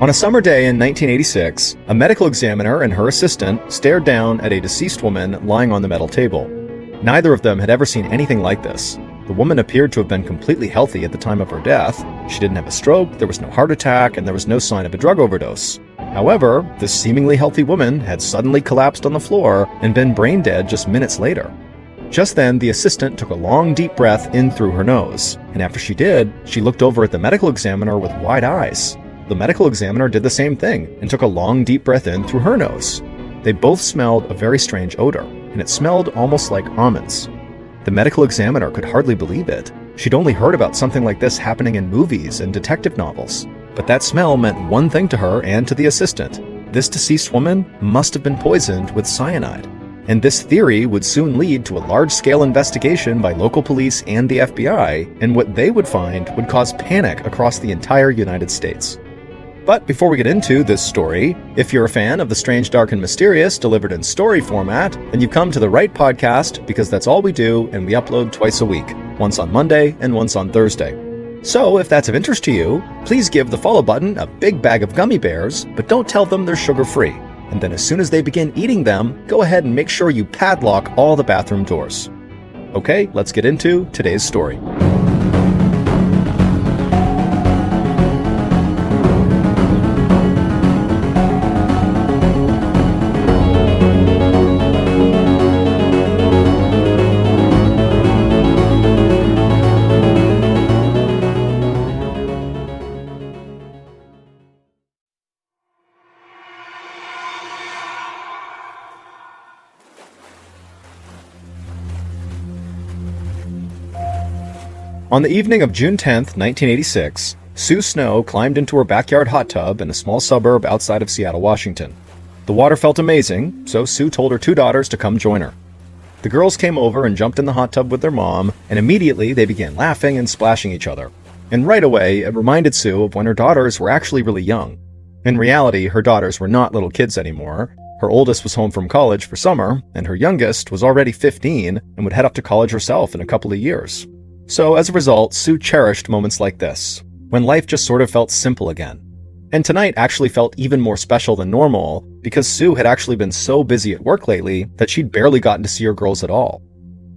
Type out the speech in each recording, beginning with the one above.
On a summer day in 1986, a medical examiner and her assistant stared down at a deceased woman lying on the metal table. Neither of them had ever seen anything like this. The woman appeared to have been completely healthy at the time of her death. She didn't have a stroke, there was no heart attack, and there was no sign of a drug overdose. However, this seemingly healthy woman had suddenly collapsed on the floor and been brain dead just minutes later. Just then, the assistant took a long, deep breath in through her nose, and after she did, she looked over at the medical examiner with wide eyes. The medical examiner did the same thing and took a long, deep breath in through her nose. They both smelled a very strange odor, and it smelled almost like almonds. The medical examiner could hardly believe it. She'd only heard about something like this happening in movies and detective novels. But that smell meant one thing to her and to the assistant. This deceased woman must have been poisoned with cyanide. And this theory would soon lead to a large-scale investigation by local police and the FBI, and what they would find would cause panic across the entire United States. But before we get into this story, if you're a fan of the strange, dark, and mysterious delivered in story format, then you've come to the right podcast, because that's all we do, and we upload twice a week, once on Monday and once on Thursday. So if that's of interest to you, please give the follow button a big bag of gummy bears, but don't tell them they're sugar-free. And then as soon as they begin eating them, go ahead and make sure you padlock all the bathroom doors. Okay, let's get into today's story. On the evening of June 10th, 1986, Sue Snow climbed into her backyard hot tub in a small suburb outside of Seattle, Washington. The water felt amazing, so Sue told her two daughters to come join her. The girls came over and jumped in the hot tub with their mom, and immediately they began laughing and splashing each other. And right away, it reminded Sue of when her daughters were actually really young. In reality, her daughters were not little kids anymore. Her oldest was home from college for summer, and her youngest was already 15 and would head off to college herself in a couple of years. So as a result, Sue cherished moments like this, when life just sort of felt simple again. And tonight actually felt even more special than normal, because Sue had actually been so busy at work lately that she'd barely gotten to see her girls at all.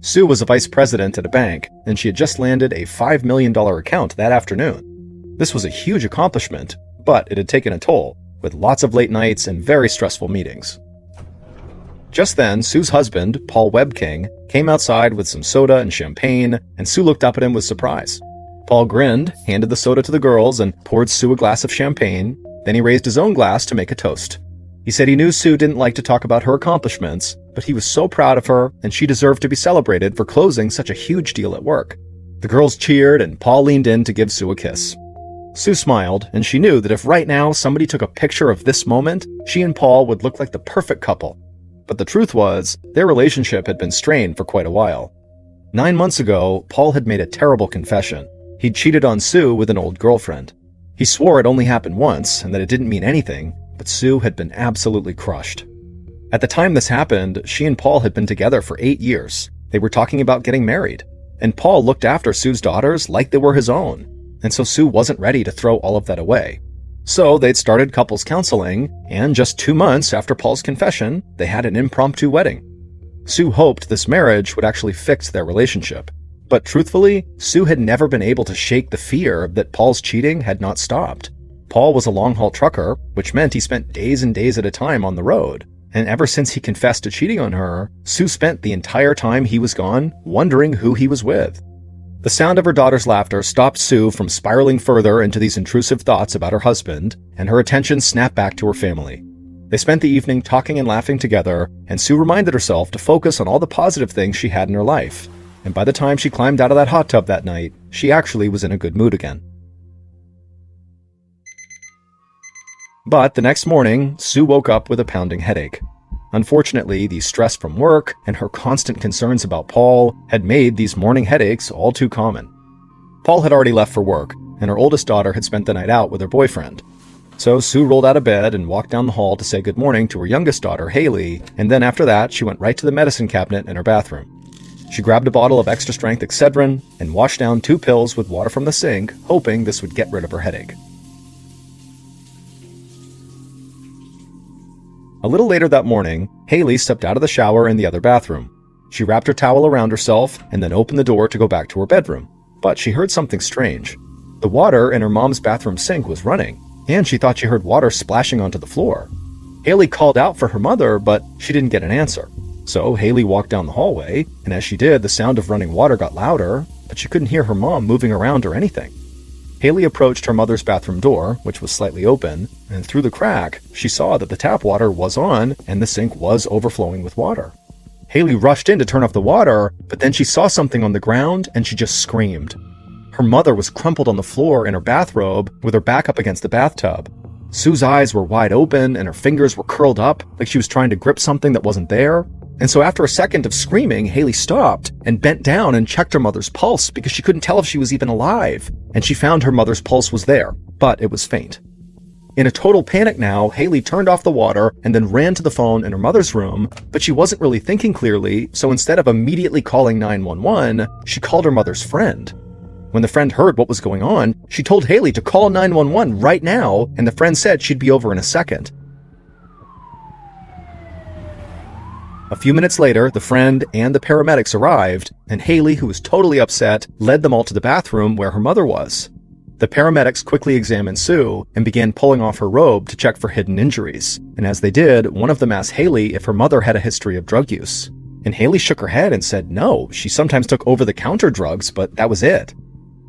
Sue was a vice president at a bank, and she had just landed a $5 million account that afternoon. This was a huge accomplishment, but it had taken a toll, with lots of late nights and very stressful meetings. Just then, Sue's husband, Paul Webking, came outside with some soda and champagne, and Sue looked up at him with surprise. Paul grinned, handed the soda to the girls, and poured Sue a glass of champagne. Then he raised his own glass to make a toast. He said he knew Sue didn't like to talk about her accomplishments, but he was so proud of her, and she deserved to be celebrated for closing such a huge deal at work. The girls cheered, and Paul leaned in to give Sue a kiss. Sue smiled, and she knew that if right now somebody took a picture of this moment, she and Paul would look like the perfect couple. But the truth was, their relationship had been strained for quite a while. 9 months ago, Paul had made a terrible confession. He'd cheated on Sue with an old girlfriend. He swore it only happened once and that it didn't mean anything, but Sue had been absolutely crushed. At the time this happened, she and Paul had been together for 8 years. They were talking about getting married, and Paul looked after Sue's daughters like they were his own, and so Sue wasn't ready to throw all of that away. So they'd started couples counseling, and just 2 months after Paul's confession, they had an impromptu wedding. Sue hoped this marriage would actually fix their relationship. But truthfully, Sue had never been able to shake the fear that Paul's cheating had not stopped. Paul was a long-haul trucker, which meant he spent days and days at a time on the road. And ever since he confessed to cheating on her, Sue spent the entire time he was gone wondering who he was with. The sound of her daughter's laughter stopped Sue from spiraling further into these intrusive thoughts about her husband, and her attention snapped back to her family. They spent the evening talking and laughing together, and Sue reminded herself to focus on all the positive things she had in her life. And by the time she climbed out of that hot tub that night, she actually was in a good mood again. But the next morning, Sue woke up with a pounding headache. Unfortunately, the stress from work and her constant concerns about Paul had made these morning headaches all too common. Paul had already left for work, and her oldest daughter had spent the night out with her boyfriend. So Sue rolled out of bed and walked down the hall to say good morning to her youngest daughter, Haley, and then after that, she went right to the medicine cabinet in her bathroom. She grabbed a bottle of extra-strength Excedrin and washed down 2 pills with water from the sink, hoping this would get rid of her headache. A little later that morning, Haley stepped out of the shower in the other bathroom. She wrapped her towel around herself and then opened the door to go back to her bedroom. But she heard something strange. The water in her mom's bathroom sink was running, and she thought she heard water splashing onto the floor. Haley called out for her mother, but she didn't get an answer. So Haley walked down the hallway, and as she did, the sound of running water got louder, but she couldn't hear her mom moving around or anything. Haley approached her mother's bathroom door, which was slightly open, and through the crack, she saw that the tap water was on and the sink was overflowing with water. Haley rushed in to turn off the water, but then she saw something on the ground and she just screamed. Her mother was crumpled on the floor in her bathrobe with her back up against the bathtub. Sue's eyes were wide open and her fingers were curled up like she was trying to grip something that wasn't there. And so after a second of screaming, Haley stopped and bent down and checked her mother's pulse because she couldn't tell if she was even alive. And she found her mother's pulse was there, but it was faint. In a total panic now, Haley turned off the water and then ran to the phone in her mother's room, but she wasn't really thinking clearly, so instead of immediately calling 911, she called her mother's friend. When the friend heard what was going on, she told Haley to call 911 right now, and the friend said she'd be over in a second. A few minutes later, the friend and the paramedics arrived, and Haley, who was totally upset, led them all to the bathroom where her mother was. The paramedics quickly examined Sue and began pulling off her robe to check for hidden injuries, and as they did, one of them asked Haley if her mother had a history of drug use. And Haley shook her head and said no, she sometimes took over-the-counter drugs, but that was it.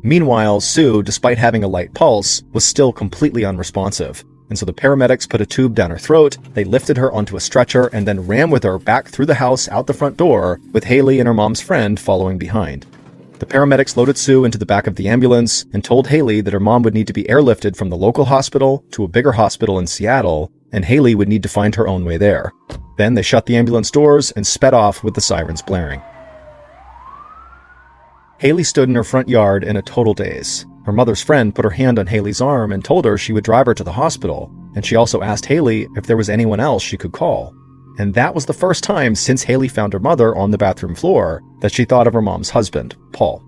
Meanwhile, Sue, despite having a light pulse, was still completely unresponsive, and so the paramedics put a tube down her throat, they lifted her onto a stretcher, and then ran with her back through the house out the front door, with Haley and her mom's friend following behind. The paramedics loaded Sue into the back of the ambulance and told Haley that her mom would need to be airlifted from the local hospital to a bigger hospital in Seattle, and Haley would need to find her own way there. Then they shut the ambulance doors and sped off with the sirens blaring. Haley stood in her front yard in a total daze. Her mother's friend put her hand on Haley's arm and told her she would drive her to the hospital, and she also asked Haley if there was anyone else she could call. And that was the first time since Haley found her mother on the bathroom floor that she thought of her mom's husband, Paul.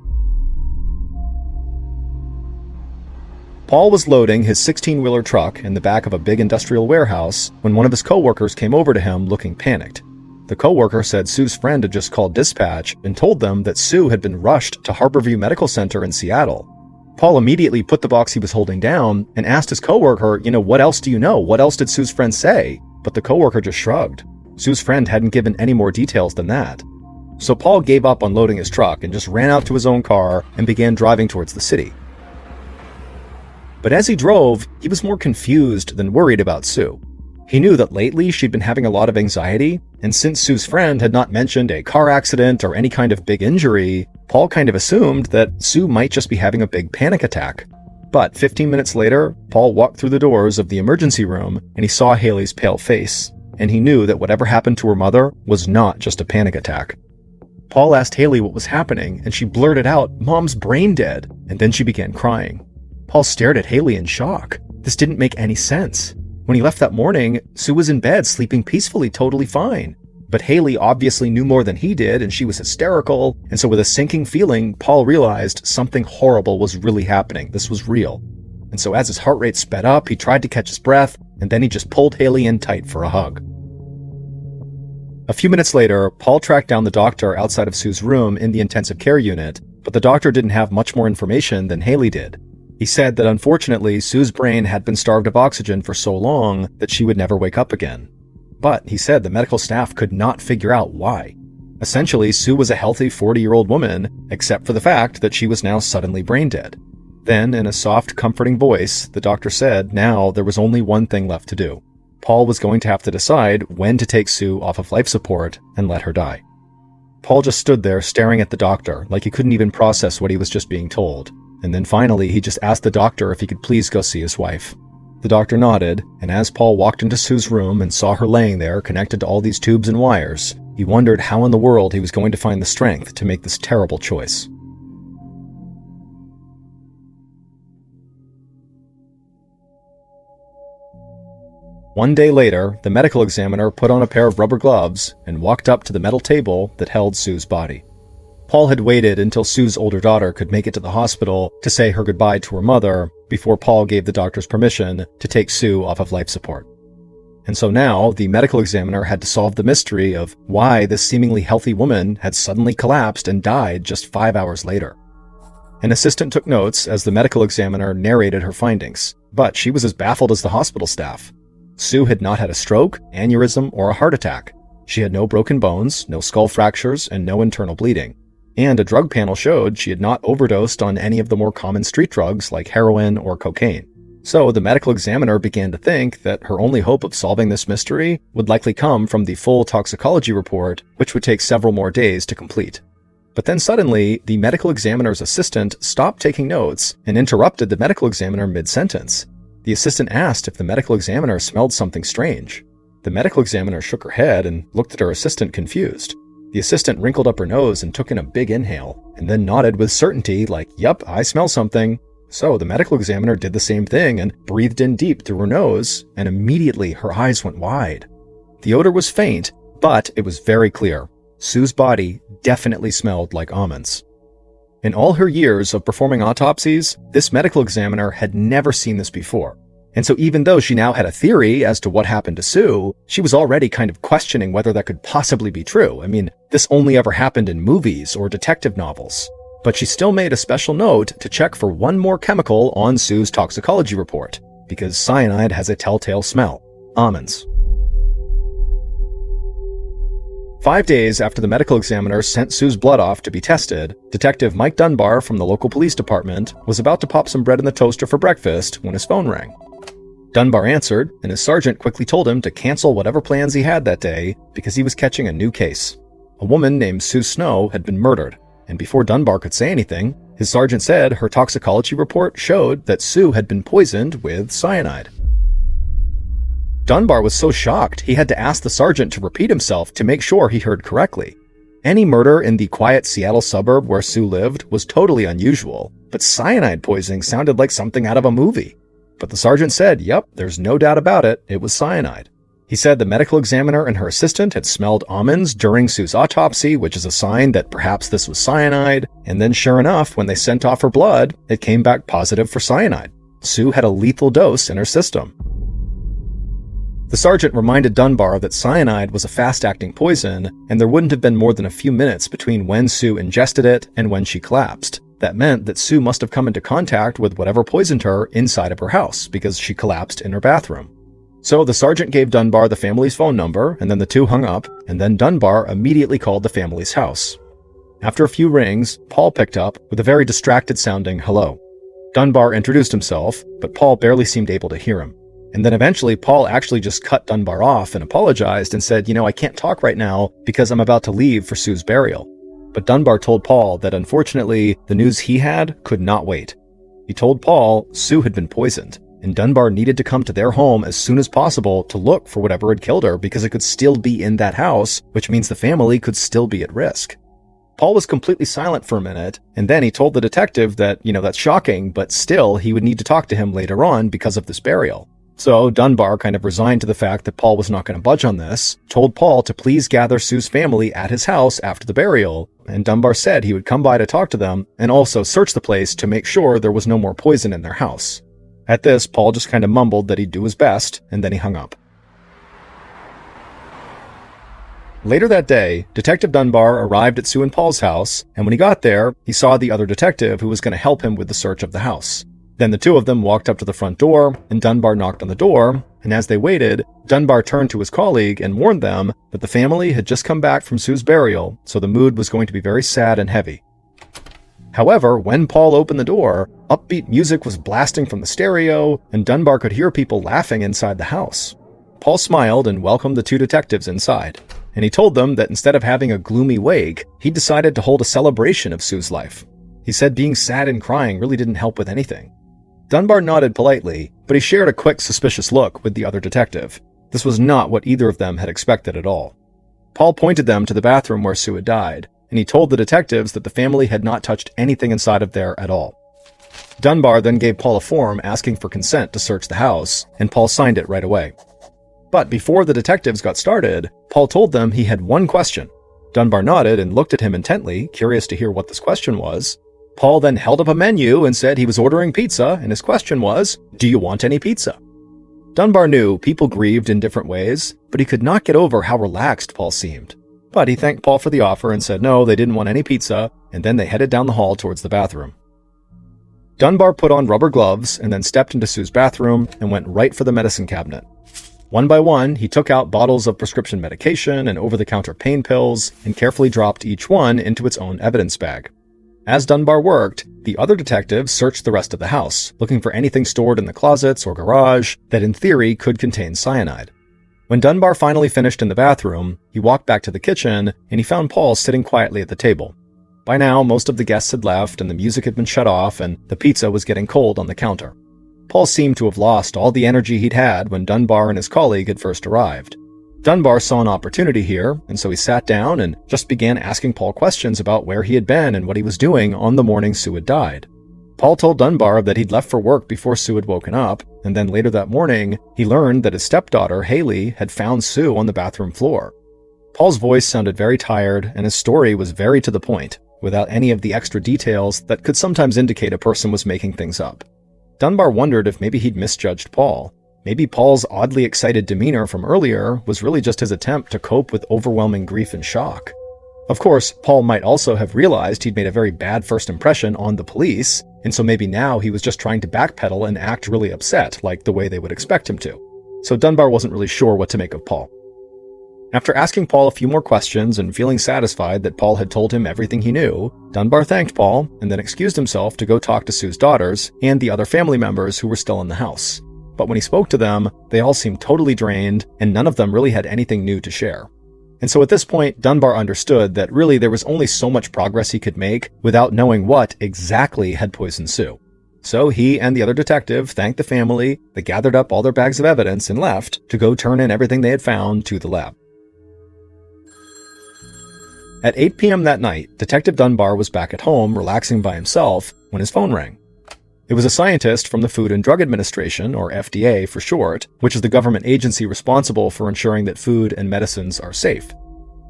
Paul was loading his 16-wheeler truck in the back of a big industrial warehouse when one of his coworkers came over to him looking panicked. The coworker said Sue's friend had just called dispatch and told them that Sue had been rushed to Harborview Medical Center in Seattle. Paul immediately put the box he was holding down and asked his coworker, what else do you know? What else did Sue's friend say? But the coworker just shrugged. Sue's friend hadn't given any more details than that. So Paul gave up on loading his truck and just ran out to his own car and began driving towards the city. But as he drove, he was more confused than worried about Sue. He knew that lately she'd been having a lot of anxiety, and since Sue's friend had not mentioned a car accident or any kind of big injury, Paul kind of assumed that Sue might just be having a big panic attack. But 15 minutes later, Paul walked through the doors of the emergency room and he saw Haley's pale face, and he knew that whatever happened to her mother was not just a panic attack. Paul asked Haley what was happening, and she blurted out, "Mom's brain dead," and then she began crying. Paul stared at Haley in shock. This didn't make any sense. When he left that morning, Sue was in bed sleeping peacefully, totally fine. But Haley obviously knew more than he did, and she was hysterical, and so with a sinking feeling, Paul realized something horrible was really happening. This was real. And so as his heart rate sped up, he tried to catch his breath, and then he just pulled Haley in tight for a hug. A few minutes later, Paul tracked down the doctor outside of Sue's room in the intensive care unit, but the doctor didn't have much more information than Haley did. He said that unfortunately, Sue's brain had been starved of oxygen for so long that she would never wake up again. But he said the medical staff could not figure out why. Essentially, Sue was a healthy 40-year-old woman, except for the fact that she was now suddenly brain dead. Then, in a soft, comforting voice, the doctor said now there was only one thing left to do. Paul was going to have to decide when to take Sue off of life support and let her die. Paul just stood there staring at the doctor like he couldn't even process what he was just being told. And then finally, he just asked the doctor if he could please go see his wife. The doctor nodded, and as Paul walked into Sue's room and saw her laying there connected to all these tubes and wires, he wondered how in the world he was going to find the strength to make this terrible choice. One day later, the medical examiner put on a pair of rubber gloves and walked up to the metal table that held Sue's body. Paul had waited until Sue's older daughter could make it to the hospital to say her goodbye to her mother before Paul gave the doctors permission to take Sue off of life support. And so now the medical examiner had to solve the mystery of why this seemingly healthy woman had suddenly collapsed and died just 5 hours later. An assistant took notes as the medical examiner narrated her findings, but she was as baffled as the hospital staff. Sue had not had a stroke, aneurysm, or a heart attack. She had no broken bones, no skull fractures, and no internal bleeding. And a drug panel showed she had not overdosed on any of the more common street drugs like heroin or cocaine. So the medical examiner began to think that her only hope of solving this mystery would likely come from the full toxicology report, which would take several more days to complete. But then suddenly, the medical examiner's assistant stopped taking notes and interrupted the medical examiner mid-sentence. The assistant asked if the medical examiner smelled something strange. The medical examiner shook her head and looked at her assistant confused. The assistant wrinkled up her nose and took in a big inhale, and then nodded with certainty like, "Yup, I smell something." So the medical examiner did the same thing and breathed in deep through her nose, and immediately her eyes went wide. The odor was faint, but it was very clear. Sue's body definitely smelled like almonds. In all her years of performing autopsies, this medical examiner had never seen this before. And so even though she now had a theory as to what happened to Sue, she was already kind of questioning whether that could possibly be true. I mean, this only ever happened in movies or detective novels. But she still made a special note to check for one more chemical on Sue's toxicology report, because cyanide has a telltale smell: almonds. 5 days after the medical examiner sent Sue's blood off to be tested, Detective Mike Dunbar from the local police department was about to pop some bread in the toaster for breakfast when his phone rang. Dunbar answered, and his sergeant quickly told him to cancel whatever plans he had that day because he was catching a new case. A woman named Sue Snow had been murdered, and before Dunbar could say anything, his sergeant said her toxicology report showed that Sue had been poisoned with cyanide. Dunbar was so shocked he had to ask the sergeant to repeat himself to make sure he heard correctly. Any murder in the quiet Seattle suburb where Sue lived was totally unusual, but cyanide poisoning sounded like something out of a movie. But the sergeant said, "Yep, there's no doubt about it, it was cyanide." He said the medical examiner and her assistant had smelled almonds during Sue's autopsy, which is a sign that perhaps this was cyanide, and then sure enough, when they sent off her blood, it came back positive for cyanide. Sue had a lethal dose in her system. The sergeant reminded Dunbar that cyanide was a fast-acting poison, and there wouldn't have been more than a few minutes between when Sue ingested it and when she collapsed. That meant that Sue must have come into contact with whatever poisoned her inside of her house, because she collapsed in her bathroom. So the sergeant gave Dunbar the family's phone number, and then the two hung up, and then Dunbar immediately called the family's house. After a few rings, Paul picked up with a very distracted-sounding hello. Dunbar introduced himself, but Paul barely seemed able to hear him. And then eventually, Paul actually just cut Dunbar off and apologized and said, I can't talk right now because I'm about to leave for Sue's burial. But Dunbar told Paul that unfortunately, the news he had could not wait. He told Paul Sue had been poisoned, and Dunbar needed to come to their home as soon as possible to look for whatever had killed her because it could still be in that house, which means the family could still be at risk. Paul was completely silent for a minute, and then he told the detective that, that's shocking, but still he would need to talk to him later on because of this burial. So Dunbar kind of resigned to the fact that Paul was not going to budge on this, told Paul to please gather Sue's family at his house after the burial, and Dunbar said he would come by to talk to them and also search the place to make sure there was no more poison in their house. At this, Paul just kind of mumbled that he'd do his best, and then he hung up. Later that day, Detective Dunbar arrived at Sue and Paul's house, and when he got there, he saw the other detective who was going to help him with the search of the house. Then the two of them walked up to the front door, and Dunbar knocked on the door, and as they waited, Dunbar turned to his colleague and warned them that the family had just come back from Sue's burial, so the mood was going to be very sad and heavy. However, when Paul opened the door, upbeat music was blasting from the stereo, and Dunbar could hear people laughing inside the house. Paul smiled and welcomed the two detectives inside, and he told them that instead of having a gloomy wake, he decided to hold a celebration of Sue's life. He said being sad and crying really didn't help with anything. Dunbar nodded politely, but he shared a quick, suspicious look with the other detective. This was not what either of them had expected at all. Paul pointed them to the bathroom where Sue had died, and he told the detectives that the family had not touched anything inside of there at all. Dunbar then gave Paul a form asking for consent to search the house, and Paul signed it right away. But before the detectives got started, Paul told them he had one question. Dunbar nodded and looked at him intently, curious to hear what this question was. Paul then held up a menu and said he was ordering pizza, and his question was, "Do you want any pizza?" Dunbar knew people grieved in different ways, but he could not get over how relaxed Paul seemed. But he thanked Paul for the offer and said no, they didn't want any pizza, and then they headed down the hall towards the bathroom. Dunbar put on rubber gloves and then stepped into Sue's bathroom and went right for the medicine cabinet. One by one, he took out bottles of prescription medication and over-the-counter pain pills and carefully dropped each one into its own evidence bag. As Dunbar worked, the other detectives searched the rest of the house, looking for anything stored in the closets or garage that in theory could contain cyanide. When Dunbar finally finished in the bathroom, he walked back to the kitchen and he found Paul sitting quietly at the table. By now, most of the guests had left and the music had been shut off and the pizza was getting cold on the counter. Paul seemed to have lost all the energy he'd had when Dunbar and his colleague had first arrived. Dunbar saw an opportunity here, and so he sat down and just began asking Paul questions about where he had been and what he was doing on the morning Sue had died. Paul told Dunbar that he'd left for work before Sue had woken up, and then later that morning, he learned that his stepdaughter, Haley, had found Sue on the bathroom floor. Paul's voice sounded very tired, and his story was very to the point, without any of the extra details that could sometimes indicate a person was making things up. Dunbar wondered if maybe he'd misjudged Paul. Maybe Paul's oddly excited demeanor from earlier was really just his attempt to cope with overwhelming grief and shock. Of course, Paul might also have realized he'd made a very bad first impression on the police, and so maybe now he was just trying to backpedal and act really upset, like the way they would expect him to. So Dunbar wasn't really sure what to make of Paul. After asking Paul a few more questions and feeling satisfied that Paul had told him everything he knew, Dunbar thanked Paul and then excused himself to go talk to Sue's daughters and the other family members who were still in the house. But when he spoke to them, they all seemed totally drained, and none of them really had anything new to share. And so at this point, Dunbar understood that really there was only so much progress he could make without knowing what exactly had poisoned Sue. So he and the other detective thanked the family, they gathered up all their bags of evidence and left to go turn in everything they had found to the lab. At 8 p.m. that night, Detective Dunbar was back at home relaxing by himself when his phone rang. It was a scientist from the Food and Drug Administration, or FDA for short, which is the government agency responsible for ensuring that food and medicines are safe.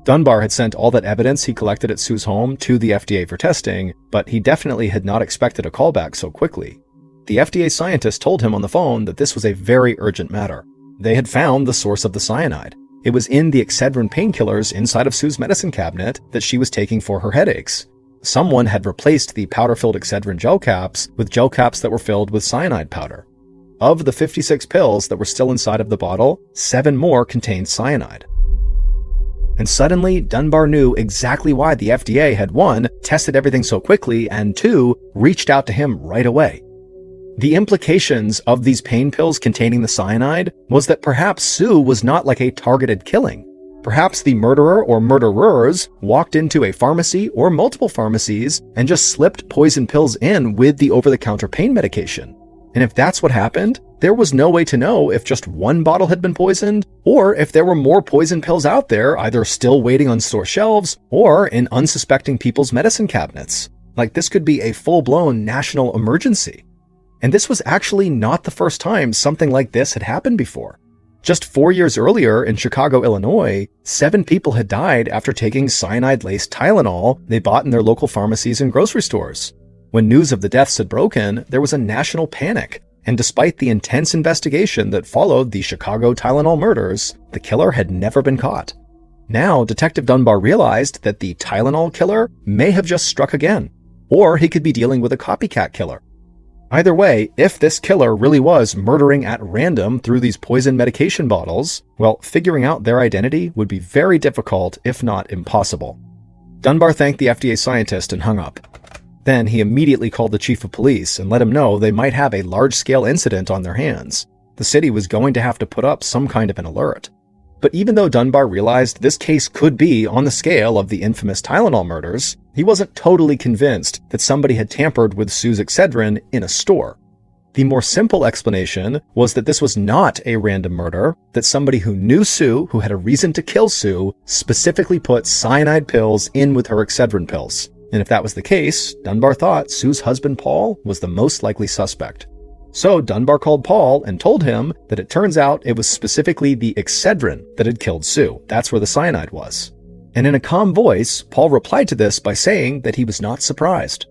Dunbar had sent all that evidence he collected at Sue's home to the FDA for testing, but he definitely had not expected a callback so quickly. The FDA scientist told him on the phone that this was a very urgent matter. They had found the source of the cyanide. It was in the Excedrin painkillers inside of Sue's medicine cabinet that she was taking for her headaches. Someone had replaced the powder-filled Excedrin gel caps with gel caps that were filled with cyanide powder. Of the 56 pills that were still inside of the bottle, 7 more contained cyanide. And suddenly, Dunbar knew exactly why the FDA had 1, tested everything so quickly, and 2, reached out to him right away. The implications of these pain pills containing the cyanide was that perhaps Sue was not like a targeted killing. Perhaps the murderer or murderers walked into a pharmacy or multiple pharmacies and just slipped poison pills in with the over-the-counter pain medication. And if that's what happened, there was no way to know if just 1 bottle had been poisoned, or if there were more poison pills out there either still waiting on store shelves or in unsuspecting people's medicine cabinets. Like this could be a full-blown national emergency. And this was actually not the first time something like this had happened before. Just 4 years earlier in Chicago, Illinois, 7 people had died after taking cyanide-laced Tylenol they bought in their local pharmacies and grocery stores. When news of the deaths had broken, there was a national panic, and despite the intense investigation that followed the Chicago Tylenol murders, the killer had never been caught. Now, Detective Dunbar realized that the Tylenol killer may have just struck again, or he could be dealing with a copycat killer. Either way, if this killer really was murdering at random through these poison medication bottles, well, figuring out their identity would be very difficult, if not impossible. Dunbar thanked the FDA scientist and hung up. Then he immediately called the chief of police and let him know they might have a large-scale incident on their hands. The city was going to have to put up some kind of an alert. But even though Dunbar realized this case could be on the scale of the infamous Tylenol murders, he wasn't totally convinced that somebody had tampered with Sue's Excedrin in a store. The more simple explanation was that this was not a random murder, that somebody who knew Sue, who had a reason to kill Sue, specifically put cyanide pills in with her Excedrin pills. And if that was the case, Dunbar thought Sue's husband Paul was the most likely suspect. So Dunbar called Paul and told him that it turns out it was specifically the Excedrin that had killed Sue. That's where the cyanide was. And in a calm voice, Paul replied to this by saying that he was not surprised.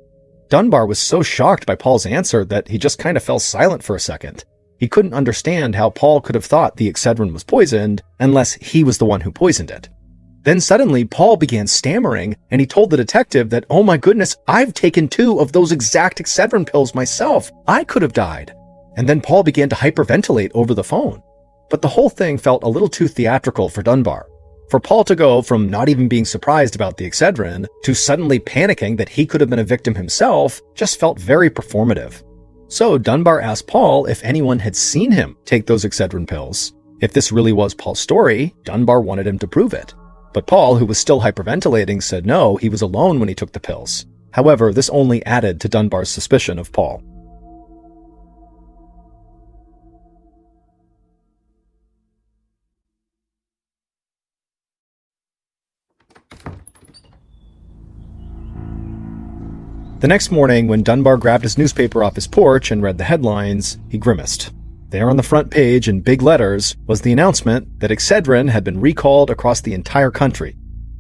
Dunbar was so shocked by Paul's answer that he just kind of fell silent for a second. He couldn't understand how Paul could have thought the Excedrin was poisoned unless he was the one who poisoned it. Then suddenly, Paul began stammering, and he told the detective that, "Oh my goodness, I've taken 2 of those exact Excedrin pills myself. I could have died." And then Paul began to hyperventilate over the phone. But the whole thing felt a little too theatrical for Dunbar. For Paul to go from not even being surprised about the Excedrin to suddenly panicking that he could have been a victim himself just felt very performative. So Dunbar asked Paul if anyone had seen him take those Excedrin pills. If this really was Paul's story, Dunbar wanted him to prove it. But Paul, who was still hyperventilating, said no, he was alone when he took the pills. However, this only added to Dunbar's suspicion of Paul. The next morning, when Dunbar grabbed his newspaper off his porch and read the headlines, he grimaced. There on the front page in big letters was the announcement that Excedrin had been recalled across the entire country.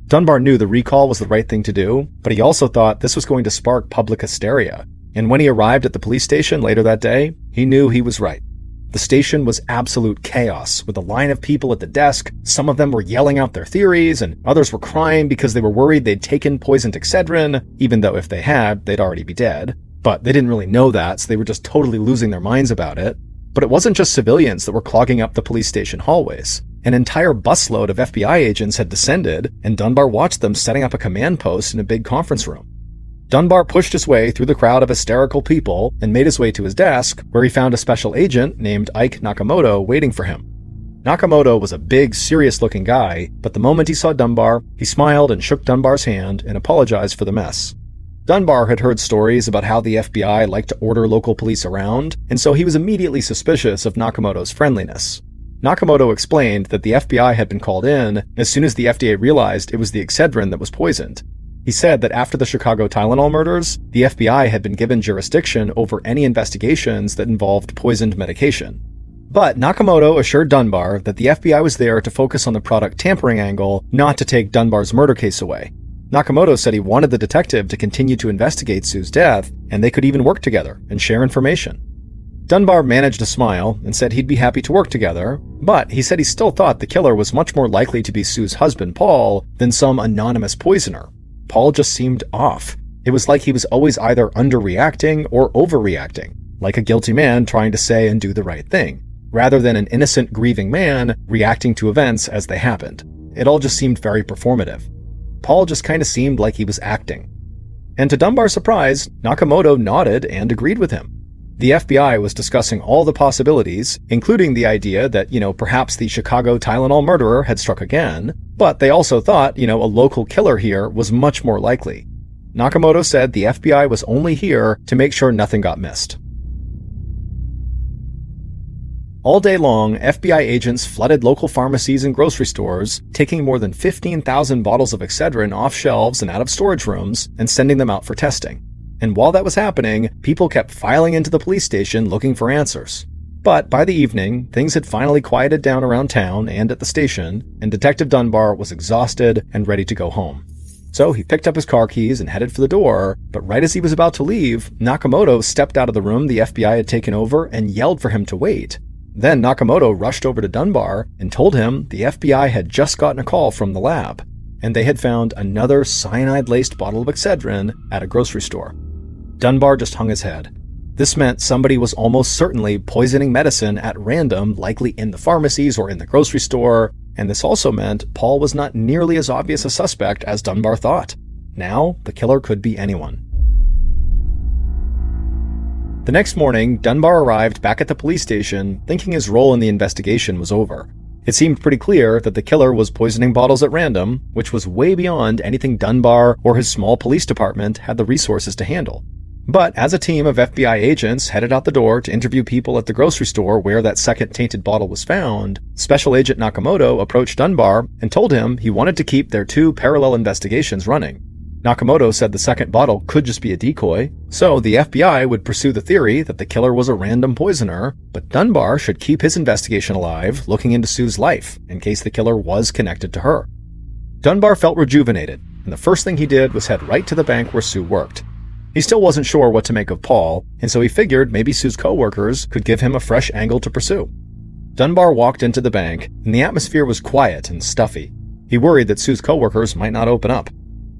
Dunbar knew the recall was the right thing to do, but he also thought this was going to spark public hysteria. And when he arrived at the police station later that day, he knew he was right. The station was absolute chaos, with a line of people at the desk. Some of them were yelling out their theories, and others were crying because they were worried they'd taken poisoned Excedrin, even though if they had, they'd already be dead. But they didn't really know that, so they were just totally losing their minds about it. But it wasn't just civilians that were clogging up the police station hallways. An entire busload of FBI agents had descended, and Dunbar watched them setting up a command post in a big conference room. Dunbar pushed his way through the crowd of hysterical people and made his way to his desk, where he found a special agent named Ike Nakamoto waiting for him. Nakamoto was a big, serious-looking guy, but the moment he saw Dunbar, he smiled and shook Dunbar's hand and apologized for the mess. Dunbar had heard stories about how the FBI liked to order local police around, and so he was immediately suspicious of Nakamoto's friendliness. Nakamoto explained that the FBI had been called in as soon as the FDA realized it was the Excedrin that was poisoned. He said that after the Chicago Tylenol murders, the FBI had been given jurisdiction over any investigations that involved poisoned medication. But Nakamoto assured Dunbar that the FBI was there to focus on the product tampering angle, not to take Dunbar's murder case away. Nakamoto said he wanted the detective to continue to investigate Sue's death, and they could even work together and share information. Dunbar managed to smile and said he'd be happy to work together, but he said he still thought the killer was much more likely to be Sue's husband, Paul, than some anonymous poisoner. Paul just seemed off. It was like he was always either underreacting or overreacting, like a guilty man trying to say and do the right thing, rather than an innocent, grieving man reacting to events as they happened. It all just seemed very performative. Paul just kind of seemed like he was acting. And to Dunbar's surprise, Nakamoto nodded and agreed with him. The FBI was discussing all the possibilities, including the idea that, perhaps the Chicago Tylenol murderer had struck again, but they also thought, a local killer here was much more likely. Nakamoto said the FBI was only here to make sure nothing got missed. All day long, FBI agents flooded local pharmacies and grocery stores, taking more than 15,000 bottles of Excedrin off shelves and out of storage rooms and sending them out for testing. And while that was happening, people kept filing into the police station looking for answers. But by the evening, things had finally quieted down around town and at the station, and Detective Dunbar was exhausted and ready to go home. So he picked up his car keys and headed for the door, but right as he was about to leave, Nakamoto stepped out of the room the FBI had taken over and yelled for him to wait. Then Nakamoto rushed over to Dunbar and told him the FBI had just gotten a call from the lab, and they had found another cyanide-laced bottle of Excedrin at a grocery store. Dunbar just hung his head. This meant somebody was almost certainly poisoning medicine at random, likely in the pharmacies or in the grocery store, and this also meant Paul was not nearly as obvious a suspect as Dunbar thought. Now, the killer could be anyone. The next morning, Dunbar arrived back at the police station, thinking his role in the investigation was over. It seemed pretty clear that the killer was poisoning bottles at random, which was way beyond anything Dunbar or his small police department had the resources to handle. But as a team of FBI agents headed out the door to interview people at the grocery store where that second tainted bottle was found, Special Agent Nakamoto approached Dunbar and told him he wanted to keep their 2 parallel investigations running. Nakamoto said the second bottle could just be a decoy, so the FBI would pursue the theory that the killer was a random poisoner, but Dunbar should keep his investigation alive, looking into Sue's life, in case the killer was connected to her. Dunbar felt rejuvenated, and the first thing he did was head right to the bank where Sue worked. He still wasn't sure what to make of Paul, and so he figured maybe Sue's coworkers could give him a fresh angle to pursue. Dunbar walked into the bank, and the atmosphere was quiet and stuffy. He worried that Sue's coworkers might not open up.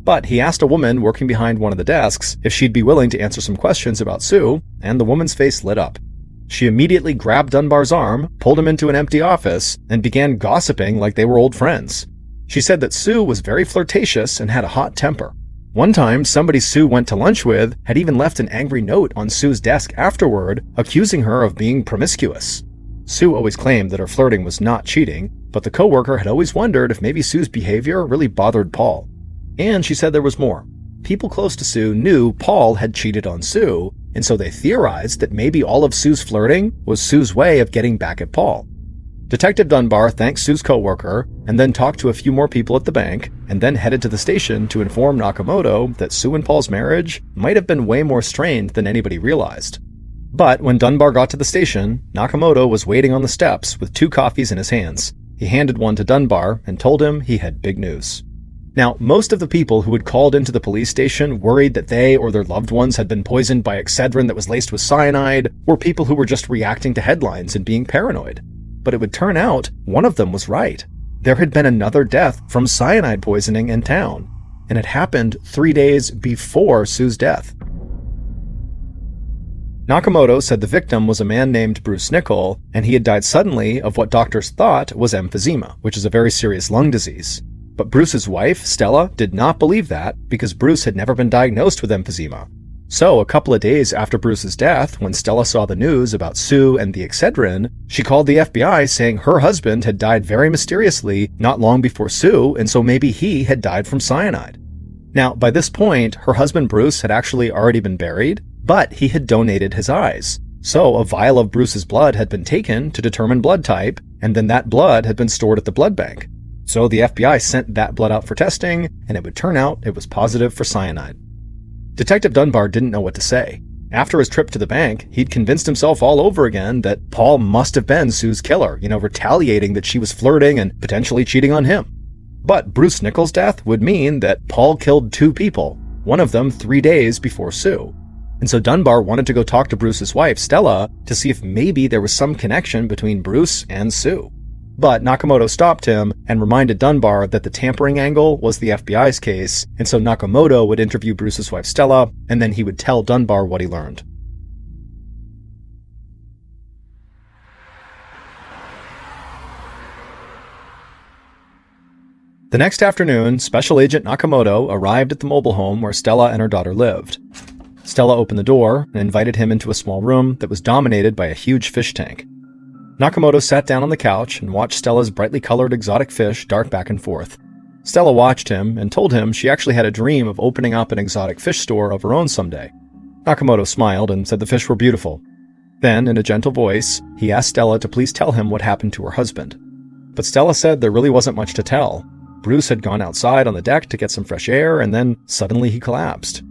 But he asked a woman working behind one of the desks if she'd be willing to answer some questions about Sue, and the woman's face lit up. She immediately grabbed Dunbar's arm, pulled him into an empty office, and began gossiping like they were old friends. She said that Sue was very flirtatious and had a hot temper. One time, somebody Sue went to lunch with had even left an angry note on Sue's desk afterward, accusing her of being promiscuous. Sue always claimed that her flirting was not cheating, but the coworker had always wondered if maybe Sue's behavior really bothered Paul. And she said there was more. People close to Sue knew Paul had cheated on Sue, and so they theorized that maybe all of Sue's flirting was Sue's way of getting back at Paul. Detective Dunbar thanked Sue's coworker, and then talked to a few more people at the bank, and then headed to the station to inform Nakamoto that Sue and Paul's marriage might have been way more strained than anybody realized. But when Dunbar got to the station, Nakamoto was waiting on the steps with 2 coffees in his hands. He handed one to Dunbar and told him he had big news. Now, most of the people who had called into the police station worried that they or their loved ones had been poisoned by Excedrin that was laced with cyanide, were people who were just reacting to headlines and being paranoid. But it would turn out one of them was right. There had been another death from cyanide poisoning in town, and it happened 3 days before Sue's death. Nakamoto said the victim was a man named Bruce Nichol, and he had died suddenly of what doctors thought was emphysema, which is a very serious lung disease. But Bruce's wife, Stella, did not believe that because Bruce had never been diagnosed with emphysema. So, a couple of days after Bruce's death, when Stella saw the news about Sue and the Excedrin, she called the FBI saying her husband had died very mysteriously not long before Sue, and so maybe he had died from cyanide. Now, by this point, her husband Bruce had actually already been buried, but he had donated his eyes. So, a vial of Bruce's blood had been taken to determine blood type, and then that blood had been stored at the blood bank. So the FBI sent that blood out for testing, and it would turn out it was positive for cyanide. Detective Dunbar didn't know what to say. After his trip to the bank, he'd convinced himself all over again that Paul must have been Sue's killer, retaliating that she was flirting and potentially cheating on him. But Bruce Nichol's death would mean that Paul killed 2 people, one of them 3 days before Sue. And so Dunbar wanted to go talk to Bruce's wife, Stella, to see if maybe there was some connection between Bruce and Sue. But Nakamoto stopped him and reminded Dunbar that the tampering angle was the FBI's case, and so Nakamoto would interview Bruce's wife Stella, and then he would tell Dunbar what he learned. The next afternoon, Special Agent Nakamoto arrived at the mobile home where Stella and her daughter lived. Stella opened the door and invited him into a small room that was dominated by a huge fish tank. Nakamoto sat down on the couch and watched Stella's brightly colored exotic fish dart back and forth. Stella watched him and told him she actually had a dream of opening up an exotic fish store of her own someday. Nakamoto smiled and said the fish were beautiful. Then, in a gentle voice, he asked Stella to please tell him what happened to her husband. But Stella said there really wasn't much to tell. Bruce had gone outside on the deck to get some fresh air, and then suddenly he collapsed.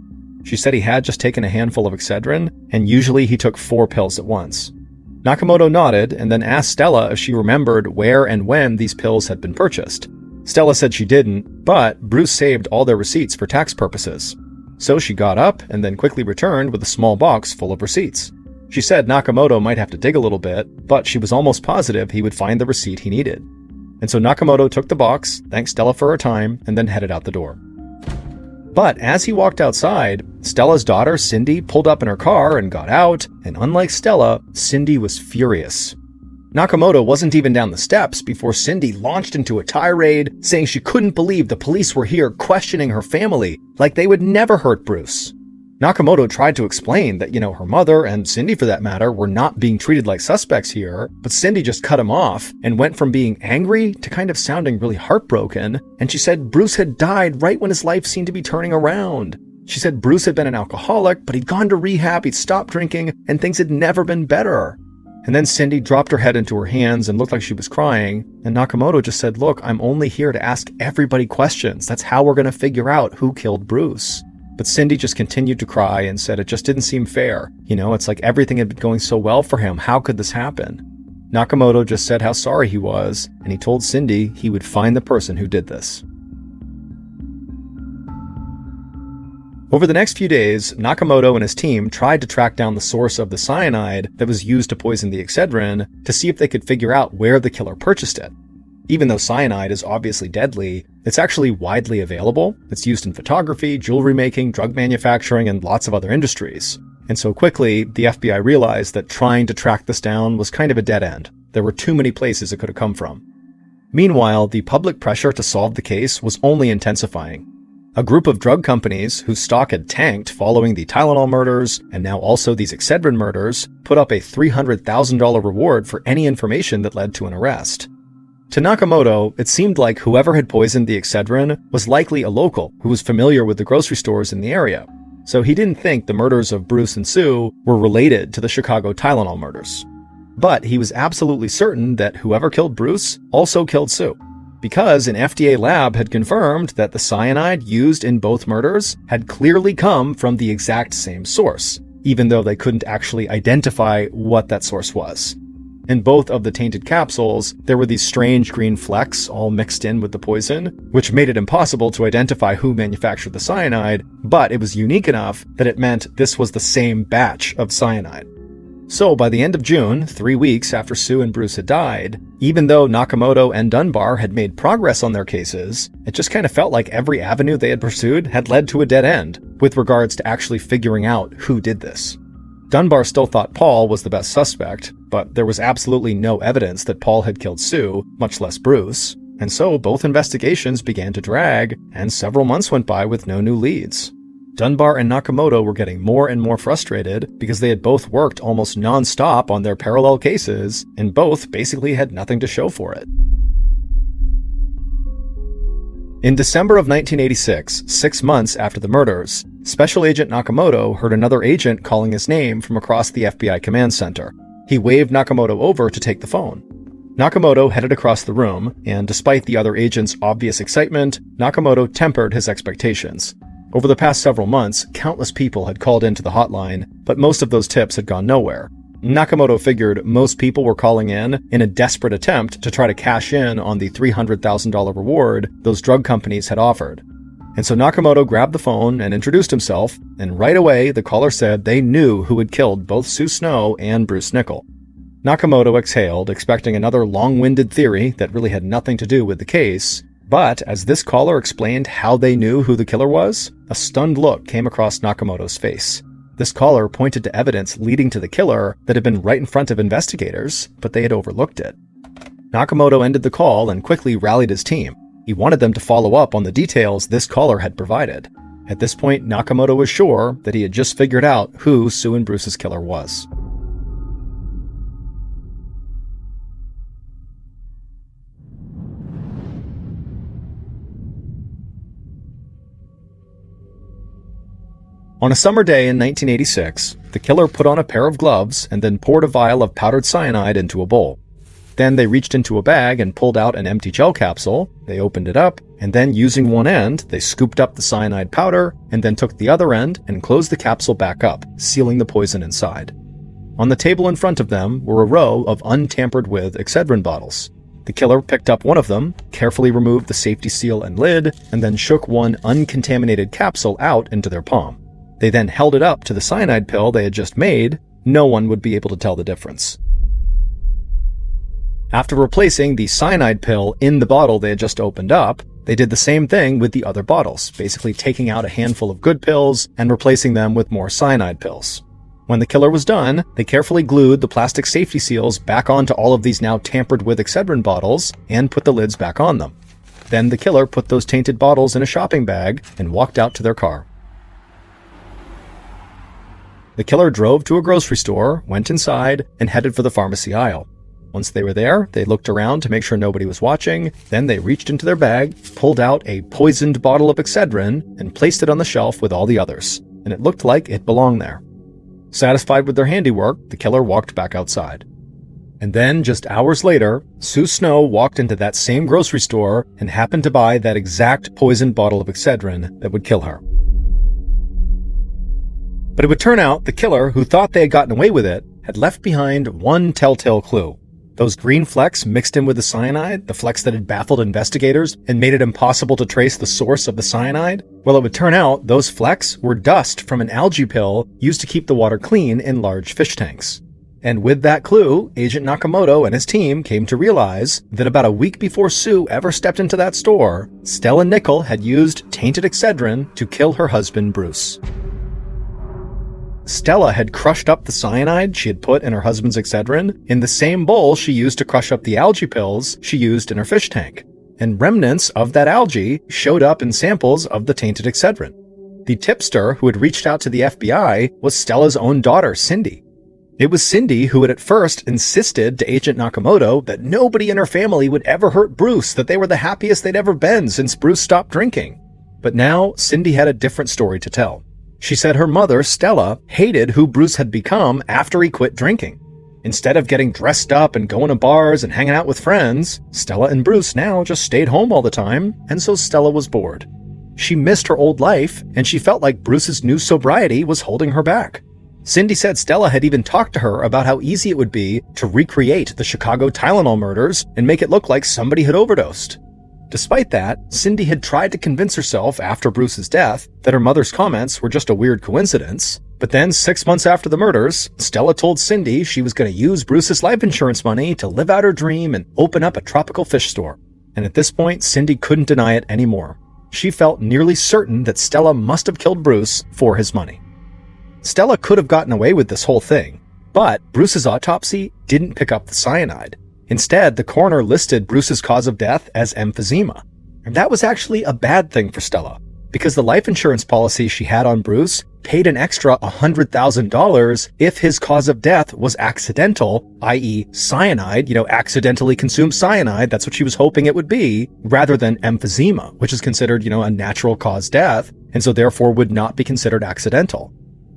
She said he had just taken a handful of Excedrin, and usually he took 4 pills at once. Nakamoto nodded and then asked Stella if she remembered where and when these pills had been purchased. Stella said she didn't, but Bruce saved all their receipts for tax purposes. So she got up and then quickly returned with a small box full of receipts. She said Nakamoto might have to dig a little bit, but she was almost positive he would find the receipt he needed. And so Nakamoto took the box, thanked Stella for her time, and then headed out the door. But as he walked outside, Stella's daughter, Cindy, pulled up in her car and got out, and unlike Stella, Cindy was furious. Nakamoto wasn't even down the steps before Cindy launched into a tirade, saying she couldn't believe the police were here questioning her family, like they would never hurt Bruce. Nakamoto tried to explain that, her mother, and Cindy for that matter, were not being treated like suspects here, but Cindy just cut him off and went from being angry to kind of sounding really heartbroken, and she said Bruce had died right when his life seemed to be turning around. She said Bruce had been an alcoholic, but he'd gone to rehab, he'd stopped drinking, and things had never been better. And then Cindy dropped her head into her hands and looked like she was crying, and Nakamoto just said, "Look, I'm only here to ask everybody questions. That's how we're going to figure out who killed Bruce." But Cindy just continued to cry and said it just didn't seem fair. It's like everything had been going so well for him. How could this happen? Nakamoto just said how sorry he was, and he told Cindy he would find the person who did this. Over the next few days, Nakamoto and his team tried to track down the source of the cyanide that was used to poison the Excedrin to see if they could figure out where the killer purchased it. Even though cyanide is obviously deadly, it's actually widely available. It's used in photography, jewelry making, drug manufacturing, and lots of other industries. And so quickly, the FBI realized that trying to track this down was kind of a dead end. There were too many places it could have come from. Meanwhile, the public pressure to solve the case was only intensifying. A group of drug companies whose stock had tanked following the Tylenol murders and now also these Excedrin murders put up a $300,000 reward for any information that led to an arrest. To Nakamoto, it seemed like whoever had poisoned the Excedrin was likely a local who was familiar with the grocery stores in the area, so he didn't think the murders of Bruce and Sue were related to the Chicago Tylenol murders. But he was absolutely certain that whoever killed Bruce also killed Sue, because an FDA lab had confirmed that the cyanide used in both murders had clearly come from the exact same source, even though they couldn't actually identify what that source was. In both of the tainted capsules, there were these strange green flecks all mixed in with the poison, which made it impossible to identify who manufactured the cyanide, but it was unique enough that it meant this was the same batch of cyanide. So by the end of June, 3 weeks after Sue and Bruce had died, even though Nakamoto and Dunbar had made progress on their cases, it just kind of felt like every avenue they had pursued had led to a dead end with regards to actually figuring out who did this. Dunbar still thought Paul was the best suspect, but there was absolutely no evidence that Paul had killed Sue, much less Bruce, and so both investigations began to drag, and several months went by with no new leads. Dunbar and Nakamoto were getting more and more frustrated because they had both worked almost non-stop on their parallel cases, and both basically had nothing to show for it. In December of 1986, 6 months after the murders, Special Agent Nakamoto heard another agent calling his name from across the FBI command center. He waved Nakamoto over to take the phone. Nakamoto headed across the room, and despite the other agent's obvious excitement, Nakamoto tempered his expectations. Over the past several months, countless people had called into the hotline, but most of those tips had gone nowhere. Nakamoto figured most people were calling in a desperate attempt to try to cash in on the $300,000 reward those drug companies had offered. And so Nakamoto grabbed the phone and introduced himself, and right away the caller said they knew who had killed both Sue Snow and Bruce Nichol. Nakamoto exhaled, expecting another long-winded theory that really had nothing to do with the case, but as this caller explained how they knew who the killer was, a stunned look came across Nakamoto's face. This caller pointed to evidence leading to the killer that had been right in front of investigators, but they had overlooked it. Nakamoto ended the call and quickly rallied his team. He wanted them to follow up on the details this caller had provided. At this point, Nakamoto was sure that he had just figured out who Sue and Bruce's killer was. On a summer day in 1986, the killer put on a pair of gloves and then poured a vial of powdered cyanide into a bowl. Then they reached into a bag and pulled out an empty gel capsule. They opened it up, and then using one end, they scooped up the cyanide powder and then took the other end and closed the capsule back up, sealing the poison inside. On the table in front of them were a row of untampered-with Excedrin bottles. The killer picked up one of them, carefully removed the safety seal and lid, and then shook one uncontaminated capsule out into their palm. They then held it up to the cyanide pill they had just made. No one would be able to tell the difference. After replacing the cyanide pill in the bottle they had just opened up, they did the same thing with the other bottles, basically taking out a handful of good pills and replacing them with more cyanide pills. When the killer was done, they carefully glued the plastic safety seals back onto all of these now tampered-with Excedrin bottles and put the lids back on them. Then the killer put those tainted bottles in a shopping bag and walked out to their car. The killer drove to a grocery store, went inside, and headed for the pharmacy aisle. Once they were there, they looked around to make sure nobody was watching. Then they reached into their bag, pulled out a poisoned bottle of Excedrin, and placed it on the shelf with all the others, and it looked like it belonged there. Satisfied with their handiwork, the killer walked back outside. And then, just hours later, Sue Snow walked into that same grocery store and happened to buy that exact poisoned bottle of Excedrin that would kill her. But it would turn out the killer, who thought they had gotten away with it, had left behind one telltale clue. Those green flecks mixed in with the cyanide, the flecks that had baffled investigators and made it impossible to trace the source of the cyanide, well, it would turn out those flecks were dust from an algae pill used to keep the water clean in large fish tanks. And with that clue, Agent Nakamoto and his team came to realize that about a week before Sue ever stepped into that store, Stella Nickel had used tainted Excedrin to kill her husband, Bruce. Stella had crushed up the cyanide she had put in her husband's Excedrin in the same bowl she used to crush up the algae pills she used in her fish tank, and remnants of that algae showed up in samples of the tainted Excedrin. The tipster who had reached out to the FBI was Stella's own daughter, Cindy. It was Cindy who had at first insisted to Agent Nakamoto that nobody in her family would ever hurt Bruce, that they were the happiest they'd ever been since Bruce stopped drinking. But now, Cindy had a different story to tell. She said her mother, Stella, hated who Bruce had become after he quit drinking. Instead of getting dressed up and going to bars and hanging out with friends, Stella and Bruce now just stayed home all the time, and so Stella was bored. She missed her old life, and she felt like Bruce's new sobriety was holding her back. Cindy said Stella had even talked to her about how easy it would be to recreate the Chicago Tylenol murders and make it look like somebody had overdosed. Despite that, Cindy had tried to convince herself after Bruce's death that her mother's comments were just a weird coincidence. But then 6 months after the murders, Stella told Cindy she was going to use Bruce's life insurance money to live out her dream and open up a tropical fish store. And at this point, Cindy couldn't deny it anymore. She felt nearly certain that Stella must have killed Bruce for his money. Stella could have gotten away with this whole thing, but Bruce's autopsy didn't pick up the cyanide. Instead, the coroner listed Bruce's cause of death as emphysema. And that was actually a bad thing for Stella, because the life insurance policy she had on Bruce paid an extra $100,000 if his cause of death was accidental, i.e. cyanide, accidentally consumed cyanide, that's what she was hoping it would be, rather than emphysema, which is considered, a natural cause death, and so therefore would not be considered accidental.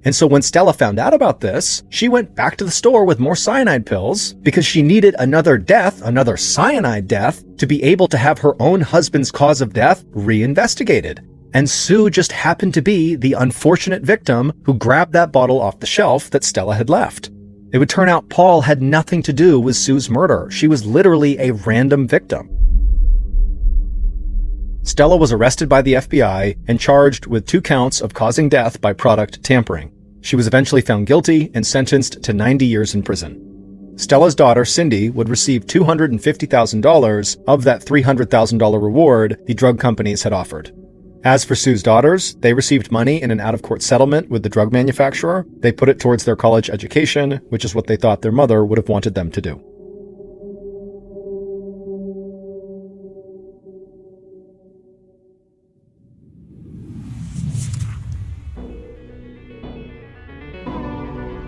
And so when Stella found out about this, she went back to the store with more cyanide pills because she needed another death, another cyanide death, to be able to have her own husband's cause of death reinvestigated. And Sue just happened to be the unfortunate victim who grabbed that bottle off the shelf that Stella had left. It would turn out Paul had nothing to do with Sue's murder. She was literally a random victim. Stella was arrested by the FBI and charged with 2 counts of causing death by product tampering. She was eventually found guilty and sentenced to 90 years in prison. Stella's daughter, Cindy, would receive $250,000 of that $300,000 reward the drug companies had offered. As for Sue's daughters, they received money in an out-of-court settlement with the drug manufacturer. They put it towards their college education, which is what they thought their mother would have wanted them to do.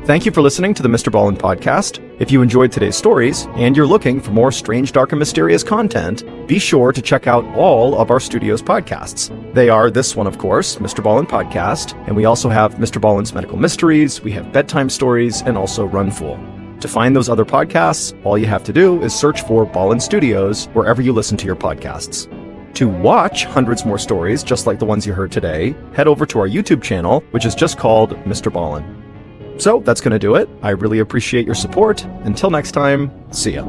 Thank you for listening to the Mr. Ballen podcast. If you enjoyed today's stories and you're looking for more strange, dark, and mysterious content, be sure to check out all of our studio's podcasts. They are this one, of course, Mr. Ballen Podcast, and we also have Mr. Ballen's Medical Mysteries, we have Bedtime Stories, and also Run Fool. To find those other podcasts, all you have to do is search for Ballen Studios wherever you listen to your podcasts. To watch hundreds more stories just like the ones you heard today, head over to our YouTube channel, which is just called Mr. Ballen. So that's going to do it. I really appreciate your support. Until next time, see ya.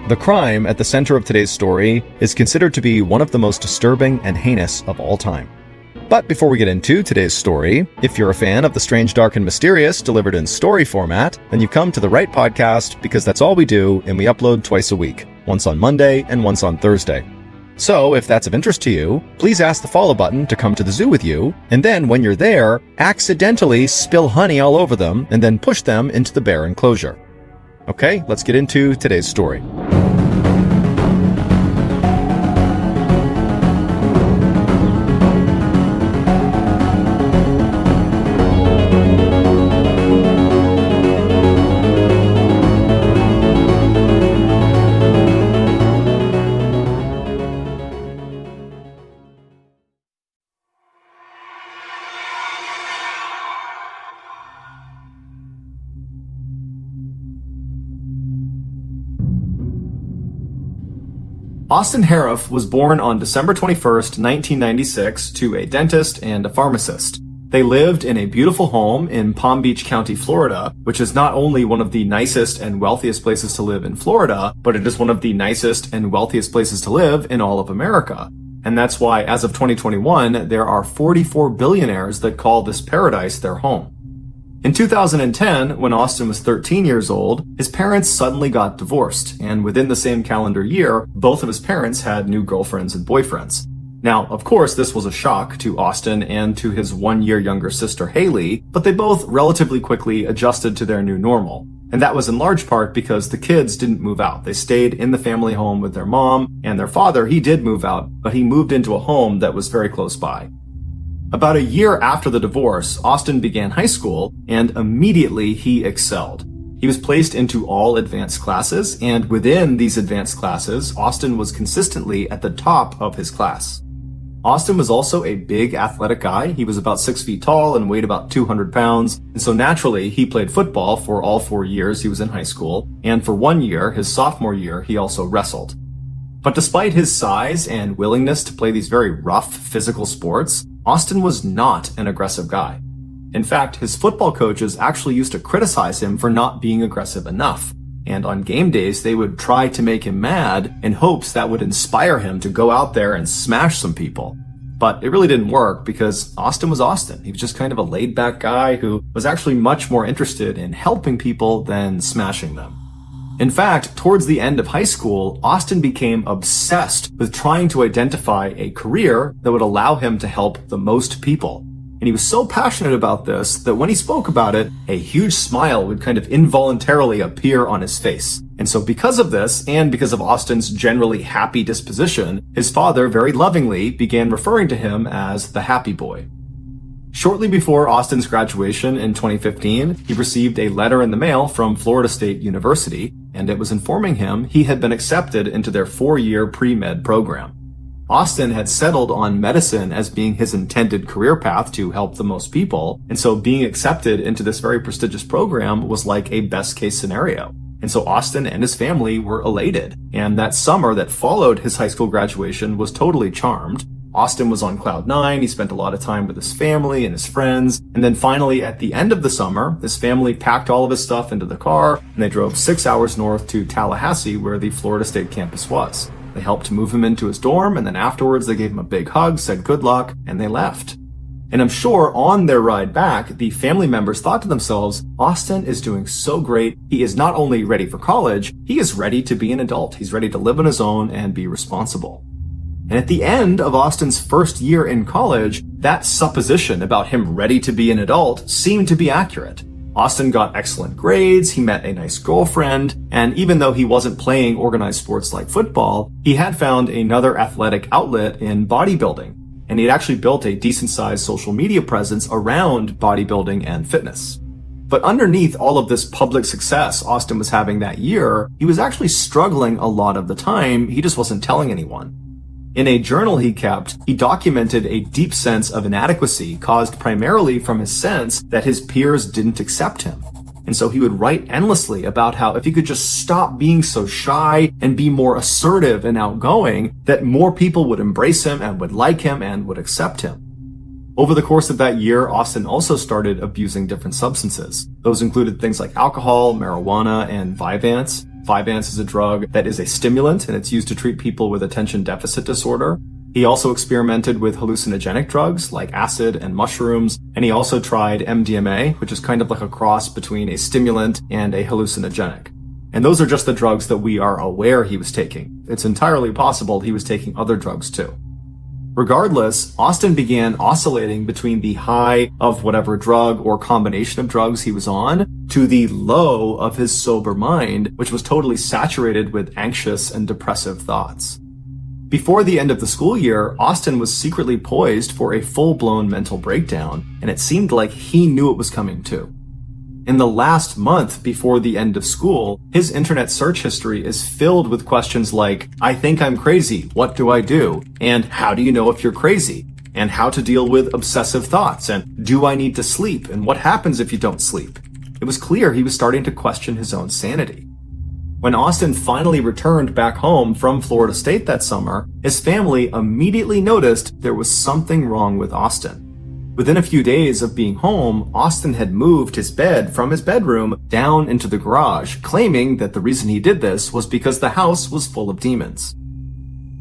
The crime at the center of today's story is considered to be one of the most disturbing and heinous of all time. But before we get into today's story, if you're a fan of the strange, dark, and mysterious delivered in story format, then you've come to the right podcast because that's all we do, and we upload twice a week, once on Monday and once on Thursday. So if that's of interest to you, please ask the follow button to come to the zoo with you, and then when you're there, accidentally spill honey all over them and then push them into the bear enclosure. Okay, let's get into today's story. Austin Harif was born on December 21st, 1996, to a dentist and a pharmacist. They lived in a beautiful home in Palm Beach County, Florida, which is not only one of the nicest and wealthiest places to live in Florida, but it is one of the nicest and wealthiest places to live in all of America. And that's why, as of 2021, there are 44 billionaires that call this paradise their home. In 2010, when Austin was 13 years old, his parents suddenly got divorced, and within the same calendar year, both of his parents had new girlfriends and boyfriends. Now, of course, this was a shock to Austin and to his 1 year younger sister Haley, but they both relatively quickly adjusted to their new normal. And that was in large part because the kids didn't move out. They stayed in the family home with their mom, and their father, he did move out, but he moved into a home that was very close by. About a year after the divorce, Austin began high school, and immediately he excelled. He was placed into all advanced classes, and within these advanced classes, Austin was consistently at the top of his class. Austin was also a big athletic guy. He was about 6 feet tall and weighed about 200 pounds, and so naturally, he played football for all 4 years he was in high school, and for 1 year, his sophomore year, he also wrestled. But despite his size and willingness to play these very rough physical sports, Austin was not an aggressive guy. In fact, his football coaches actually used to criticize him for not being aggressive enough. And on game days, they would try to make him mad in hopes that would inspire him to go out there and smash some people. But it really didn't work because Austin was Austin. He was just kind of a laid-back guy who was actually much more interested in helping people than smashing them. In fact, towards the end of high school, Austin became obsessed with trying to identify a career that would allow him to help the most people. And he was so passionate about this that when he spoke about it, a huge smile would kind of involuntarily appear on his face. And so because of this, and because of Austin's generally happy disposition, his father very lovingly began referring to him as the happy boy. Shortly before Austin's graduation in 2015, he received a letter in the mail from Florida State University, and it was informing him he had been accepted into their 4-year pre-med program. Austin had settled on medicine as being his intended career path to help the most people, and so being accepted into this very prestigious program was like a best-case scenario. And so Austin and his family were elated, and that summer that followed his high school graduation was totally charmed. Austin was on cloud nine. He spent a lot of time with his family and his friends. And then finally, at the end of the summer, his family packed all of his stuff into the car and they drove 6 hours north to Tallahassee, where the Florida State campus was. They helped move him into his dorm, and then afterwards they gave him a big hug, said good luck, and they left. And I'm sure on their ride back, the family members thought to themselves, Austin is doing so great. He is not only ready for college, he is ready to be an adult. He's ready to live on his own and be responsible. And at the end of Austin's first year in college, that supposition about him ready to be an adult seemed to be accurate. Austin got excellent grades, he met a nice girlfriend, and even though he wasn't playing organized sports like football, he had found another athletic outlet in bodybuilding. And he had actually built a decent-sized social media presence around bodybuilding and fitness. But underneath all of this public success Austin was having that year, he was actually struggling a lot of the time. He just wasn't telling anyone. In a journal he kept, he documented a deep sense of inadequacy caused primarily from his sense that his peers didn't accept him. And so he would write endlessly about how if he could just stop being so shy and be more assertive and outgoing, that more people would embrace him and would like him and would accept him. Over the course of that year, Austin also started abusing different substances. Those included things like alcohol, marijuana, and Vyvanse. Vyvanse is a drug that is a stimulant, and it's used to treat people with attention deficit disorder. He also experimented with hallucinogenic drugs like acid and mushrooms, and he also tried MDMA, which is kind of like a cross between a stimulant and a hallucinogenic. And those are just the drugs that we are aware he was taking. It's entirely possible he was taking other drugs too. Regardless, Austin began oscillating between the high of whatever drug or combination of drugs he was on to the low of his sober mind, which was totally saturated with anxious and depressive thoughts. Before the end of the school year, Austin was secretly poised for a full-blown mental breakdown, and it seemed like he knew it was coming too. In the last month before the end of school, his internet search history is filled with questions like, I think I'm crazy, what do I do? And how do you know if you're crazy? And how to deal with obsessive thoughts? And do I need to sleep? And what happens if you don't sleep? It was clear he was starting to question his own sanity. When Austin finally returned back home from Florida State that summer, his family immediately noticed there was something wrong with Austin. Within a few days of being home, Austin had moved his bed from his bedroom down into the garage, claiming that the reason he did this was because the house was full of demons.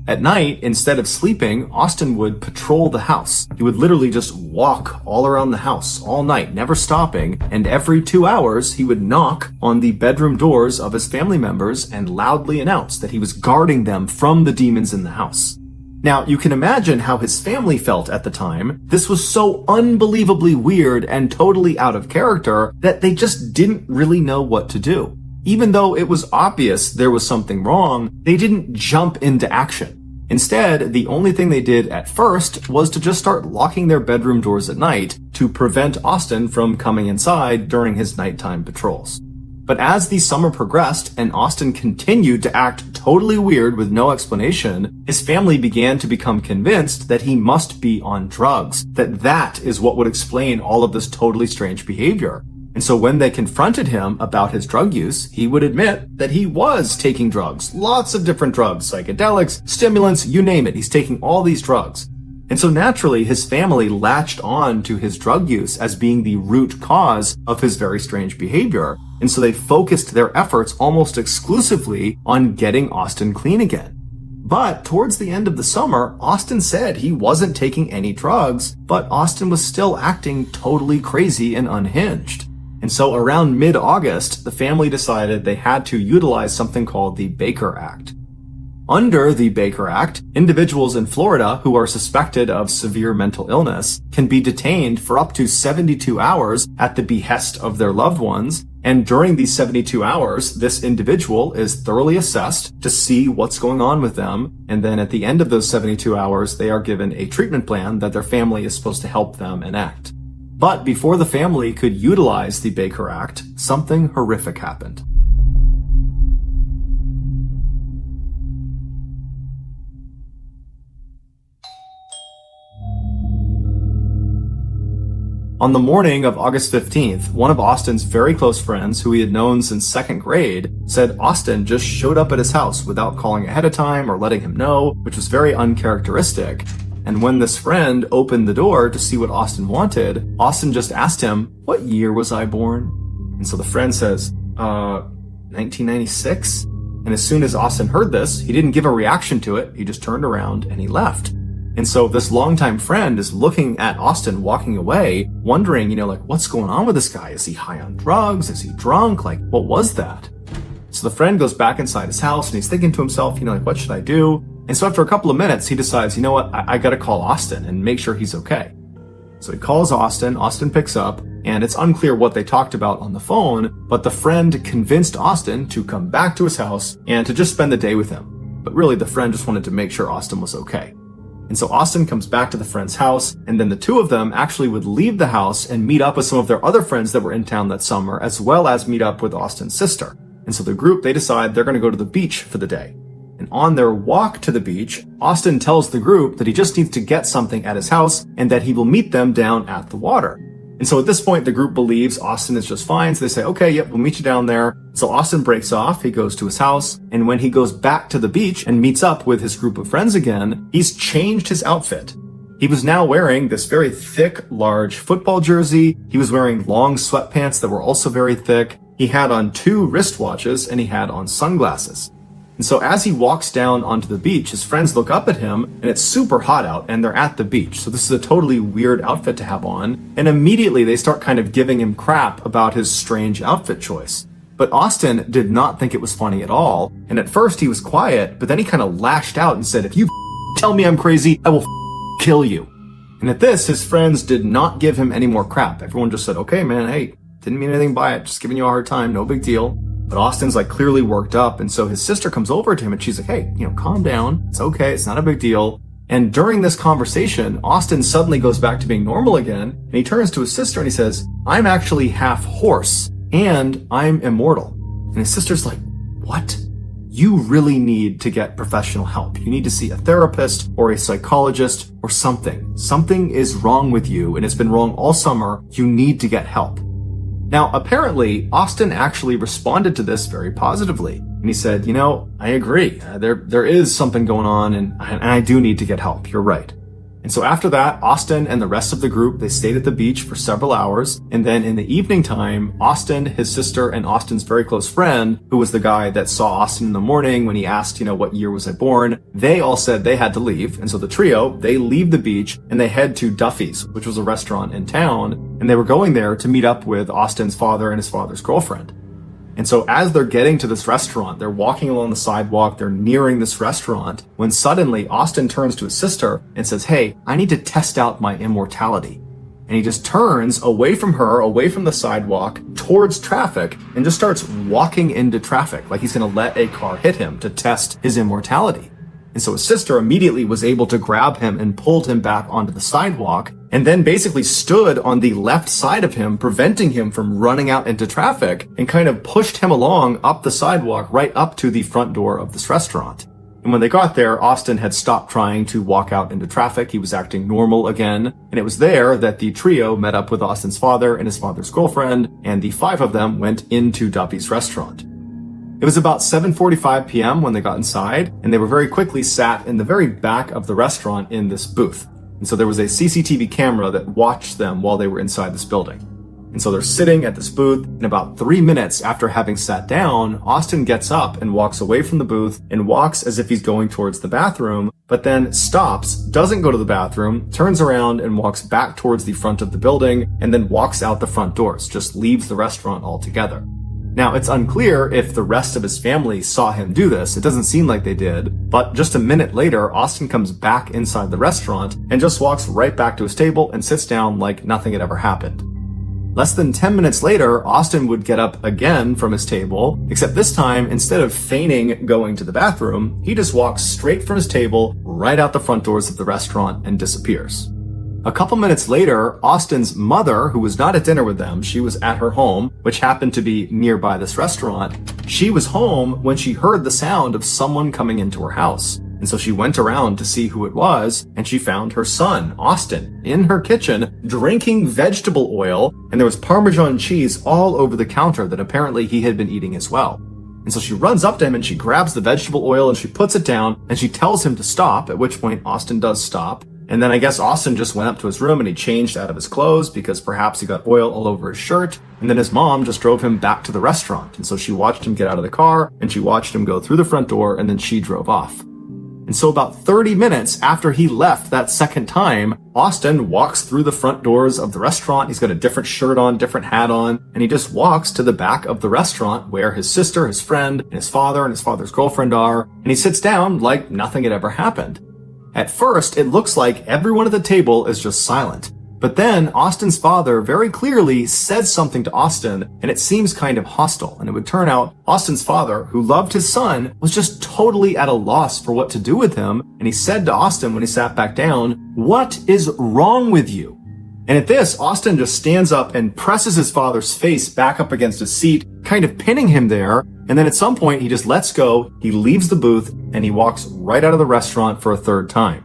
At night, instead of sleeping, Austin would patrol the house. He would literally just walk all around the house all night, never stopping, and every 2 hours he would knock on the bedroom doors of his family members and loudly announce that he was guarding them from the demons in the house. Now, you can imagine how his family felt at the time. This was so unbelievably weird and totally out of character that they just didn't really know what to do. Even though it was obvious there was something wrong, they didn't jump into action. Instead, the only thing they did at first was to just start locking their bedroom doors at night to prevent Austin from coming inside during his nighttime patrols. But as the summer progressed and Austin continued to act totally weird with no explanation, his family began to become convinced that he must be on drugs, that is what would explain all of this totally strange behavior. And so when they confronted him about his drug use, he would admit that he was taking drugs, lots of different drugs, psychedelics, stimulants, you name it. He's taking all these drugs. And so naturally, his family latched on to his drug use as being the root cause of his very strange behavior. And so they focused their efforts almost exclusively on getting Austin clean again. But towards the end of the summer, Austin said he wasn't taking any drugs, but Austin was still acting totally crazy and unhinged. And so around mid-August, the family decided they had to utilize something called the Baker Act. Under the Baker Act, individuals in Florida who are suspected of severe mental illness can be detained for up to 72 hours at the behest of their loved ones. And during these 72 hours, this individual is thoroughly assessed to see what's going on with them. And then at the end of those 72 hours, they are given a treatment plan that their family is supposed to help them enact. But before the family could utilize the Baker Act, something horrific happened. On the morning of August 15th, one of Austin's very close friends, who he had known since second grade, said Austin just showed up at his house without calling ahead of time or letting him know, which was very uncharacteristic. And when this friend opened the door to see what Austin wanted, Austin just asked him, "What year was I born?" And so the friend says, 1996? And as soon as Austin heard this, he didn't give a reaction to it. He just turned around and he left. And so this longtime friend is looking at Austin walking away, wondering, what's going on with this guy? Is he high on drugs? Is he drunk? What was that? So the friend goes back inside his house and he's thinking to himself, what should I do? And so after a couple of minutes, he decides, I gotta call Austin and make sure he's okay. So he calls Austin picks up, and it's unclear what they talked about on the phone, but the friend convinced Austin to come back to his house and to just spend the day with him. But really, the friend just wanted to make sure Austin was okay. And so Austin comes back to the friend's house, and then the two of them actually would leave the house and meet up with some of their other friends that were in town that summer, as well as meet up with Austin's sister. And so the group, they decide they're gonna go to the beach for the day. And on their walk to the beach, Austin tells the group that he just needs to get something at his house and that he will meet them down at the water. And so at this point, the group believes Austin is just fine. So they say, okay, yep, we'll meet you down there. So Austin breaks off. He goes to his house. And when he goes back to the beach and meets up with his group of friends again, he's changed his outfit. He was now wearing this very thick, large football jersey. He was wearing long sweatpants that were also very thick. He had on 2 wristwatches and he had on sunglasses. And so as he walks down onto the beach, his friends look up at him, and it's super hot out, and they're at the beach. So this is a totally weird outfit to have on. And immediately they start kind of giving him crap about his strange outfit choice. But Austin did not think it was funny at all. And at first he was quiet, but then he kind of lashed out and said, "If you tell me I'm crazy, I will kill you." And at this, his friends did not give him any more crap. Everyone just said, "Okay, man, hey, didn't mean anything by it. Just giving you a hard time. No big deal." But Austin's clearly worked up. And so his sister comes over to him and she's like, "Hey, calm down. It's okay. It's not a big deal." And during this conversation, Austin suddenly goes back to being normal again. And he turns to his sister and he says, "I'm actually half horse and I'm immortal." And his sister's like, "What? You really need to get professional help. You need to see a therapist or a psychologist or something. Something is wrong with you and it's been wrong all summer. You need to get help." Now, apparently, Austin actually responded to this very positively. And he said, I agree. There is something going on, and I do need to get help. You're right. And so after that, Austin and the rest of the group, they stayed at the beach for several hours. And then in the evening time, Austin, his sister, and Austin's very close friend, who was the guy that saw Austin in the morning when he asked, what year was I born, they all said they had to leave. And so the trio, they leave the beach and they head to Duffy's, which was a restaurant in town. And they were going there to meet up with Austin's father and his father's girlfriend. And so as they're getting to this restaurant, they're walking along the sidewalk, they're nearing this restaurant, when suddenly Austin turns to his sister and says, "Hey, I need to test out my immortality." And he just turns away from her, away from the sidewalk, towards traffic, and just starts walking into traffic, like he's going to let a car hit him to test his immortality. And so his sister immediately was able to grab him and pulled him back onto the sidewalk, and then basically stood on the left side of him, preventing him from running out into traffic, and kind of pushed him along up the sidewalk right up to the front door of this restaurant. And when they got there, Austin had stopped trying to walk out into traffic. He was acting normal again. And it was there that the trio met up with Austin's father and his father's girlfriend, and the five of them went into Duffy's restaurant. It was about 7:45 p.m. when they got inside, and they were very quickly sat in the very back of the restaurant in this booth. And so there was a CCTV camera that watched them while they were inside this building. And so they're sitting at this booth, and about 3 minutes after having sat down, Austin gets up and walks away from the booth and walks as if he's going towards the bathroom, but then stops, doesn't go to the bathroom, turns around and walks back towards the front of the building, and then walks out the front doors, just leaves the restaurant altogether. Now, it's unclear if the rest of his family saw him do this. It doesn't seem like they did. But just a minute later, Austin comes back inside the restaurant and just walks right back to his table and sits down like nothing had ever happened. Less than 10 minutes later, Austin would get up again from his table, except this time, instead of feigning going to the bathroom, he just walks straight from his table right out the front doors of the restaurant and disappears. A couple minutes later, Austin's mother, who was not at dinner with them, she was at her home, which happened to be nearby this restaurant. She was home when she heard the sound of someone coming into her house. And so she went around to see who it was, and she found her son, Austin, in her kitchen, drinking vegetable oil, and there was Parmesan cheese all over the counter that apparently he had been eating as well. And so she runs up to him and she grabs the vegetable oil and she puts it down and she tells him to stop, at which point Austin does stop. And then I guess Austin just went up to his room and he changed out of his clothes because perhaps he got oil all over his shirt. And then his mom just drove him back to the restaurant. And so she watched him get out of the car and she watched him go through the front door and then she drove off. And so about 30 minutes after he left that second time, Austin walks through the front doors of the restaurant. He's got a different shirt on, different hat on, and he just walks to the back of the restaurant where his sister, his friend, and his father and his father's girlfriend are. And he sits down like nothing had ever happened. At first, it looks like everyone at the table is just silent. But then Austin's father very clearly says something to Austin, and it seems kind of hostile. And it would turn out Austin's father, who loved his son, was just totally at a loss for what to do with him. And he said to Austin when he sat back down, "What is wrong with you?" And at this, Austin just stands up and presses his father's face back up against his seat, kind of pinning him there. And then at some point, he just lets go, he leaves the booth, and he walks right out of the restaurant for a third time.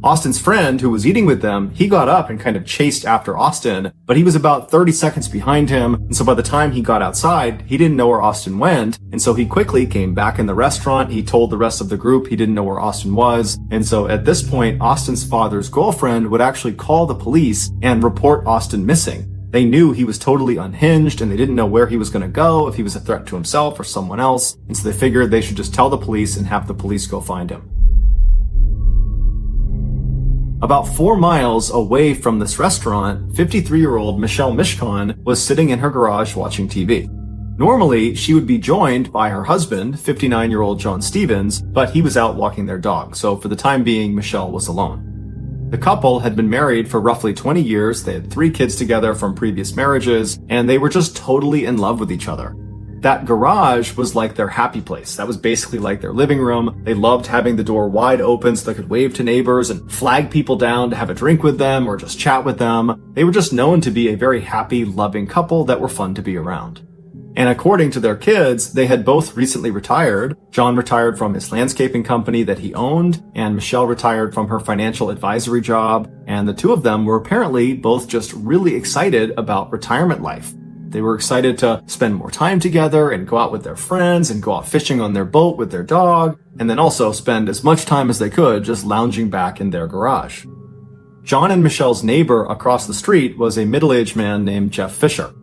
Austin's friend, who was eating with them, he got up and kind of chased after Austin, but he was about 30 seconds behind him, and so by the time he got outside, he didn't know where Austin went, and so he quickly came back in the restaurant. He told the rest of the group he didn't know where Austin was, and so at this point, Austin's father's girlfriend would actually call the police and report Austin missing. They knew he was totally unhinged, and they didn't know where he was going to go, if he was a threat to himself or someone else, and so they figured they should just tell the police and have the police go find him. About 4 miles away from this restaurant, 53-year-old Michelle Mishcon was sitting in her garage watching TV. Normally, she would be joined by her husband, 59-year-old John Stevens, but he was out walking their dog, so for the time being, Michelle was alone. The couple had been married for roughly 20 years, they had 3 kids together from previous marriages, and they were just totally in love with each other. That garage was like their happy place. That was basically like their living room. They loved having the door wide open so they could wave to neighbors and flag people down to have a drink with them or just chat with them. They were just known to be a very happy, loving couple that were fun to be around. And according to their kids, they had both recently retired. John retired from his landscaping company that he owned, and Michelle retired from her financial advisory job. And the two of them were apparently both just really excited about retirement life. They were excited to spend more time together and go out with their friends and go out fishing on their boat with their dog, and then also spend as much time as they could just lounging back in their garage. John and Michelle's neighbor across the street was a middle-aged man named Jeff Fisher.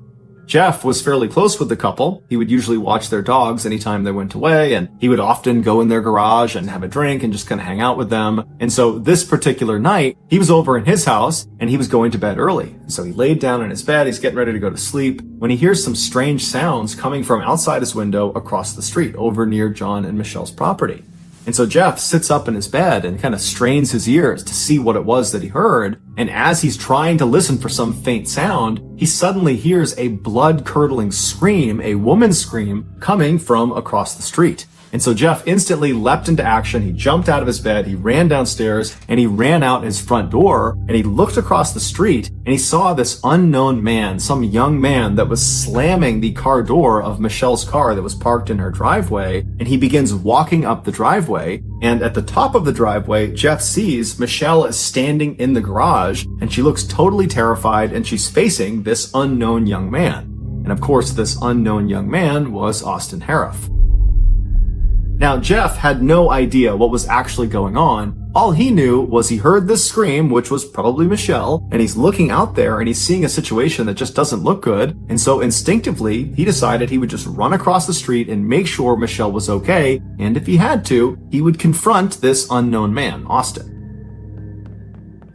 Jeff was fairly close with the couple. He would usually watch their dogs anytime they went away, and he would often go in their garage and have a drink and just kind of hang out with them. And so this particular night, he was over in his house and he was going to bed early. So he laid down in his bed, he's getting ready to go to sleep, when he hears some strange sounds coming from outside his window across the street over near John and Michelle's property. And so Jeff sits up in his bed and kind of strains his ears to see what it was that he heard. And as he's trying to listen for some faint sound, he suddenly hears a blood-curdling scream, a woman's scream, coming from across the street. And so Jeff instantly leapt into action. He jumped out of his bed, he ran downstairs, and he ran out his front door, and he looked across the street, and he saw this unknown man, some young man that was slamming the car door of Michelle's car that was parked in her driveway, and he begins walking up the driveway, and at the top of the driveway, Jeff sees Michelle is standing in the garage, and she looks totally terrified, and she's facing this unknown young man. And of course, this unknown young man was Austin Harif. Now, Jeff had no idea what was actually going on. All he knew was he heard this scream, which was probably Michelle, and he's looking out there and he's seeing a situation that just doesn't look good. And so instinctively, he decided he would just run across the street and make sure Michelle was okay. And if he had to, he would confront this unknown man, Austin.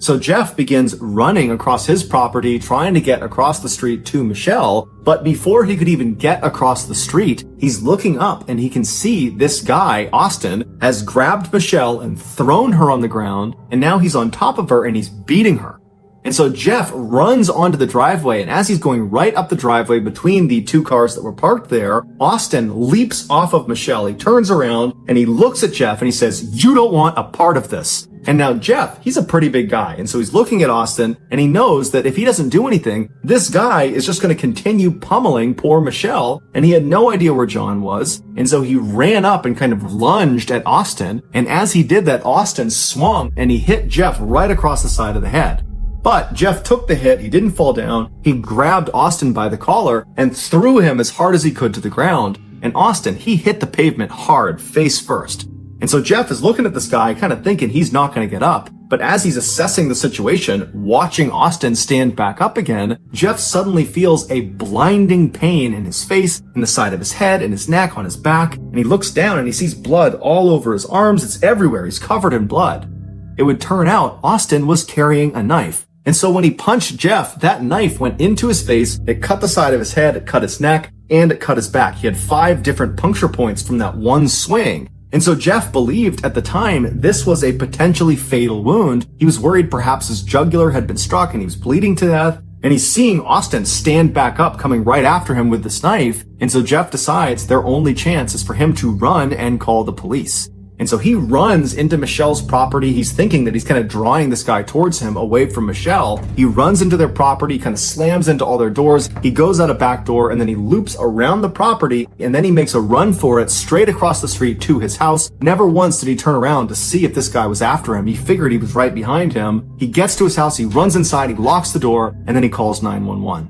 So Jeff begins running across his property, trying to get across the street to Michelle, but before he could even get across the street, he's looking up and he can see this guy, Austin, has grabbed Michelle and thrown her on the ground, and now he's on top of her and he's beating her. And so Jeff runs onto the driveway, and as he's going right up the driveway between the two cars that were parked there, Austin leaps off of Michelle. He turns around and he looks at Jeff and he says, "You don't want a part of this." And now Jeff, he's a pretty big guy, and so he's looking at Austin, and he knows that if he doesn't do anything, this guy is just going to continue pummeling poor Michelle, and he had no idea where John was, and so he ran up and kind of lunged at Austin, and as he did that, Austin swung, and he hit Jeff right across the side of the head. But Jeff took the hit, he didn't fall down, he grabbed Austin by the collar and threw him as hard as he could to the ground, and Austin, he hit the pavement hard, face first. And so Jeff is looking at this guy, kind of thinking he's not going to get up. But as he's assessing the situation, watching Austin stand back up again, Jeff suddenly feels a blinding pain in his face, in the side of his head, in his neck, on his back. And he looks down and he sees blood all over his arms. It's everywhere. He's covered in blood. It would turn out Austin was carrying a knife. And so when he punched Jeff, that knife went into his face, it cut the side of his head, it cut his neck, and it cut his back. He had 5 different puncture points from that one swing. And so Jeff believed at the time this was a potentially fatal wound. He was worried perhaps his jugular had been struck and he was bleeding to death. And he's seeing Austin stand back up, coming right after him with this knife. And so Jeff decides their only chance is for him to run and call the police. And so he runs into Michelle's property. He's thinking that he's kind of drawing this guy towards him away from Michelle. He runs into their property, kind of slams into all their doors. He goes out a back door and then he loops around the property and then he makes a run for it straight across the street to his house. Never once did he turn around to see if this guy was after him. He figured he was right behind him. He gets to his house, he runs inside, he locks the door, and then he calls 911.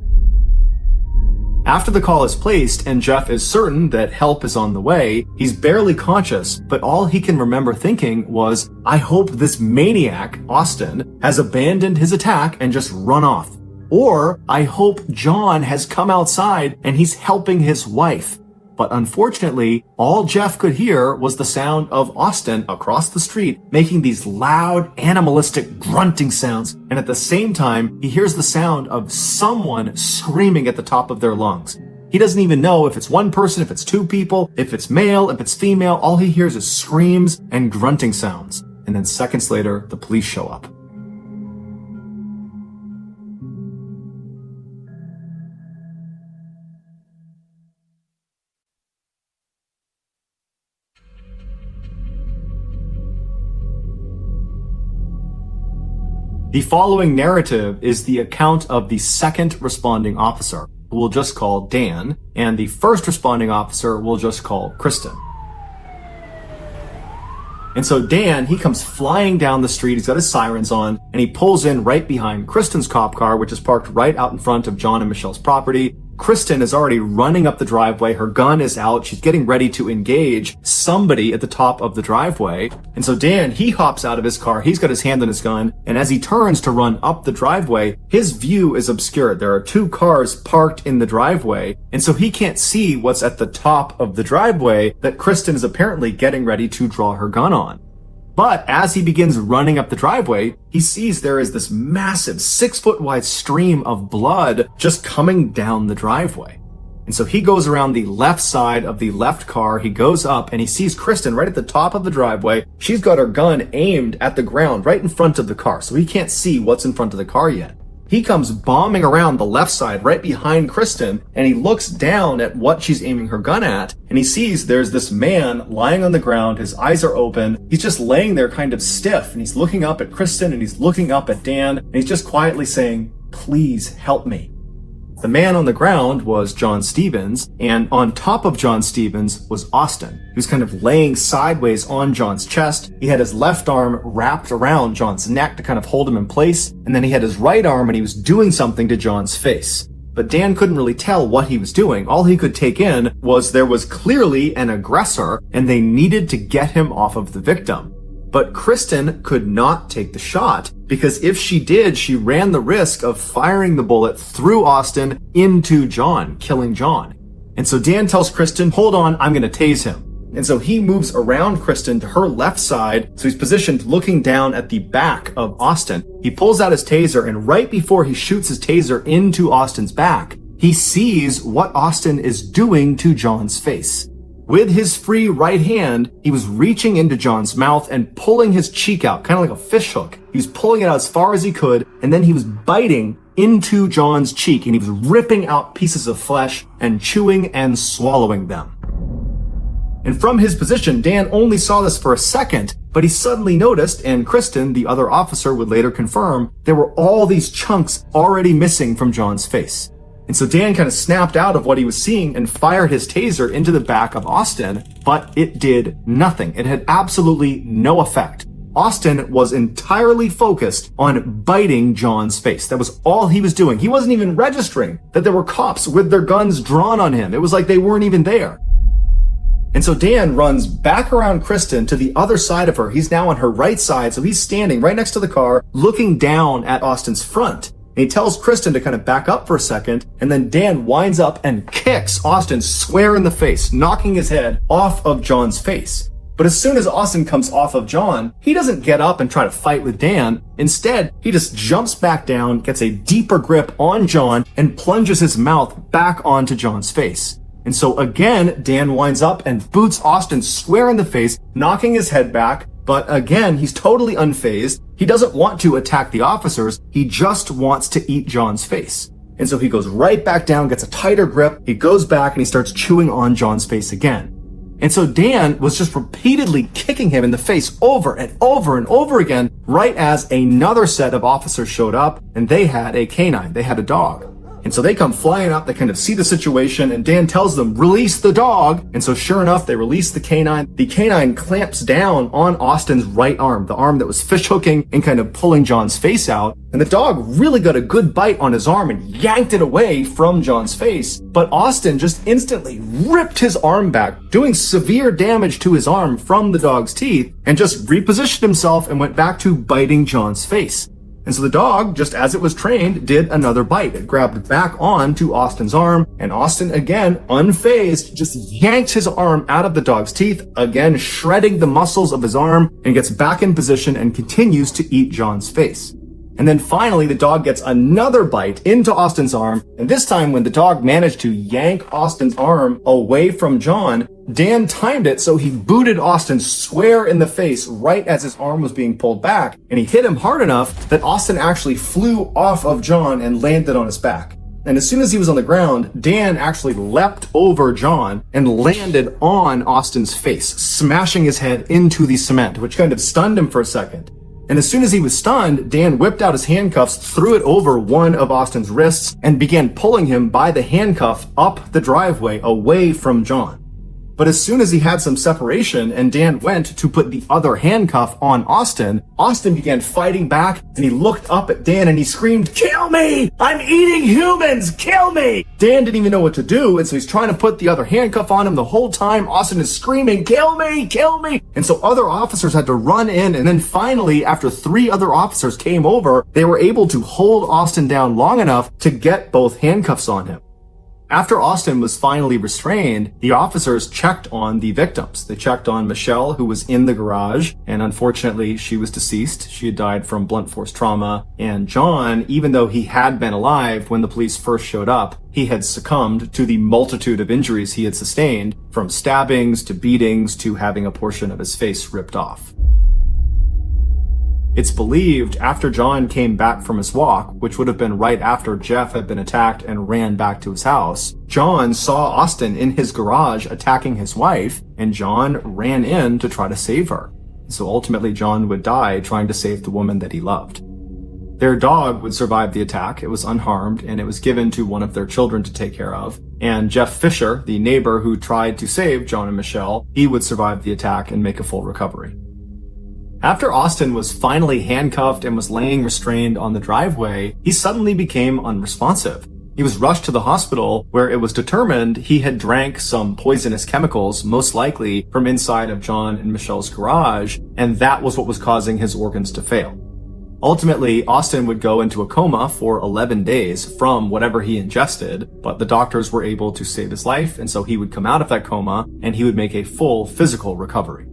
After the call is placed and Jeff is certain that help is on the way, he's barely conscious, but all he can remember thinking was, I hope this maniac, Austin, has abandoned his attack and just run off. Or, I hope John has come outside and he's helping his wife. But unfortunately, all Jeff could hear was the sound of Austin across the street making these loud, animalistic grunting sounds. And at the same time, he hears the sound of someone screaming at the top of their lungs. He doesn't even know if it's one person, if it's 2 people, if it's male, if it's female. All he hears is screams and grunting sounds. And then seconds later, the police show up. The following narrative is the account of the second responding officer, who we'll just call Dan, and the first responding officer we'll just call Kristen. And so Dan, he comes flying down the street, he's got his sirens on, and he pulls in right behind Kristen's cop car, which is parked right out in front of John and Michelle's property. Kristen is already running up the driveway. Her gun is out. She's getting ready to engage somebody at the top of the driveway. And so Dan, he hops out of his car. He's got his hand on his gun. And as he turns to run up the driveway, his view is obscured. There are two cars parked in the driveway. And so he can't see what's at the top of the driveway that Kristen is apparently getting ready to draw her gun on. But as he begins running up the driveway, he sees there is this massive 6-foot wide stream of blood just coming down the driveway. And so he goes around the left side of the left car, he goes up and he sees Kristen right at the top of the driveway. She's got her gun aimed at the ground right in front of the car, so he can't see what's in front of the car yet. He comes bombing around the left side right behind Kristen, and he looks down at what she's aiming her gun at, and he sees there's this man lying on the ground. His eyes are open. He's just laying there kind of stiff, and he's looking up at Kristen, and he's looking up at Dan, and he's just quietly saying, "Please help me." The man on the ground was John Stevens, and on top of John Stevens was Austin. He was kind of laying sideways on John's chest. He had his left arm wrapped around John's neck to kind of hold him in place, and then he had his right arm and he was doing something to John's face. But Dan couldn't really tell what he was doing. All he could take in was there was clearly an aggressor, and they needed to get him off of the victim. But Kristen could not take the shot, because if she did, she ran the risk of firing the bullet through Austin into John, killing John. And so Dan tells Kristen, "Hold on, I'm going to tase him." And so he moves around Kristen to her left side, so he's positioned looking down at the back of Austin. He pulls out his taser, and right before he shoots his taser into Austin's back, he sees what Austin is doing to John's face. With his free right hand, he was reaching into John's mouth and pulling his cheek out, kind of like a fish hook. He was pulling it out as far as he could, and then he was biting into John's cheek, and he was ripping out pieces of flesh and chewing and swallowing them. And from his position, Dan only saw this for a second, but he suddenly noticed, and Kristen, the other officer, would later confirm, there were all these chunks already missing from John's face. And so Dan kind of snapped out of what he was seeing and fired his taser into the back of Austin, but it did nothing. It had absolutely no effect. Austin was entirely focused on biting John's face. That was all he was doing. He wasn't even registering that there were cops with their guns drawn on him. It was like they weren't even there. And so Dan runs back around Kristen to the other side of her. He's now on her right side, so he's standing right next to the car, looking down at Austin's front. And he tells Kristen to kind of back up for a second, and then Dan winds up and kicks Austin square in the face, knocking his head off of John's face. But as soon as Austin comes off of John, he doesn't get up and try to fight with Dan. Instead, he just jumps back down, gets a deeper grip on John, and plunges his mouth back onto John's face. And so again, Dan winds up and boots Austin square in the face, knocking his head back. But again, he's totally unfazed. He doesn't want to attack the officers. He just wants to eat John's face. And so he goes right back down, gets a tighter grip. He goes back and he starts chewing on John's face again. And so Dan was just repeatedly kicking him in the face over and over and over again, right as another set of officers showed up, and they had a canine. They had a dog. And so they come flying up, they kind of see the situation, and Dan tells them, "Release the dog." And so sure enough, they release the canine. The canine clamps down on Austin's right arm, the arm that was fish hooking and kind of pulling John's face out. And the dog really got a good bite on his arm and yanked it away from John's face. But Austin just instantly ripped his arm back, doing severe damage to his arm from the dog's teeth, and just repositioned himself and went back to biting John's face. And so the dog, just as it was trained, did another bite. It grabbed back onto Austin's arm, and Austin, again, unfazed, just yanks his arm out of the dog's teeth, again shredding the muscles of his arm, and gets back in position and continues to eat John's face. And then finally, the dog gets another bite into Austin's arm, and this time when the dog managed to yank Austin's arm away from John, Dan timed it so he booted Austin square in the face right as his arm was being pulled back, and he hit him hard enough that Austin actually flew off of John and landed on his back. And as soon as he was on the ground, Dan actually leapt over John and landed on Austin's face, smashing his head into the cement, which kind of stunned him for a second. And as soon as he was stunned, Dan whipped out his handcuffs, threw it over one of Austin's wrists, and began pulling him by the handcuff up the driveway away from John. But as soon as he had some separation and Dan went to put the other handcuff on Austin, Austin began fighting back and he looked up at Dan and he screamed, "Kill me! I'm eating humans! Kill me!" Dan didn't even know what to do, and so he's trying to put the other handcuff on him the whole time. Austin is screaming, "Kill me! Kill me!" And so other officers had to run in, and then finally, after 3 other officers came over, they were able to hold Austin down long enough to get both handcuffs on him. After Austin was finally restrained, the officers checked on the victims. They checked on Michelle, who was in the garage, and unfortunately she was deceased. She had died from blunt force trauma. And John, even though he had been alive when the police first showed up, he had succumbed to the multitude of injuries he had sustained, from stabbings to beatings to having a portion of his face ripped off. It's believed after John came back from his walk, which would have been right after Jeff had been attacked and ran back to his house, John saw Austin in his garage attacking his wife, and John ran in to try to save her. So ultimately John would die trying to save the woman that he loved. Their dog would survive the attack. It was unharmed, and it was given to one of their children to take care of. And Jeff Fisher, the neighbor who tried to save John and Michelle, he would survive the attack and make a full recovery. After Austin was finally handcuffed and was laying restrained on the driveway, he suddenly became unresponsive. He was rushed to the hospital, where it was determined he had drank some poisonous chemicals, most likely from inside of John and Michelle's garage, and that was what was causing his organs to fail. Ultimately, Austin would go into a coma for 11 days from whatever he ingested, but the doctors were able to save his life, and so he would come out of that coma and he would make a full physical recovery.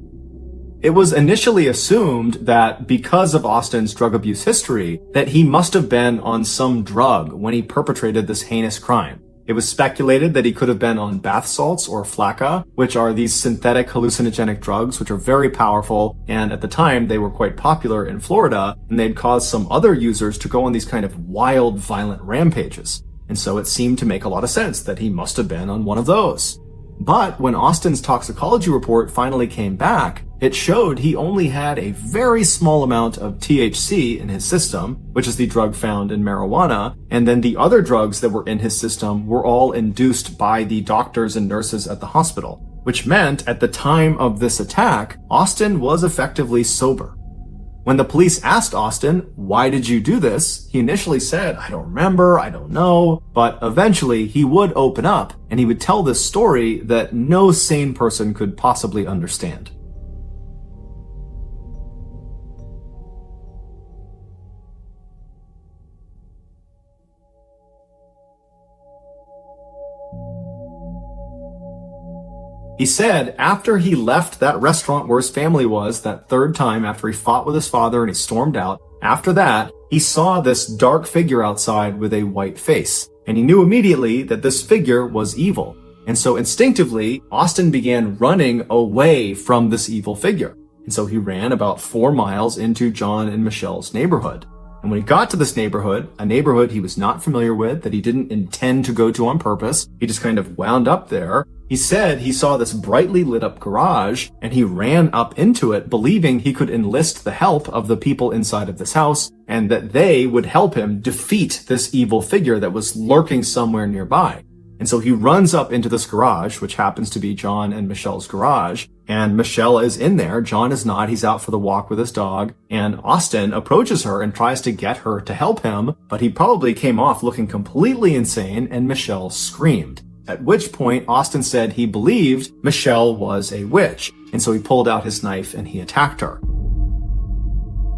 It was initially assumed that because of Austin's drug abuse history, that he must have been on some drug when he perpetrated this heinous crime. It was speculated that he could have been on bath salts or flakka, which are these synthetic hallucinogenic drugs which are very powerful, and at the time they were quite popular in Florida, and they'd caused some other users to go on these kind of wild, violent rampages. And so it seemed to make a lot of sense that he must have been on one of those. But when Austin's toxicology report finally came back, it showed he only had a very small amount of THC in his system, which is the drug found in marijuana, and then the other drugs that were in his system were all induced by the doctors and nurses at the hospital, which meant at the time of this attack, Austin was effectively sober. When the police asked Austin, "Why did you do this?" he initially said, "I don't remember, I don't know," but eventually he would open up and he would tell this story that no sane person could possibly understand. He said after he left that restaurant where his family was that third time after he fought with his father and he stormed out, after that, he saw this dark figure outside with a white face. And he knew immediately that this figure was evil. And so instinctively, Austin began running away from this evil figure. And so he ran about 4 miles into John and Michelle's neighborhood. And when he got to this neighborhood, a neighborhood he was not familiar with, that he didn't intend to go to on purpose, he just kind of wound up there. He said he saw this brightly lit up garage and he ran up into it believing he could enlist the help of the people inside of this house and that they would help him defeat this evil figure that was lurking somewhere nearby. And so he runs up into this garage, which happens to be John and Michelle's garage, and Michelle is in there. John is not. He's out for the walk with his dog, and Austin approaches her and tries to get her to help him, but he probably came off looking completely insane, and Michelle screamed. At which point, Austin said he believed Michelle was a witch, and so he pulled out his knife and he attacked her.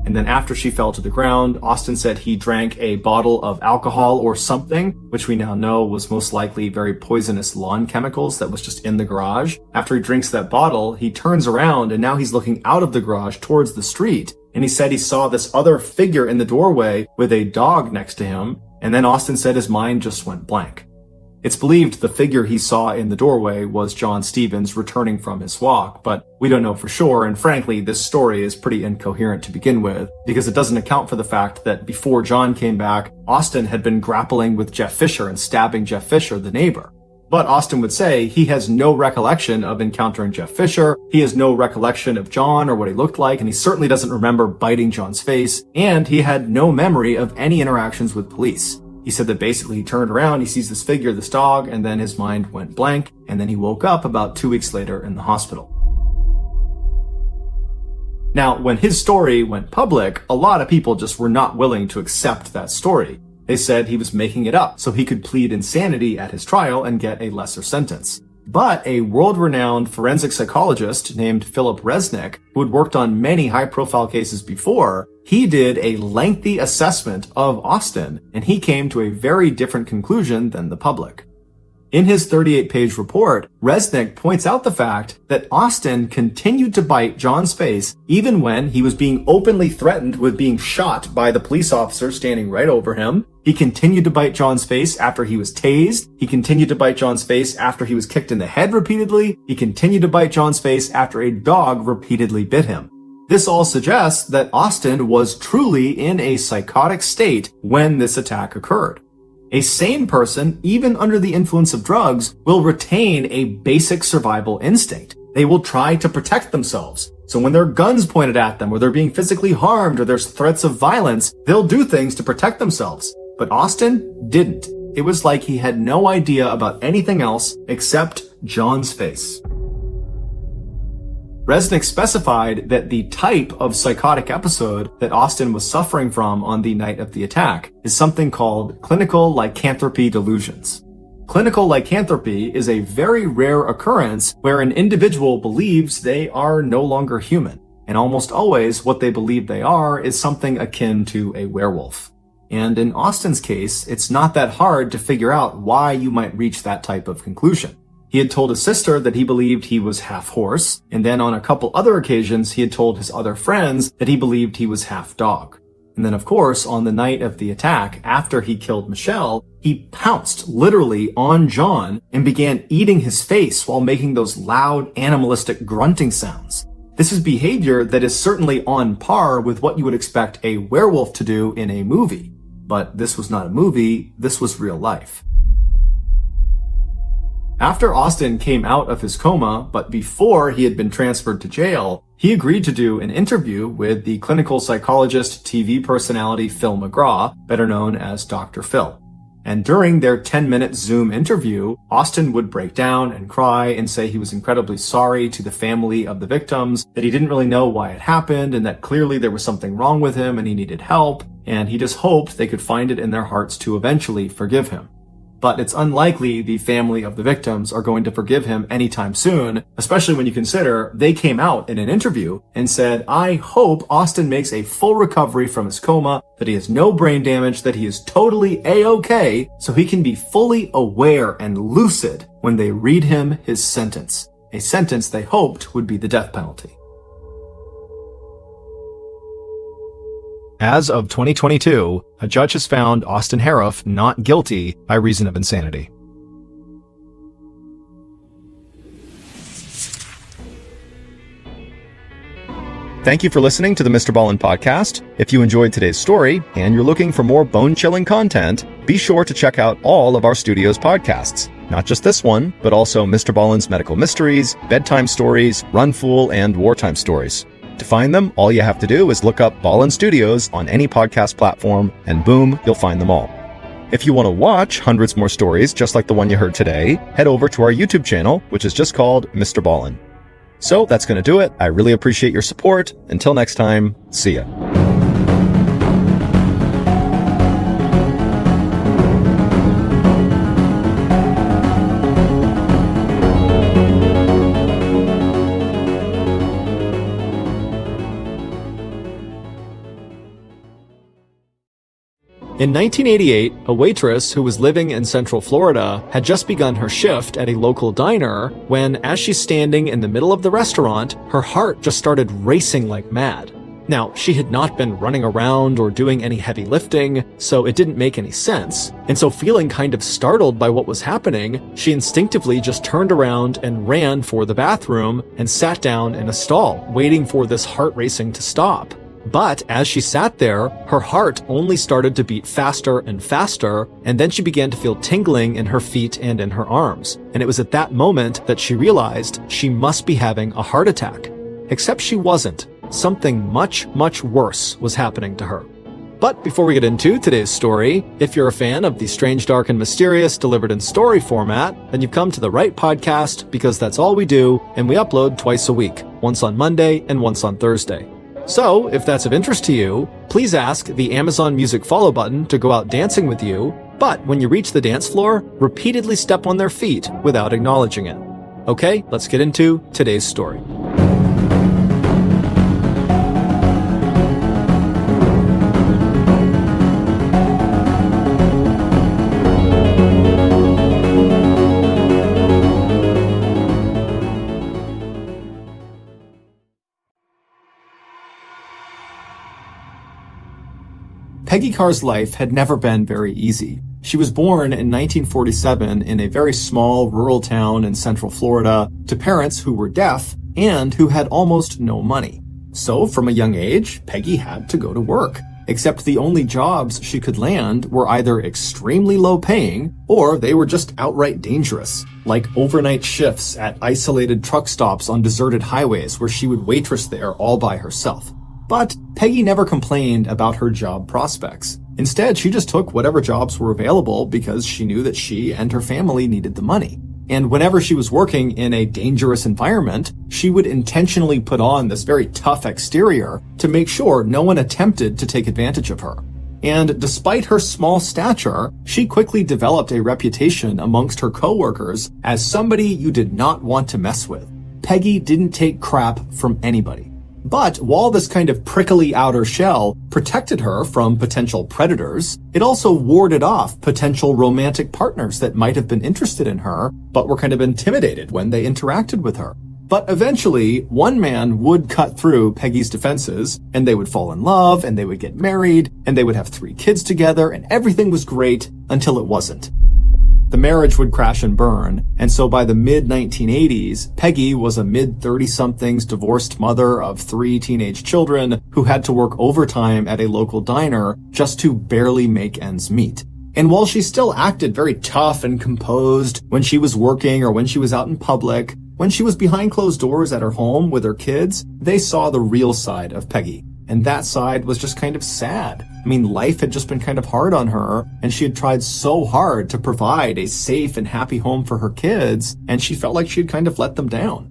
And then after she fell to the ground, Austin said he drank a bottle of alcohol or something, which we now know was most likely very poisonous lawn chemicals that was just in the garage. After he drinks that bottle, he turns around and now he's looking out of the garage towards the street. And he said he saw this other figure in the doorway with a dog next to him. And then Austin said his mind just went blank. It's believed the figure he saw in the doorway was John Stevens returning from his walk, but we don't know for sure, and frankly, this story is pretty incoherent to begin with, because it doesn't account for the fact that before John came back, Austin had been grappling with Jeff Fisher and stabbing Jeff Fisher, the neighbor. But Austin would say he has no recollection of encountering Jeff Fisher, he has no recollection of John or what he looked like, and he certainly doesn't remember biting John's face, and he had no memory of any interactions with police. He said that basically he turned around, he sees this figure, this dog, and then his mind went blank, and then he woke up about 2 weeks later in the hospital. Now, when his story went public, a lot of people just were not willing to accept that story. They said he was making it up so he could plead insanity at his trial and get a lesser sentence. But a world-renowned forensic psychologist named Philip Resnick, who had worked on many high-profile cases before, he did a lengthy assessment of Austin, and he came to a very different conclusion than the public. In his 38-page report, Resnick points out the fact that Austin continued to bite John's face even when he was being openly threatened with being shot by the police officer standing right over him. He continued to bite John's face after he was tased. He continued to bite John's face after he was kicked in the head repeatedly. He continued to bite John's face after a dog repeatedly bit him. This all suggests that Austin was truly in a psychotic state when this attack occurred. A sane person, even under the influence of drugs, will retain a basic survival instinct. They will try to protect themselves. So when there are guns pointed at them, or they're being physically harmed, or there's threats of violence, they'll do things to protect themselves. But Austin didn't. It was like he had no idea about anything else except John's face. Resnick specified that the type of psychotic episode that Austin was suffering from on the night of the attack is something called clinical lycanthropy delusions. Clinical lycanthropy is a very rare occurrence where an individual believes they are no longer human, and almost always what they believe they are is something akin to a werewolf. And in Austin's case, it's not that hard to figure out why you might reach that type of conclusion. He had told his sister that he believed he was half horse, and then on a couple other occasions he had told his other friends that he believed he was half dog. And then of course, on the night of the attack, after he killed Michelle, he pounced literally on John and began eating his face while making those loud animalistic grunting sounds. This is behavior that is certainly on par with what you would expect a werewolf to do in a movie. But this was not a movie, this was real life. After Austin came out of his coma, but before he had been transferred to jail, he agreed to do an interview with the clinical psychologist TV personality Phil McGraw, better known as Dr. Phil. And during their 10-minute Zoom interview, Austin would break down and cry and say he was incredibly sorry to the family of the victims, that he didn't really know why it happened, and that clearly there was something wrong with him and he needed help, and he just hoped they could find it in their hearts to eventually forgive him. But it's unlikely the family of the victims are going to forgive him anytime soon, especially when you consider they came out in an interview and said, "I hope Austin makes a full recovery from his coma, that he has no brain damage, that he is totally A-okay, so he can be fully aware and lucid when they read him his sentence." A sentence they hoped would be the death penalty. As of 2022, a judge has found Austin Harrouff not guilty by reason of insanity. Thank you for listening to the Mr. Ballen podcast. If you enjoyed today's story and you're looking for more bone-chilling content, be sure to check out all of our studio's podcasts. Not just this one, but also Mr. Ballen's Medical Mysteries, Bedtime Stories, Run Fool, and Wartime Stories. To find them, all you have to do is look up Ballen Studios on any podcast platform, and boom, you'll find them all. If you want to watch hundreds more stories just like the one you heard today, head over to our YouTube channel, which is just called Mr. Ballen. So that's going to do it. I really appreciate your support. Until next time, see ya. In 1988, a waitress who was living in Central Florida had just begun her shift at a local diner when, as she's standing in the middle of the restaurant, her heart just started racing like mad. Now, she had not been running around or doing any heavy lifting, so it didn't make any sense. And so feeling kind of startled by what was happening, she instinctively just turned around and ran for the bathroom and sat down in a stall, waiting for this heart racing to stop. But as she sat there, her heart only started to beat faster and faster, and then she began to feel tingling in her feet and in her arms. And it was at that moment that she realized she must be having a heart attack. Except she wasn't. Something much, much worse was happening to her. But before we get into today's story, if you're a fan of the strange, dark, and mysterious delivered in story format, then you've come to the right podcast because that's all we do, and we upload twice a week, once on Monday and once on Thursday. So, if that's of interest to you, please ask the Amazon Music follow button to go out dancing with you, but when you reach the dance floor, repeatedly step on their feet without acknowledging it. Okay, let's get into today's story. Peggy Carr's life had never been very easy. She was born in 1947 in a very small rural town in central Florida to parents who were deaf and who had almost no money. So from a young age, Peggy had to go to work. Except the only jobs she could land were either extremely low paying or they were just outright dangerous, like overnight shifts at isolated truck stops on deserted highways where she would waitress there all by herself. But Peggy never complained about her job prospects. Instead, she just took whatever jobs were available because she knew that she and her family needed the money. And whenever she was working in a dangerous environment, she would intentionally put on this very tough exterior to make sure no one attempted to take advantage of her. And despite her small stature, she quickly developed a reputation amongst her coworkers as somebody you did not want to mess with. Peggy didn't take crap from anybody. But while this kind of prickly outer shell protected her from potential predators, it also warded off potential romantic partners that might have been interested in her, but were kind of intimidated when they interacted with her. But eventually, one man would cut through Peggy's defenses, and they would fall in love, and they would get married, and they would have 3 kids together, and everything was great until it wasn't. The marriage would crash and burn, and so by the mid-1980s, Peggy was a mid-30-somethings divorced mother of 3 teenage children who had to work overtime at a local diner just to barely make ends meet. And while she still acted very tough and composed when she was working or when she was out in public, when she was behind closed doors at her home with her kids, they saw the real side of Peggy. And that side was just kind of sad. I mean, life had just been kind of hard on her, and she had tried so hard to provide a safe and happy home for her kids, and she felt like she had kind of let them down.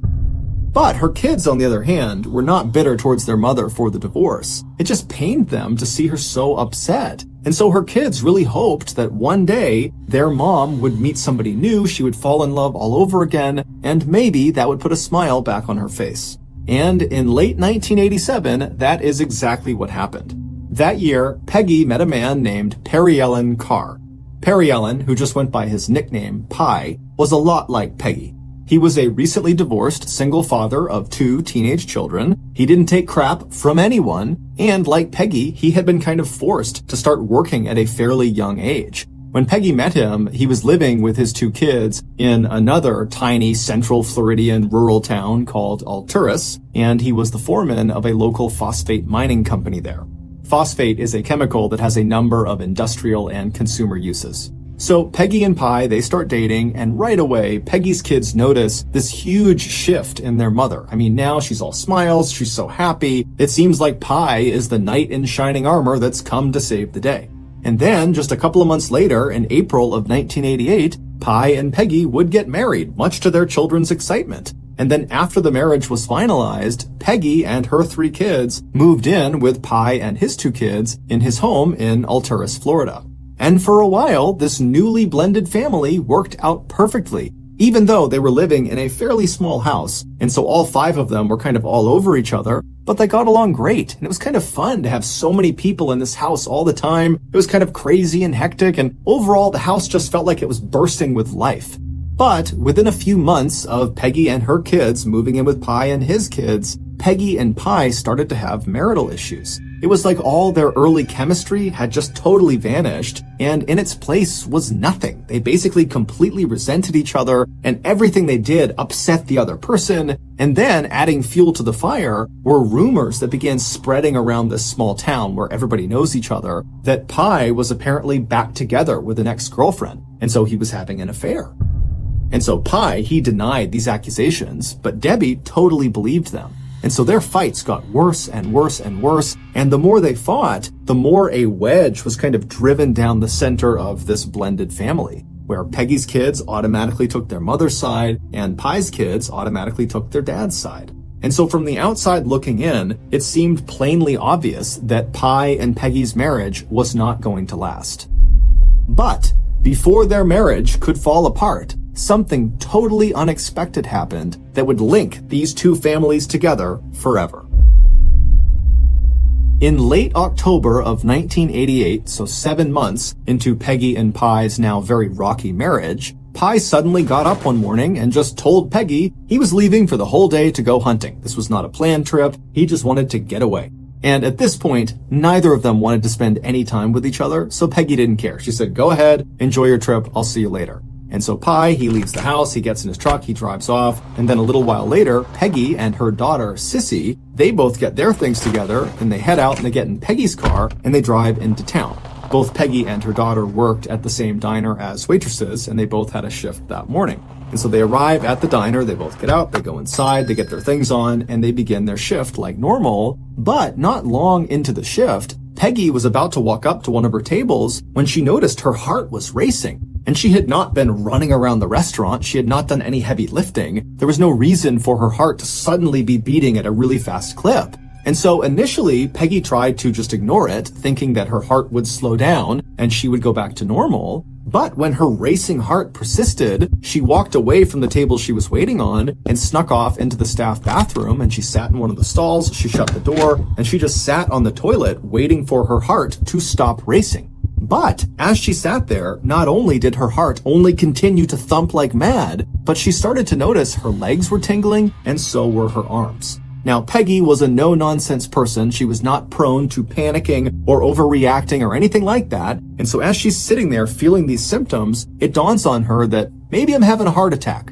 But her kids, on the other hand, were not bitter towards their mother for the divorce. It just pained them to see her so upset. And so her kids really hoped that one day their mom would meet somebody new, she would fall in love all over again, and maybe that would put a smile back on her face. And in late 1987, that is exactly what happened. That year, Peggy met a man named Ballen Carr. Ballen, who just went by his nickname, Pie, was a lot like Peggy. He was a recently divorced single father of 2 teenage children. He didn't take crap from anyone, and like Peggy, he had been kind of forced to start working at a fairly young age. When Peggy met him, he was living with his 2 kids in another tiny central Floridian rural town called Autopsy, and he was the foreman of a local phosphate mining company there. Phosphate is a chemical that has a number of industrial and consumer uses. So Peggy and Pie, they start dating, and right away, Peggy's kids notice this huge shift in their mother. I mean, now she's all smiles, she's so happy. It seems like Pie is the knight in shining armor that's come to save the day. And then, just a couple of months later, in April of 1988, Pie and Peggy would get married, much to their children's excitement. And then after the marriage was finalized, Peggy and her 3 kids moved in with Pie and his 2 kids in his home in Alturas, Florida. And for a while, this newly blended family worked out perfectly, even though they were living in a fairly small house. And so all 5 of them were kind of all over each other, but they got along great. And it was kind of fun to have so many people in this house all the time. It was kind of crazy and hectic, and overall the house just felt like it was bursting with life. But within a few months of Peggy and her kids moving in with Pie and his kids, Peggy and Pie started to have marital issues. It was like all their early chemistry had just totally vanished, and in its place was nothing. They basically completely resented each other, and everything they did upset the other person. And then, adding fuel to the fire, were rumors that began spreading around this small town where everybody knows each other, that Pie was apparently back together with an ex-girlfriend, and so he was having an affair. And so Pie, he denied these accusations, but Debbie totally believed them. And so their fights got worse and worse and worse, and the more they fought, the more a wedge was kind of driven down the center of this blended family, where Peggy's kids automatically took their mother's side, and Pi's kids automatically took their dad's side. And so from the outside looking in, it seemed plainly obvious that Pi and Peggy's marriage was not going to last. But before their marriage could fall apart, something totally unexpected happened that would link these two families together forever. In late October of 1988, so 7 months into Peggy and Pi's now very rocky marriage, Pi suddenly got up one morning and just told Peggy he was leaving for the whole day to go hunting. This was not a planned trip, he just wanted to get away. And at this point, neither of them wanted to spend any time with each other, so Peggy didn't care. She said, "Go ahead, enjoy your trip, I'll see you later." And so Pi, he leaves the house, he gets in his truck, he drives off, and then a little while later, Peggy and her daughter, Sissy, they both get their things together, and they head out and they get in Peggy's car, and they drive into town. Both Peggy and her daughter worked at the same diner as waitresses, and they both had a shift that morning. And so they arrive at the diner, they both get out, they go inside, they get their things on, and they begin their shift like normal. But not long into the shift, Peggy was about to walk up to one of her tables when she noticed her heart was racing. And she had not been running around the restaurant, she had not done any heavy lifting. There was no reason for her heart to suddenly be beating at a really fast clip. And so initially, Peggy tried to just ignore it, thinking that her heart would slow down and she would go back to normal. But when her racing heart persisted, she walked away from the table she was waiting on and snuck off into the staff bathroom, and she sat in one of the stalls, she shut the door, and she just sat on the toilet waiting for her heart to stop racing. But as she sat there, not only did her heart only continue to thump like mad, but she started to notice her legs were tingling and so were her arms. Now, Peggy was a no-nonsense person. She was not prone to panicking or overreacting or anything like that. And so as she's sitting there feeling these symptoms, it dawns on her that maybe I'm having a heart attack.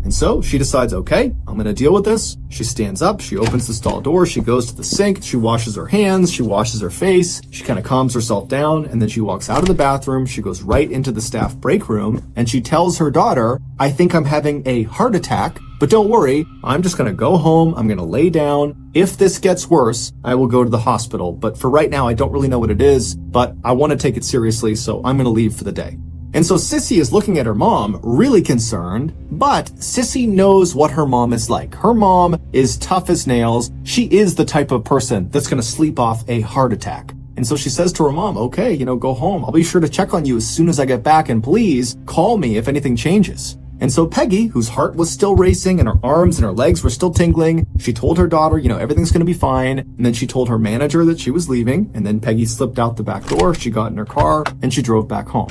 And so she decides, okay, I'm going to deal with this. She stands up, she opens the stall door, she goes to the sink, she washes her hands, she washes her face, she kind of calms herself down, and then she walks out of the bathroom, she goes right into the staff break room, and she tells her daughter, I think I'm having a heart attack, but don't worry, I'm just going to go home, I'm going to lay down. If this gets worse, I will go to the hospital, but for right now, I don't really know what it is, but I want to take it seriously, so I'm going to leave for the day. And so Sissy is looking at her mom, really concerned, but Sissy knows what her mom is like. Her mom is tough as nails. She is the type of person that's going to sleep off a heart attack. And so she says to her mom, okay, go home. I'll be sure to check on you as soon as I get back, and please call me if anything changes. And so Peggy, whose heart was still racing and her arms and her legs were still tingling, she told her daughter, everything's going to be fine. And then she told her manager that she was leaving. And then Peggy slipped out the back door. She got in her car and she drove back home.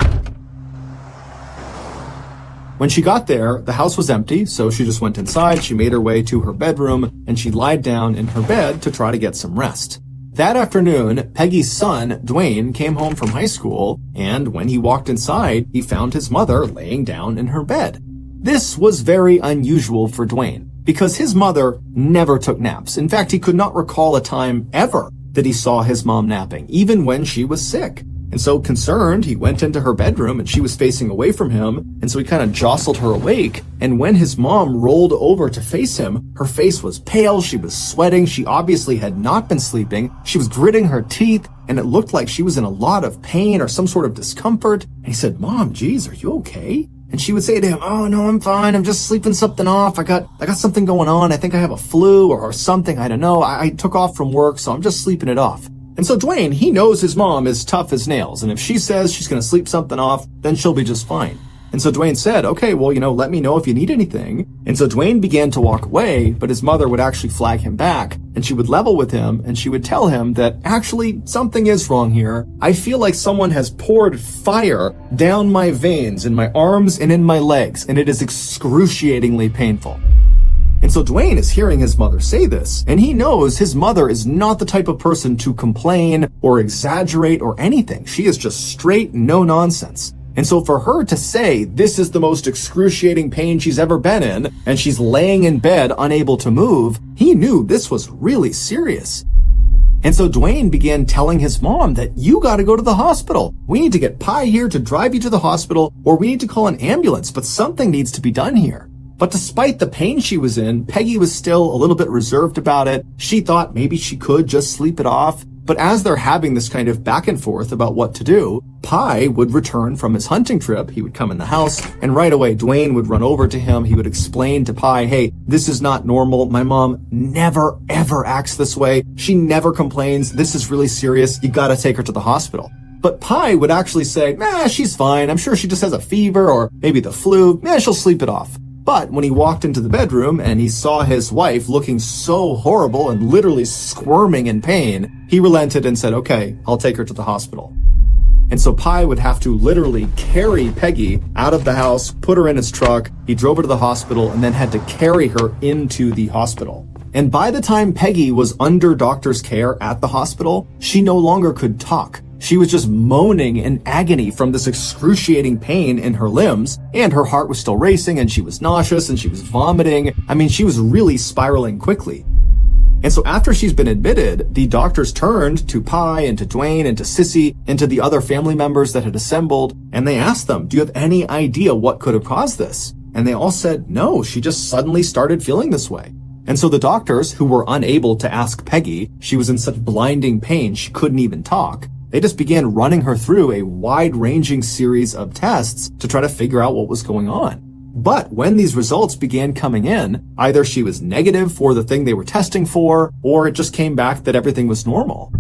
When she got there, the house was empty, so she just went inside, she made her way to her bedroom, and she lied down in her bed to try to get some rest. That afternoon, Peggy's son, Dwayne, came home from high school, and when he walked inside, he found his mother laying down in her bed. This was very unusual for Dwayne, because his mother never took naps. In fact, he could not recall a time ever that he saw his mom napping, even when she was sick. And so concerned, he went into her bedroom and she was facing away from him. And so he kind of jostled her awake. And when his mom rolled over to face him, her face was pale. She was sweating. She obviously had not been sleeping. She was gritting her teeth and it looked like she was in a lot of pain or some sort of discomfort. And he said, Mom, geez, are you okay? And she would say to him, oh, no, I'm fine. I'm just sleeping something off. I got something going on. I think I have a flu or something. I don't know. I took off from work, so I'm just sleeping it off. And so Dwayne, he knows his mom is tough as nails, and if she says she's going to sleep something off, then she'll be just fine. And so Dwayne said, okay, well, let me know if you need anything. And so Dwayne began to walk away, but his mother would actually flag him back, and she would level with him, and she would tell him that actually something is wrong here. I feel like someone has poured fire down my veins in my arms and in my legs, and it is excruciatingly painful. And so Dwayne is hearing his mother say this, and he knows his mother is not the type of person to complain or exaggerate or anything. She is just straight no nonsense. And so for her to say this is the most excruciating pain she's ever been in, and she's laying in bed unable to move, he knew this was really serious. And so Dwayne began telling his mom that you got to go to the hospital. We need to get Pi here to drive you to the hospital, or we need to call an ambulance, but something needs to be done here. But despite the pain she was in, Peggy was still a little bit reserved about it. She thought maybe she could just sleep it off. But as they're having this kind of back and forth about what to do, Pi would return from his hunting trip. He would come in the house, and right away, Dwayne would run over to him. He would explain to Pi, hey, this is not normal. My mom never, ever acts this way. She never complains. This is really serious. You gotta take her to the hospital. But Pi would actually say, she's fine. I'm sure she just has a fever or maybe the flu. She'll sleep it off. But when he walked into the bedroom and he saw his wife looking so horrible and literally squirming in pain, he relented and said, okay, I'll take her to the hospital. And so Pi would have to literally carry Peggy out of the house, put her in his truck. He drove her to the hospital and then had to carry her into the hospital. And by the time Peggy was under doctor's care at the hospital, she no longer could talk. She was just moaning in agony from this excruciating pain in her limbs, and her heart was still racing, and she was nauseous, and she was vomiting. She was really spiraling quickly. And so after she's been admitted, the doctors turned to Pi and to Dwayne and to Sissy and to the other family members that had assembled, and they asked them, do you have any idea what could have caused this? And they all said, no, she just suddenly started feeling this way. And so the doctors, who were unable to ask Peggy, she was in such blinding pain she couldn't even talk, they just began running her through a wide-ranging series of tests to try to figure out what was going on. But when these results began coming in, either she was negative for the thing they were testing for, or it just came back that everything was normal.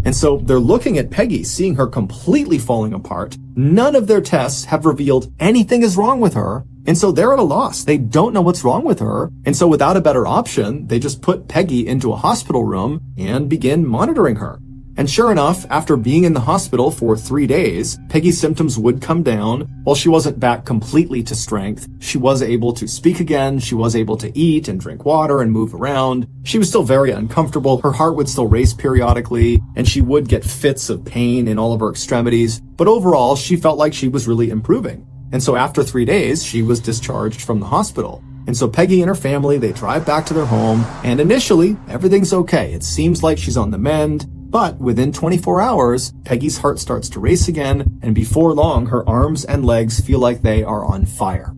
And so they're looking at Peggy, seeing her completely falling apart. None of their tests have revealed anything is wrong with her. And so they're at a loss. They don't know what's wrong with her. And so without a better option, they just put Peggy into a hospital room and begin monitoring her. And sure enough, after being in the hospital for 3 days, Peggy's symptoms would come down. While she wasn't back completely to strength, she was able to speak again, she was able to eat and drink water and move around. She was still very uncomfortable, her heart would still race periodically, and she would get fits of pain in all of her extremities. But overall, she felt like she was really improving. And so after 3 days, she was discharged from the hospital. And so Peggy and her family, they drive back to their home, and initially, everything's okay. It seems like she's on the mend. But within 24 hours, Peggy's heart starts to race again, and before long, her arms and legs feel like they are on fire.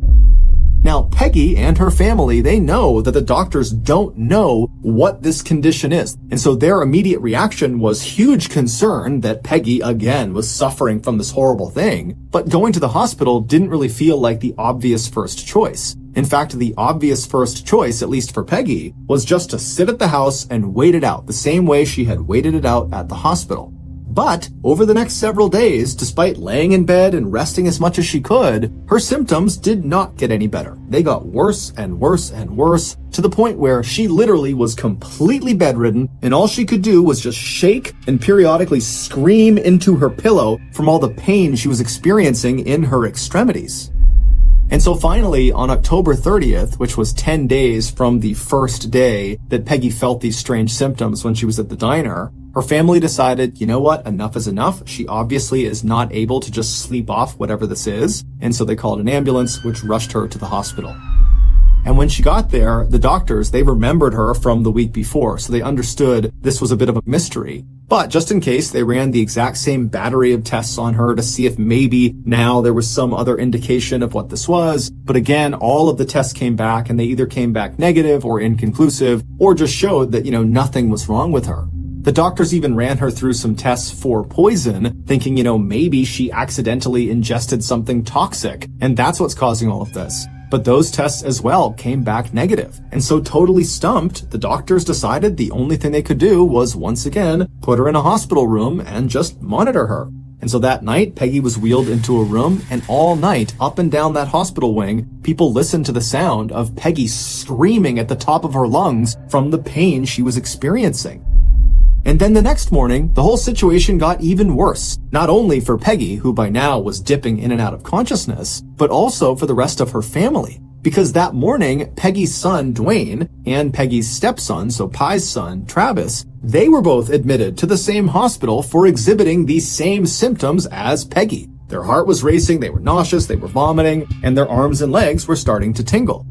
Now, Peggy and her family, they know that the doctors don't know what this condition is. And so their immediate reaction was huge concern that Peggy, again, was suffering from this horrible thing. But going to the hospital didn't really feel like the obvious first choice. In fact, the obvious first choice, at least for Peggy, was just to sit at the house and wait it out, the same way she had waited it out at the hospital. But over the next several days, despite laying in bed and resting as much as she could, her symptoms did not get any better. They got worse and worse and worse, to the point where she literally was completely bedridden, and all she could do was just shake and periodically scream into her pillow from all the pain she was experiencing in her extremities. And so finally, on October 30th, which was 10 days from the first day that Peggy felt these strange symptoms when she was at the diner, her family decided, you know what, enough is enough. She obviously is not able to just sleep off whatever this is. And so they called an ambulance, which rushed her to the hospital. And when she got there, the doctors, they remembered her from the week before, so they understood this was a bit of a mystery. But just in case, they ran the exact same battery of tests on her to see if maybe now there was some other indication of what this was. But again, all of the tests came back, and they either came back negative or inconclusive, or just showed that, nothing was wrong with her. The doctors even ran her through some tests for poison, thinking, maybe she accidentally ingested something toxic, and that's what's causing all of this. But those tests as well came back negative. And so totally stumped, the doctors decided the only thing they could do was once again put her in a hospital room and just monitor her. And so that night, Peggy was wheeled into a room, and all night, up and down that hospital wing, people listened to the sound of Peggy screaming at the top of her lungs from the pain she was experiencing. And then the next morning, the whole situation got even worse. Not only for Peggy, who by now was dipping in and out of consciousness, but also for the rest of her family. Because that morning, Peggy's son, Dwayne, and Peggy's stepson, so Pi's son, Travis, they were both admitted to the same hospital for exhibiting these same symptoms as Peggy. Their heart was racing, they were nauseous, they were vomiting, and their arms and legs were starting to tingle.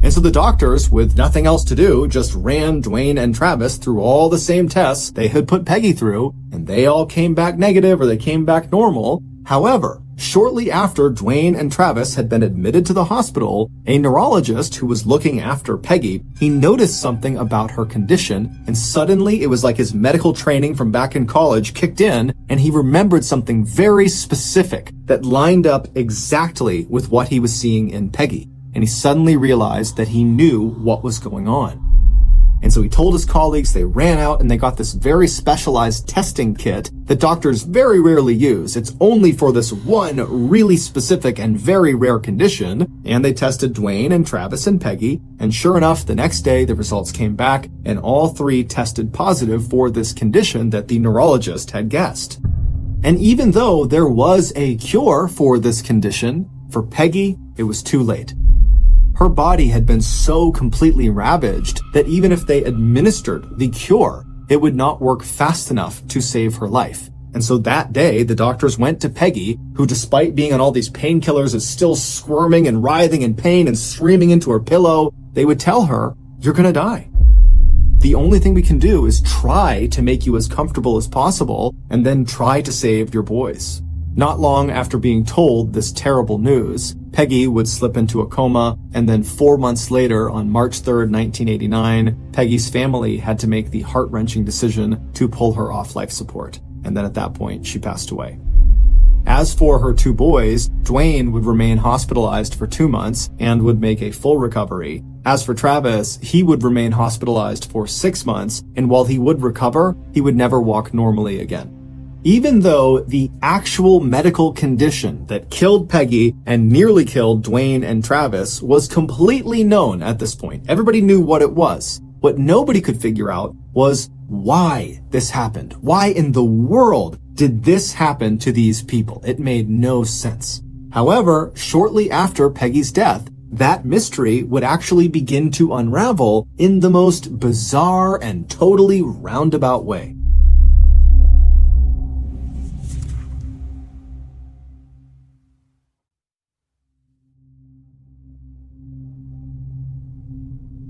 And so the doctors, with nothing else to do, just ran Dwayne and Travis through all the same tests they had put Peggy through, and they all came back negative or they came back normal. However, shortly after Dwayne and Travis had been admitted to the hospital, a neurologist who was looking after Peggy, he noticed something about her condition, and suddenly it was like his medical training from back in college kicked in, and he remembered something very specific that lined up exactly with what he was seeing in Peggy. And he suddenly realized that he knew what was going on. And so he told his colleagues, they ran out and they got this very specialized testing kit that doctors very rarely use. It's only for this one really specific and very rare condition. And they tested Dwayne and Travis and Peggy. And sure enough, the next day the results came back and all three tested positive for this condition that the neurologist had guessed. And even though there was a cure for this condition, for Peggy, it was too late. Her body had been so completely ravaged that even if they administered the cure, it would not work fast enough to save her life. And so that day, the doctors went to Peggy, who despite being on all these painkillers is still squirming and writhing in pain and screaming into her pillow. They would tell her, "You're gonna die. The only thing we can do is try to make you as comfortable as possible and then try to save your boys." Not long after being told this terrible news, Peggy would slip into a coma, and then 4 months later, on March 3rd, 1989, Peggy's family had to make the heart-wrenching decision to pull her off life support. And then at that point, she passed away. As for her two boys, Dwayne would remain hospitalized for 2 months and would make a full recovery. As for Travis, he would remain hospitalized for 6 months, and while he would recover, he would never walk normally again. Even though the actual medical condition that killed Peggy and nearly killed Dwayne and Travis was completely known at this point, everybody knew what it was. What nobody could figure out was why this happened. Why in the world did this happen to these people? It made no sense. However, shortly after Peggy's death, that mystery would actually begin to unravel in the most bizarre and totally roundabout way.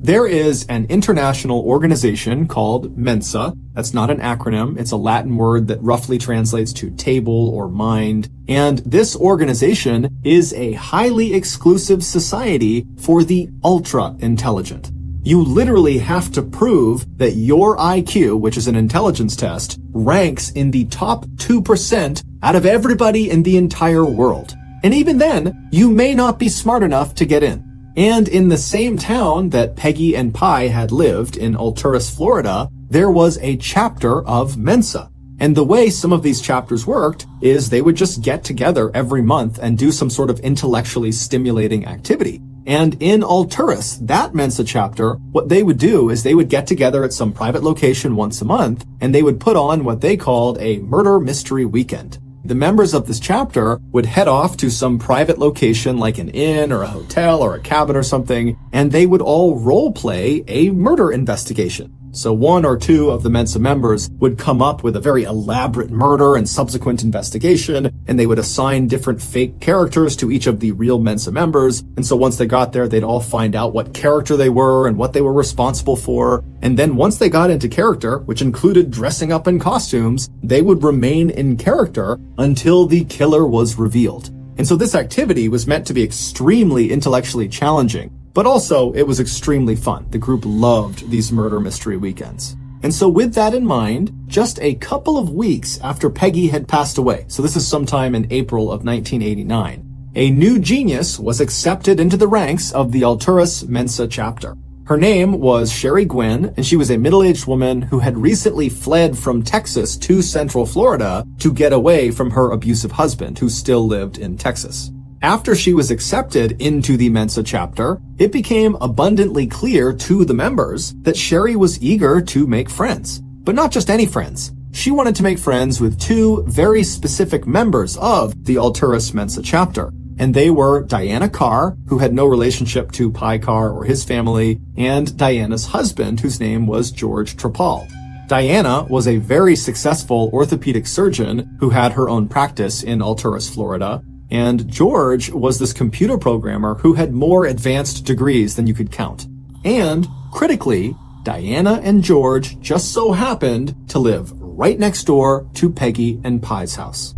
There is an international organization called Mensa. That's not an acronym. It's a Latin word that roughly translates to table or mind. And this organization is a highly exclusive society for the ultra-intelligent. You literally have to prove that your IQ, which is an intelligence test, ranks in the top 2% out of everybody in the entire world. And even then, you may not be smart enough to get in. And in the same town that Peggy and Pi had lived, in Alturas, Florida, there was a chapter of Mensa. And the way some of these chapters worked is they would just get together every month and do some sort of intellectually stimulating activity. And in Alturas, that Mensa chapter, what they would do is they would get together at some private location once a month, and they would put on what they called a murder mystery weekend. The members of this chapter would head off to some private location like an inn or a hotel or a cabin or something, and they would all role play a murder investigation. So one or two of the Mensa members would come up with a very elaborate murder and subsequent investigation, and they would assign different fake characters to each of the real Mensa members. And so once they got there, they'd all find out what character they were and what they were responsible for. And then once they got into character, which included dressing up in costumes, they would remain in character until the killer was revealed. And so this activity was meant to be extremely intellectually challenging. But also, it was extremely fun. The group loved these murder mystery weekends. And so with that in mind, just a couple of weeks after Peggy had passed away, so this is sometime in April of 1989, a new genius was accepted into the ranks of the Alturas Mensa chapter. Her name was Sherry Gwynn, and she was a middle-aged woman who had recently fled from Texas to Central Florida to get away from her abusive husband, who still lived in Texas. After she was accepted into the Mensa chapter, it became abundantly clear to the members that Sherry was eager to make friends. But not just any friends. She wanted to make friends with two very specific members of the Alturas Mensa chapter. And they were Diana Carr, who had no relationship to Pi Carr or his family, and Diana's husband, whose name was George Trapal. Diana was a very successful orthopedic surgeon who had her own practice in Alturas, Florida. And George was this computer programmer who had more advanced degrees than you could count. And, critically, Diana and George just so happened to live right next door to Peggy and Pi's house.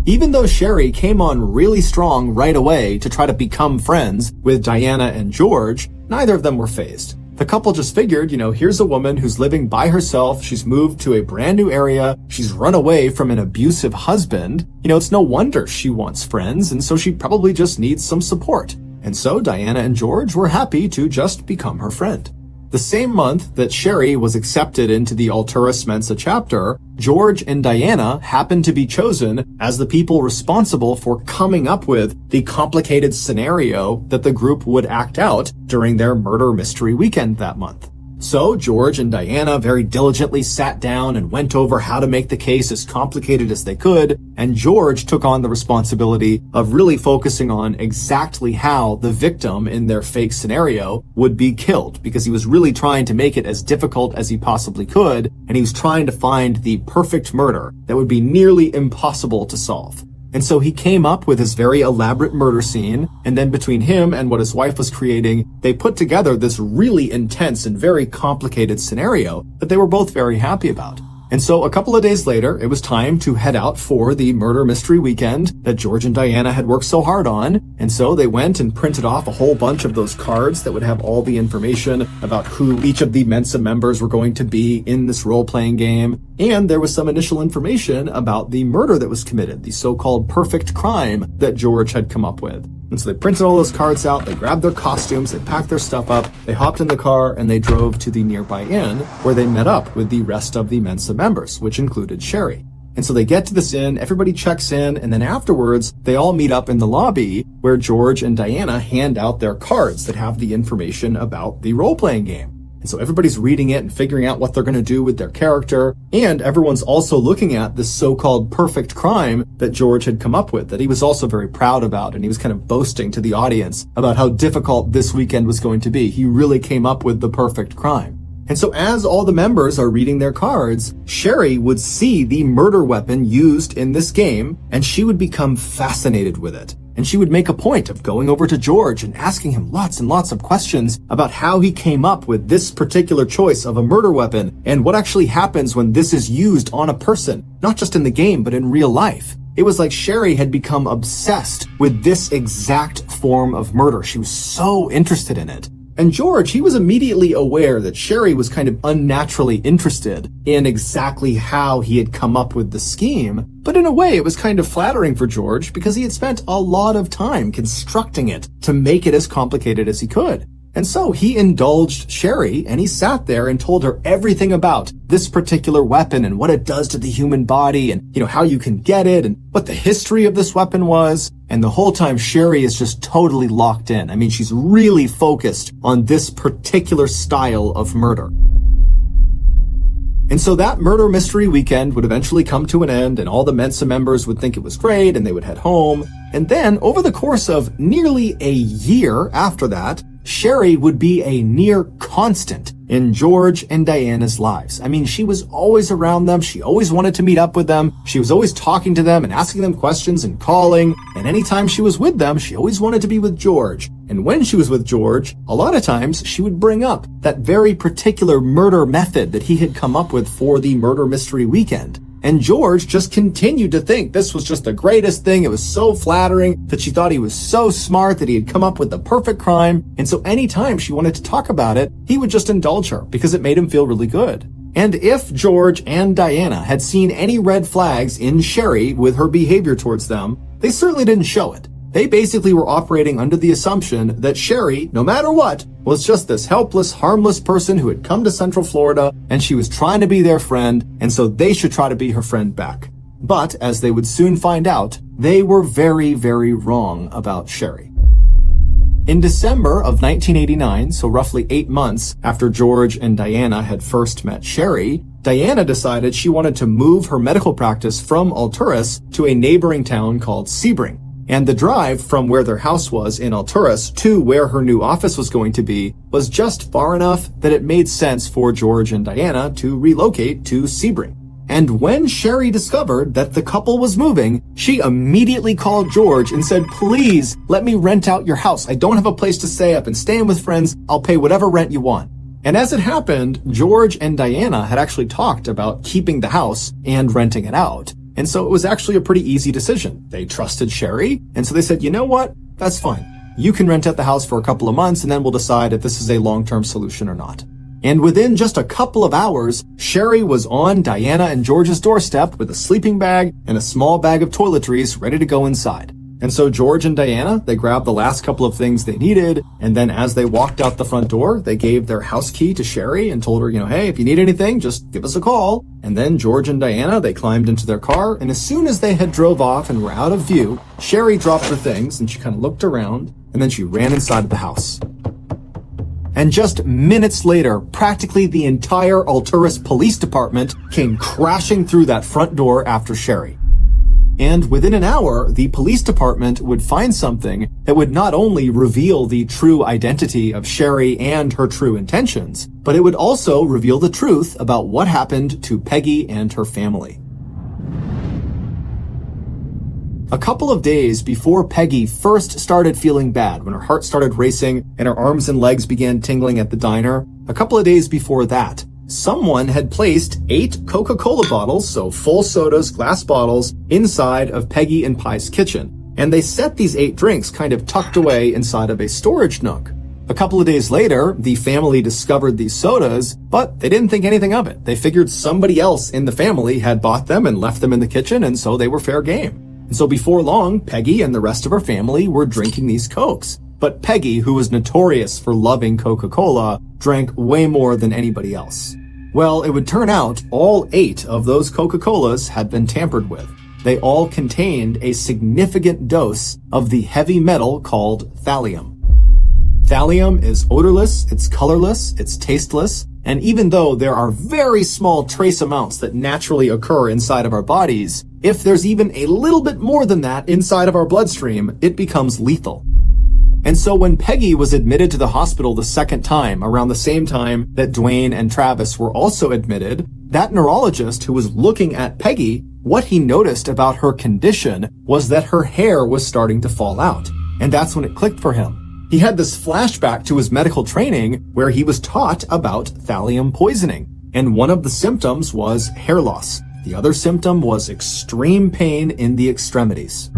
Even though Sherry came on really strong right away to try to become friends with Diana and George, neither of them were fazed. The couple just figured, here's a woman who's living by herself, she's moved to a brand new area, she's run away from an abusive husband. It's no wonder she wants friends, and so she probably just needs some support. And so Diana and George were happy to just become her friend. The same month that Sherry was accepted into the Alturas Mensa chapter, George and Diana happened to be chosen as the people responsible for coming up with the complicated scenario that the group would act out during their murder mystery weekend that month. So George and Diana very diligently sat down and went over how to make the case as complicated as they could, and George took on the responsibility of really focusing on exactly how the victim in their fake scenario would be killed, because he was really trying to make it as difficult as he possibly could, and he was trying to find the perfect murder that would be nearly impossible to solve. And so he came up with this very elaborate murder scene, and then between him and what his wife was creating, they put together this really intense and very complicated scenario that they were both very happy about. And so a couple of days later, it was time to head out for the murder mystery weekend that George and Diana had worked so hard on. And so they went and printed off a whole bunch of those cards that would have all the information about who each of the Mensa members were going to be in this role-playing game. And there was some initial information about the murder that was committed, the so-called perfect crime that George had come up with. And so they printed all those cards out, they grabbed their costumes, they packed their stuff up, they hopped in the car, and they drove to the nearby inn where they met up with the rest of the Mensa members, which included Sherry. And so they get to this inn, everybody checks in, and then afterwards, they all meet up in the lobby where George and Diana hand out their cards that have the information about the role-playing game. And so everybody's reading it and figuring out what they're going to do with their character. And everyone's also looking at this so-called perfect crime that George had come up with, that he was also very proud about. And he was kind of boasting to the audience about how difficult this weekend was going to be. He really came up with the perfect crime. And so as all the members are reading their cards, Sherry would see the murder weapon used in this game, and she would become fascinated with it. And she would make a point of going over to George and asking him lots and lots of questions about how he came up with this particular choice of a murder weapon and what actually happens when this is used on a person, not just in the game, but in real life. It was like Sherry had become obsessed with this exact form of murder. She was so interested in it. And George, he was immediately aware that Sherry was kind of unnaturally interested in exactly how he had come up with the scheme. But in a way, it was kind of flattering for George because he had spent a lot of time constructing it to make it as complicated as he could. And so he indulged Sherry, and he sat there and told her everything about this particular weapon and what it does to the human body and, how you can get it and what the history of this weapon was. And the whole time Sherry is just totally locked in. I mean, she's really focused on this particular style of murder. And so that murder mystery weekend would eventually come to an end, and all the Mensa members would think it was great and they would head home. And then over the course of nearly a year after that, Sherry would be a near constant in George and Diana's lives. I mean, she was always around them. She always wanted to meet up with them. She was always talking to them and asking them questions and calling. And anytime she was with them, she always wanted to be with George. And when she was with George, a lot of times she would bring up that very particular murder method that he had come up with for the murder mystery weekend. And George just continued to think this was just the greatest thing. It was so flattering that she thought he was so smart that he had come up with the perfect crime. And so anytime she wanted to talk about it, he would just indulge her because it made him feel really good. And if George and Diana had seen any red flags in Sherry with her behavior towards them, they certainly didn't show it. They basically were operating under the assumption that Sherry, no matter what, was just this helpless, harmless person who had come to Central Florida, and she was trying to be their friend, and so they should try to be her friend back. But, as they would soon find out, they were very, very wrong about Sherry. In December of 1989, so roughly 8 months after George and Diana had first met Sherry, Diana decided she wanted to move her medical practice from Alturas to a neighboring town called Sebring. And the drive from where their house was in Alturas to where her new office was going to be was just far enough that it made sense for George and Diana to relocate to Sebring. And when Sherry discovered that the couple was moving, she immediately called George and said, "Please let me rent out your house. I don't have a place to stay. I've been staying with friends. I'll pay whatever rent you want." And as it happened, George and Diana had actually talked about keeping the house and renting it out. And so it was actually a pretty easy decision. They trusted Sherry, and so they said, you know what? That's fine. You can rent out the house for a couple of months, and then we'll decide if this is a long-term solution or not. And within just a couple of hours, Sherry was on Diana and George's doorstep with a sleeping bag and a small bag of toiletries ready to go inside. And so George and Diana, they grabbed the last couple of things they needed, and then as they walked out the front door, they gave their house key to Sherry and told her, hey, if you need anything, just give us a call. And then George and Diana, they climbed into their car, and as soon as they had drove off and were out of view, Sherry dropped her things, and she kind of looked around, and then she ran inside of the house. And just minutes later, practically the entire Alturas Police Department came crashing through that front door after Sherry. And within an hour, the police department would find something that would not only reveal the true identity of Sherry and her true intentions, but it would also reveal the truth about what happened to Peggy and her family. A couple of days before Peggy first started feeling bad, when her heart started racing and her arms and legs began tingling at the diner, a couple of days before that, someone had placed 8 Coca-Cola bottles, so full sodas, glass bottles, inside of Peggy and Pi's kitchen. And they set these 8 drinks kind of tucked away inside of a storage nook. A couple of days later, the family discovered these sodas, but they didn't think anything of it. They figured somebody else in the family had bought them and left them in the kitchen, and so they were fair game. And so before long, Peggy and the rest of her family were drinking these Cokes. But Peggy, who was notorious for loving Coca-Cola, drank way more than anybody else. Well, it would turn out all 8 of those Coca-Colas had been tampered with. They all contained a significant dose of the heavy metal called thallium. Thallium is odorless, it's colorless, it's tasteless, and even though there are very small trace amounts that naturally occur inside of our bodies, if there's even a little bit more than that inside of our bloodstream, it becomes lethal. And so when Peggy was admitted to the hospital the second time, around the same time that Dwayne and Travis were also admitted, that neurologist who was looking at Peggy, what he noticed about her condition was that her hair was starting to fall out. And that's when it clicked for him. He had this flashback to his medical training where he was taught about thallium poisoning. And one of the symptoms was hair loss. The other symptom was extreme pain in the extremities.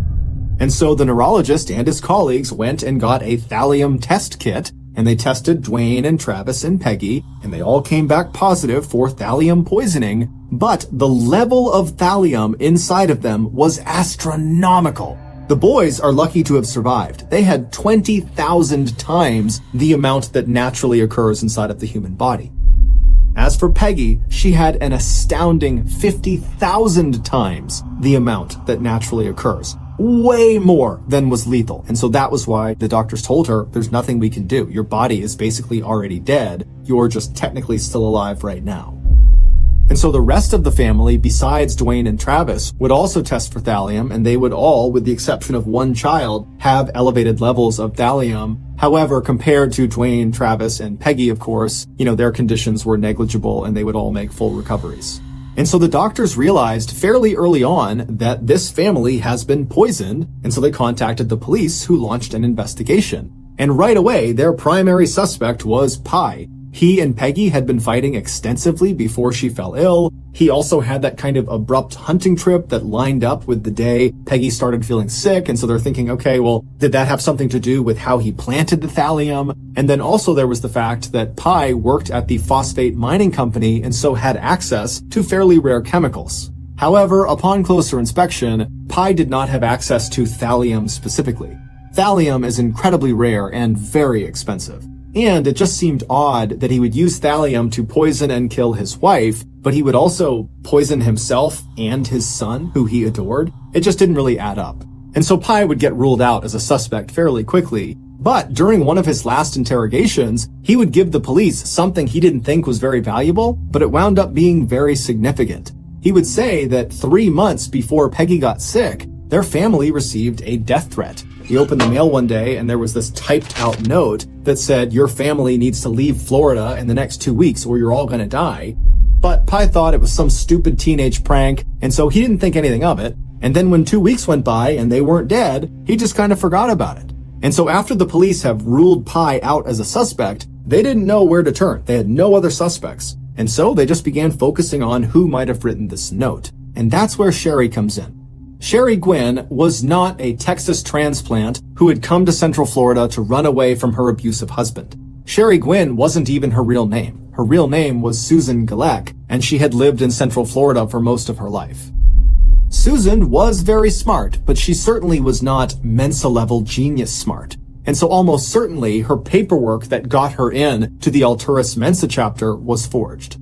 And so the neurologist and his colleagues went and got a thallium test kit, and they tested Dwayne and Travis and Peggy, and they all came back positive for thallium poisoning, but the level of thallium inside of them was astronomical. The boys are lucky to have survived. They had 20,000 times the amount that naturally occurs inside of the human body. As for Peggy, she had an astounding 50,000 times the amount that naturally occurs. Way more than was lethal. And so that was why the doctors told her, there's nothing we can do. Your body is basically already dead. You're just technically still alive right now. And so the rest of the family, besides Dwayne and Travis, would also test for thallium, and they would all, with the exception of one child, have elevated levels of thallium. However, compared to Dwayne, Travis, and Peggy, of course, their conditions were negligible and they would all make full recoveries. And so the doctors realized fairly early on that this family has been poisoned, and so they contacted the police, who launched an investigation. And right away, their primary suspect was Pi. He and Peggy had been fighting extensively before she fell ill. He also had that kind of abrupt hunting trip that lined up with the day Peggy started feeling sick, and so they're thinking, okay, well, did that have something to do with how he planted the thallium? And then also there was the fact that Pi worked at the phosphate mining company and so had access to fairly rare chemicals. However, upon closer inspection, Pi did not have access to thallium specifically. Thallium is incredibly rare and very expensive. And it just seemed odd that he would use thallium to poison and kill his wife, but he would also poison himself and his son, who he adored. It just didn't really add up. And so Pi would get ruled out as a suspect fairly quickly. But during one of his last interrogations, he would give the police something he didn't think was very valuable, but it wound up being very significant. He would say that 3 months before Peggy got sick, their family received a death threat. He opened the mail one day and there was this typed out note that said, your family needs to leave Florida in the next 2 weeks or you're all gonna die. But Pi thought it was some stupid teenage prank, and so he didn't think anything of it. And then when 2 weeks went by and they weren't dead, he just kind of forgot about it. And so after the police have ruled Pi out as a suspect, they didn't know where to turn. They had no other suspects. And so they just began focusing on who might have written this note. And that's where Sherry comes in. Sherry Gwynn was not a Texas transplant who had come to Central Florida to run away from her abusive husband. Sherry Gwynn wasn't even her real name. Her real name was Susan Gallek, and she had lived in Central Florida for most of her life. Susan was very smart, but she certainly was not Mensa-level genius smart. And so almost certainly her paperwork that got her in to the Alturas Mensa chapter was forged.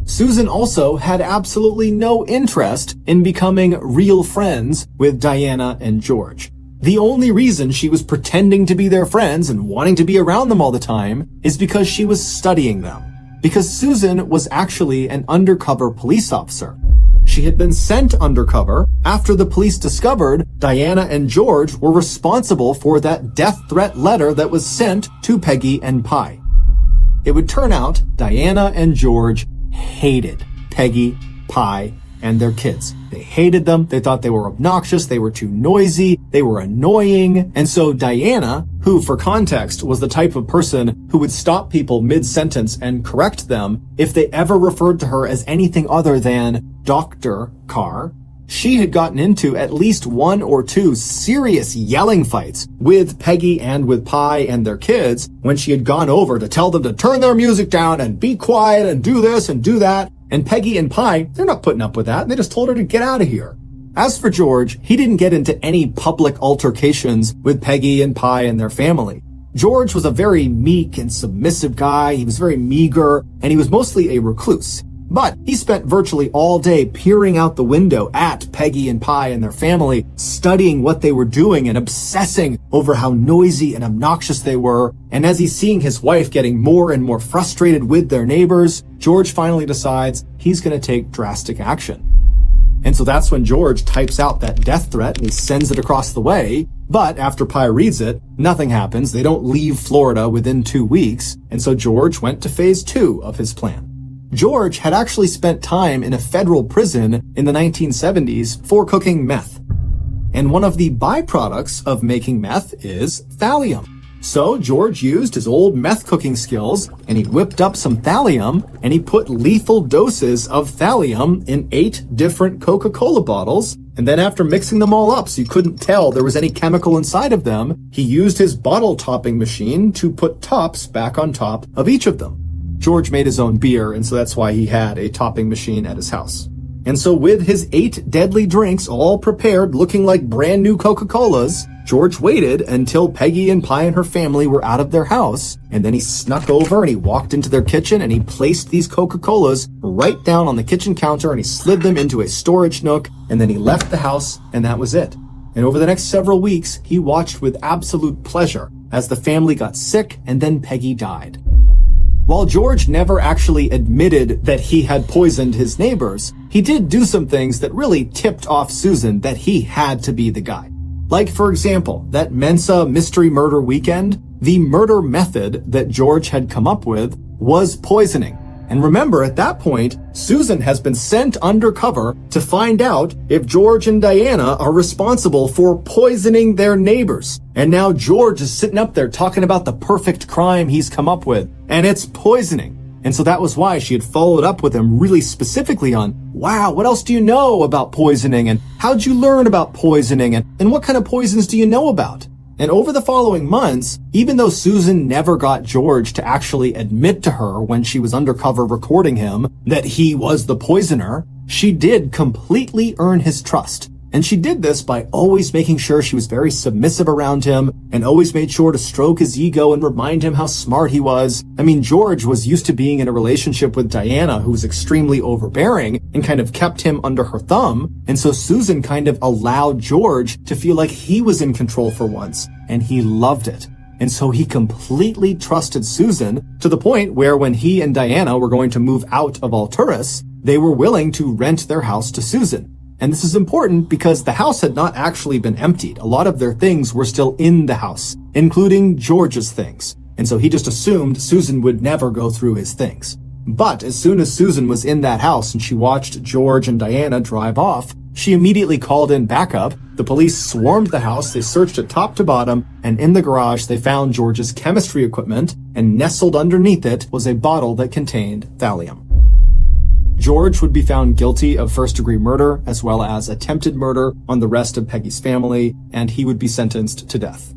Susan also had absolutely no interest in becoming real friends with Diana and George. The only reason she was pretending to be their friends and wanting to be around them all the time is because she was studying them. Because Susan was actually an undercover police officer. She had been sent undercover after the police discovered Diana and George were responsible for that death threat letter that was sent to Peggy and Pi. It would turn out Diana and George hated Peggy, Pi, and their kids. They hated them. They thought they were obnoxious. They were too noisy. They were annoying. And so Diana, who for context was the type of person who would stop people mid-sentence and correct them if they ever referred to her as anything other than Dr. Carr, she had gotten into at least 1 or 2 serious yelling fights with Peggy and with Pi and their kids when she had gone over to tell them to turn their music down and be quiet and do this and do that. And Peggy and Pi, they're not putting up with that. They just told her to get out of here. As for George, he didn't get into any public altercations with Peggy and Pi and their family. George was a very meek and submissive guy. He was very meager, and he was mostly a recluse. But he spent virtually all day peering out the window at Peggy and Pi and their family, studying what they were doing and obsessing over how noisy and obnoxious they were. And as he's seeing his wife getting more and more frustrated with their neighbors, George finally decides he's going to take drastic action. And so that's when George types out that death threat and he sends it across the way. But after Pi reads it, nothing happens. They don't leave Florida within 2 weeks. And so George went to phase 2 of his plan. George had actually spent time in a federal prison in the 1970s for cooking meth. And one of the byproducts of making meth is thallium. So George used his old meth cooking skills and he whipped up some thallium and he put lethal doses of thallium in 8 different Coca-Cola bottles. And then after mixing them all up so you couldn't tell there was any chemical inside of them, he used his bottle topping machine to put tops back on top of each of them. George made his own beer, and so that's why he had a topping machine at his house. And so with his 8 deadly drinks all prepared, looking like brand new Coca-Colas, George waited until Peggy and Pi and her family were out of their house, and then he snuck over and he walked into their kitchen and he placed these Coca-Colas right down on the kitchen counter and he slid them into a storage nook, and then he left the house, and that was it. And over the next several weeks, he watched with absolute pleasure as the family got sick and then Peggy died. While George never actually admitted that he had poisoned his neighbors, he did do some things that really tipped off Susan that he had to be the guy. Like, for example, that Mensa mystery murder weekend, the murder method that George had come up with was poisoning. And remember, at that point, Susan has been sent undercover to find out if George and Diana are responsible for poisoning their neighbors. And now George is sitting up there talking about the perfect crime he's come up with, and it's poisoning. And so that was why she had followed up with him really specifically on, wow, what else do you know about poisoning? And how'd you learn about poisoning? And what kind of poisons do you know about? And over the following months, even though Susan never got George to actually admit to her when she was undercover recording him that he was the poisoner, she did completely earn his trust. And she did this by always making sure she was very submissive around him and always made sure to stroke his ego and remind him how smart he was. I mean, George was used to being in a relationship with Diana, who was extremely overbearing and kind of kept him under her thumb. And so Susan kind of allowed George to feel like he was in control for once, and he loved it. And so he completely trusted Susan to the point where when he and Diana were going to move out of Alturas, they were willing to rent their house to Susan. And this is important because the house had not actually been emptied. A lot of their things were still in the house, including George's things. And so he just assumed Susan would never go through his things. But as soon as Susan was in that house and she watched George and Diana drive off, she immediately called in backup. The police swarmed the house, they searched it top to bottom, and in the garage they found George's chemistry equipment, and nestled underneath it was a bottle that contained thallium. George would be found guilty of first-degree murder as well as attempted murder on the rest of Peggy's family, and he would be sentenced to death.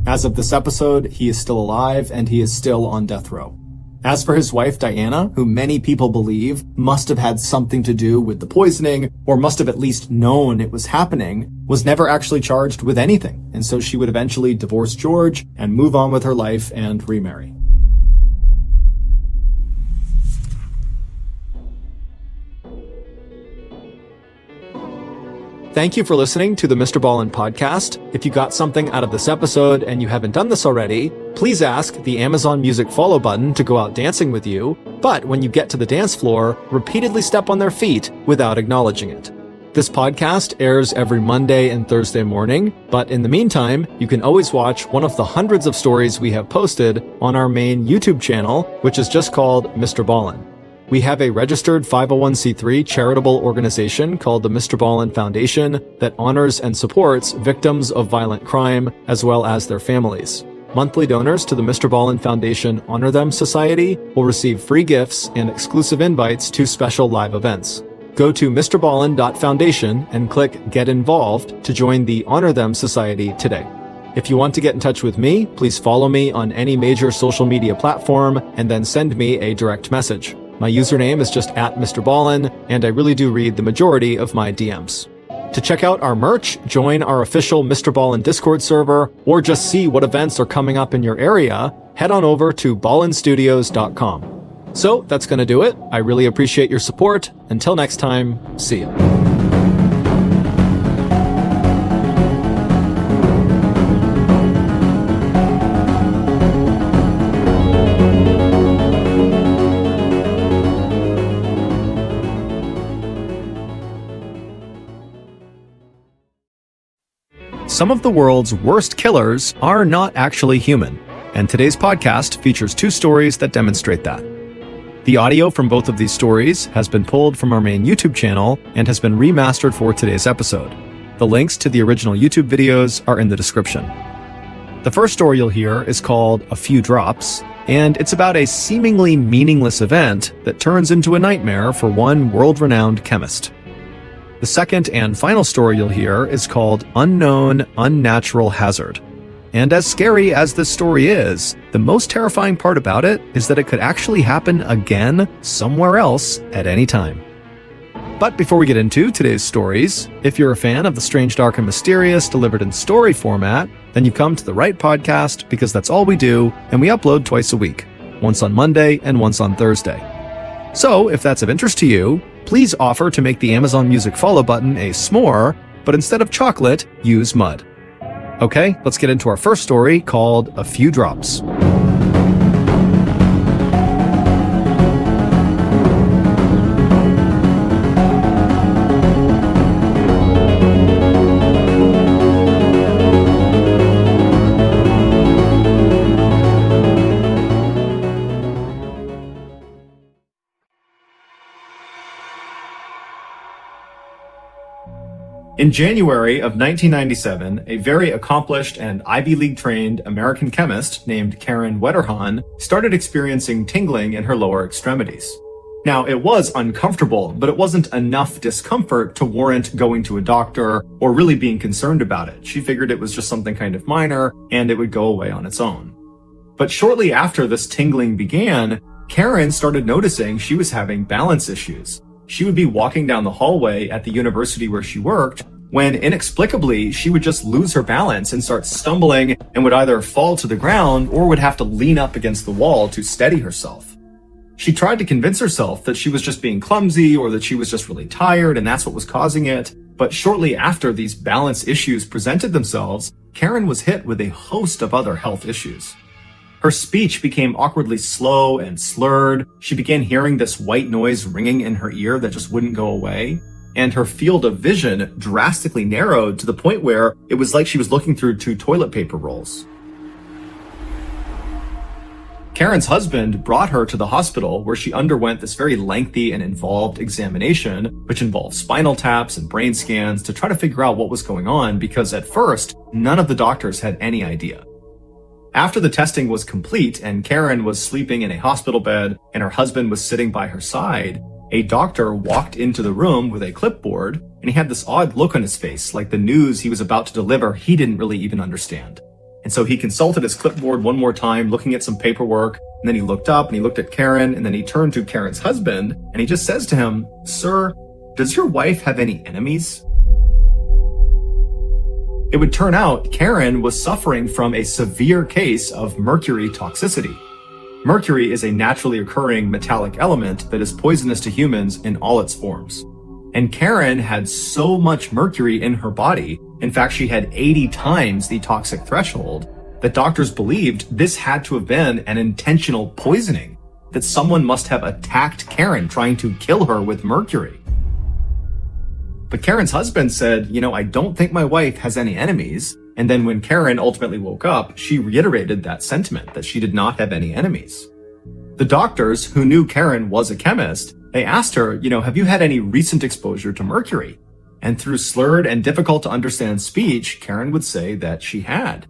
As of this episode, he is still alive and he is still on death row. As for his wife, Diana, who many people believe must have had something to do with the poisoning, or must have at least known it was happening, was never actually charged with anything, and so she would eventually divorce George and move on with her life and remarry. Thank you for listening to the Mr. Ballen podcast. If you got something out of this episode and you haven't done this already, please ask the Amazon Music follow button to go out dancing with you, but when you get to the dance floor, repeatedly step on their feet without acknowledging it. This podcast airs every Monday and Thursday morning, but in the meantime, you can always watch one of the hundreds of stories we have posted on our main YouTube channel, which is just called Mr. Ballen. We have a registered 501c3 charitable organization called the Mr. Ballen Foundation that honors and supports victims of violent crime as well as their families. Monthly donors to the Mr. Ballen Foundation Honor Them Society will receive free gifts and exclusive invites to special live events. Go to mrballen.foundation and click Get Involved to join the Honor Them Society today. If you want to get in touch with me, please follow me on any major social media platform and then send me a direct message. My username is just @MrBallen, and I really do read the majority of my DMs. To check out our merch, join our official Mr. Ballen Discord server, or just see what events are coming up in your area, head on over to ballenstudios.com. So that's going to do it. I really appreciate your support. Until next time, see ya. Some of the world's worst killers are not actually human, and today's podcast features 2 stories that demonstrate that. The audio from both of these stories has been pulled from our main YouTube channel and has been remastered for today's episode. The links to the original YouTube videos are in the description. The first story you'll hear is called A Few Drops, and it's about a seemingly meaningless event that turns into a nightmare for one world-renowned chemist. The second and final story you'll hear is called Unknown Unnatural Hazard. And as scary as this story is, the most terrifying part about it is that it could actually happen again somewhere else at any time. But before we get into today's stories, if you're a fan of the strange, dark, and mysterious delivered in story format, then you've come to the right podcast because that's all we do, and we upload twice a week, once on Monday and once on Thursday. So if that's of interest to you, please offer to make the Amazon Music follow button a s'more, but instead of chocolate, use mud. Okay, let's get into our first story called A Few Drops. In January of 1997, a very accomplished and Ivy League-trained American chemist named Karen Wetterhahn started experiencing tingling in her lower extremities. Now, it was uncomfortable, but it wasn't enough discomfort to warrant going to a doctor or really being concerned about it. She figured it was just something kind of minor and it would go away on its own. But shortly after this tingling began, Karen started noticing she was having balance issues. She would be walking down the hallway at the university where she worked when inexplicably she would just lose her balance and start stumbling and would either fall to the ground or would have to lean up against the wall to steady herself. She tried to convince herself that she was just being clumsy or that she was just really tired and that's what was causing it. But shortly after these balance issues presented themselves, Karen was hit with a host of other health issues. Her speech became awkwardly slow and slurred. She began hearing this white noise ringing in her ear that just wouldn't go away. And her field of vision drastically narrowed to the point where it was like she was looking through 2 toilet paper rolls. Karen's husband brought her to the hospital where she underwent this very lengthy and involved examination, which involved spinal taps and brain scans to try to figure out what was going on because at first, none of the doctors had any idea. After the testing was complete and Karen was sleeping in a hospital bed and her husband was sitting by her side, a doctor walked into the room with a clipboard, and he had this odd look on his face, like the news he was about to deliver he didn't really even understand. And so he consulted his clipboard one more time, looking at some paperwork, and then he looked up and he looked at Karen, and then he turned to Karen's husband, and he just says to him, "Sir, does your wife have any enemies?" It would turn out Karen was suffering from a severe case of mercury toxicity. Mercury is a naturally occurring metallic element that is poisonous to humans in all its forms. And Karen had so much mercury in her body, in fact she had 80 times the toxic threshold, that doctors believed this had to have been an intentional poisoning, that someone must have attacked Karen trying to kill her with mercury. But Karen's husband said, I don't think my wife has any enemies. And then when Karen ultimately woke up, she reiterated that sentiment, that she did not have any enemies. The doctors, who knew Karen was a chemist, they asked her, have you had any recent exposure to mercury? And through slurred and difficult to understand speech, Karen would say that she had.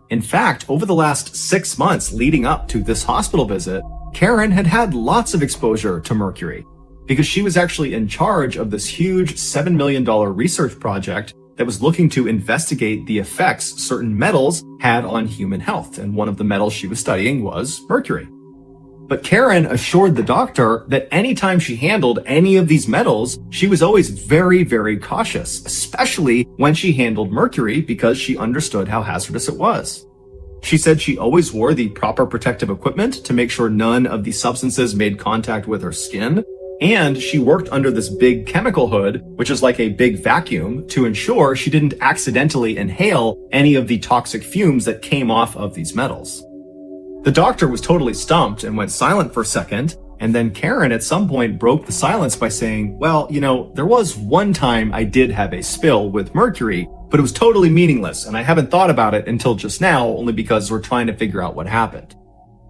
In fact, over the last 6 months leading up to this hospital visit, Karen had had lots of exposure to mercury, because she was actually in charge of this huge $7 million research project that was looking to investigate the effects certain metals had on human health. And one of the metals she was studying was mercury. But Karen assured the doctor that anytime she handled any of these metals, she was always very, very cautious, especially when she handled mercury, because she understood how hazardous it was. She said she always wore the proper protective equipment to make sure none of the substances made contact with her skin. And she worked under this big chemical hood, which is like a big vacuum, to ensure she didn't accidentally inhale any of the toxic fumes that came off of these metals. The doctor was totally stumped and went silent for a second, and then Karen at some point broke the silence by saying, well, there was one time I did have a spill with mercury, but it was totally meaningless, and I haven't thought about it until just now, only because we're trying to figure out what happened.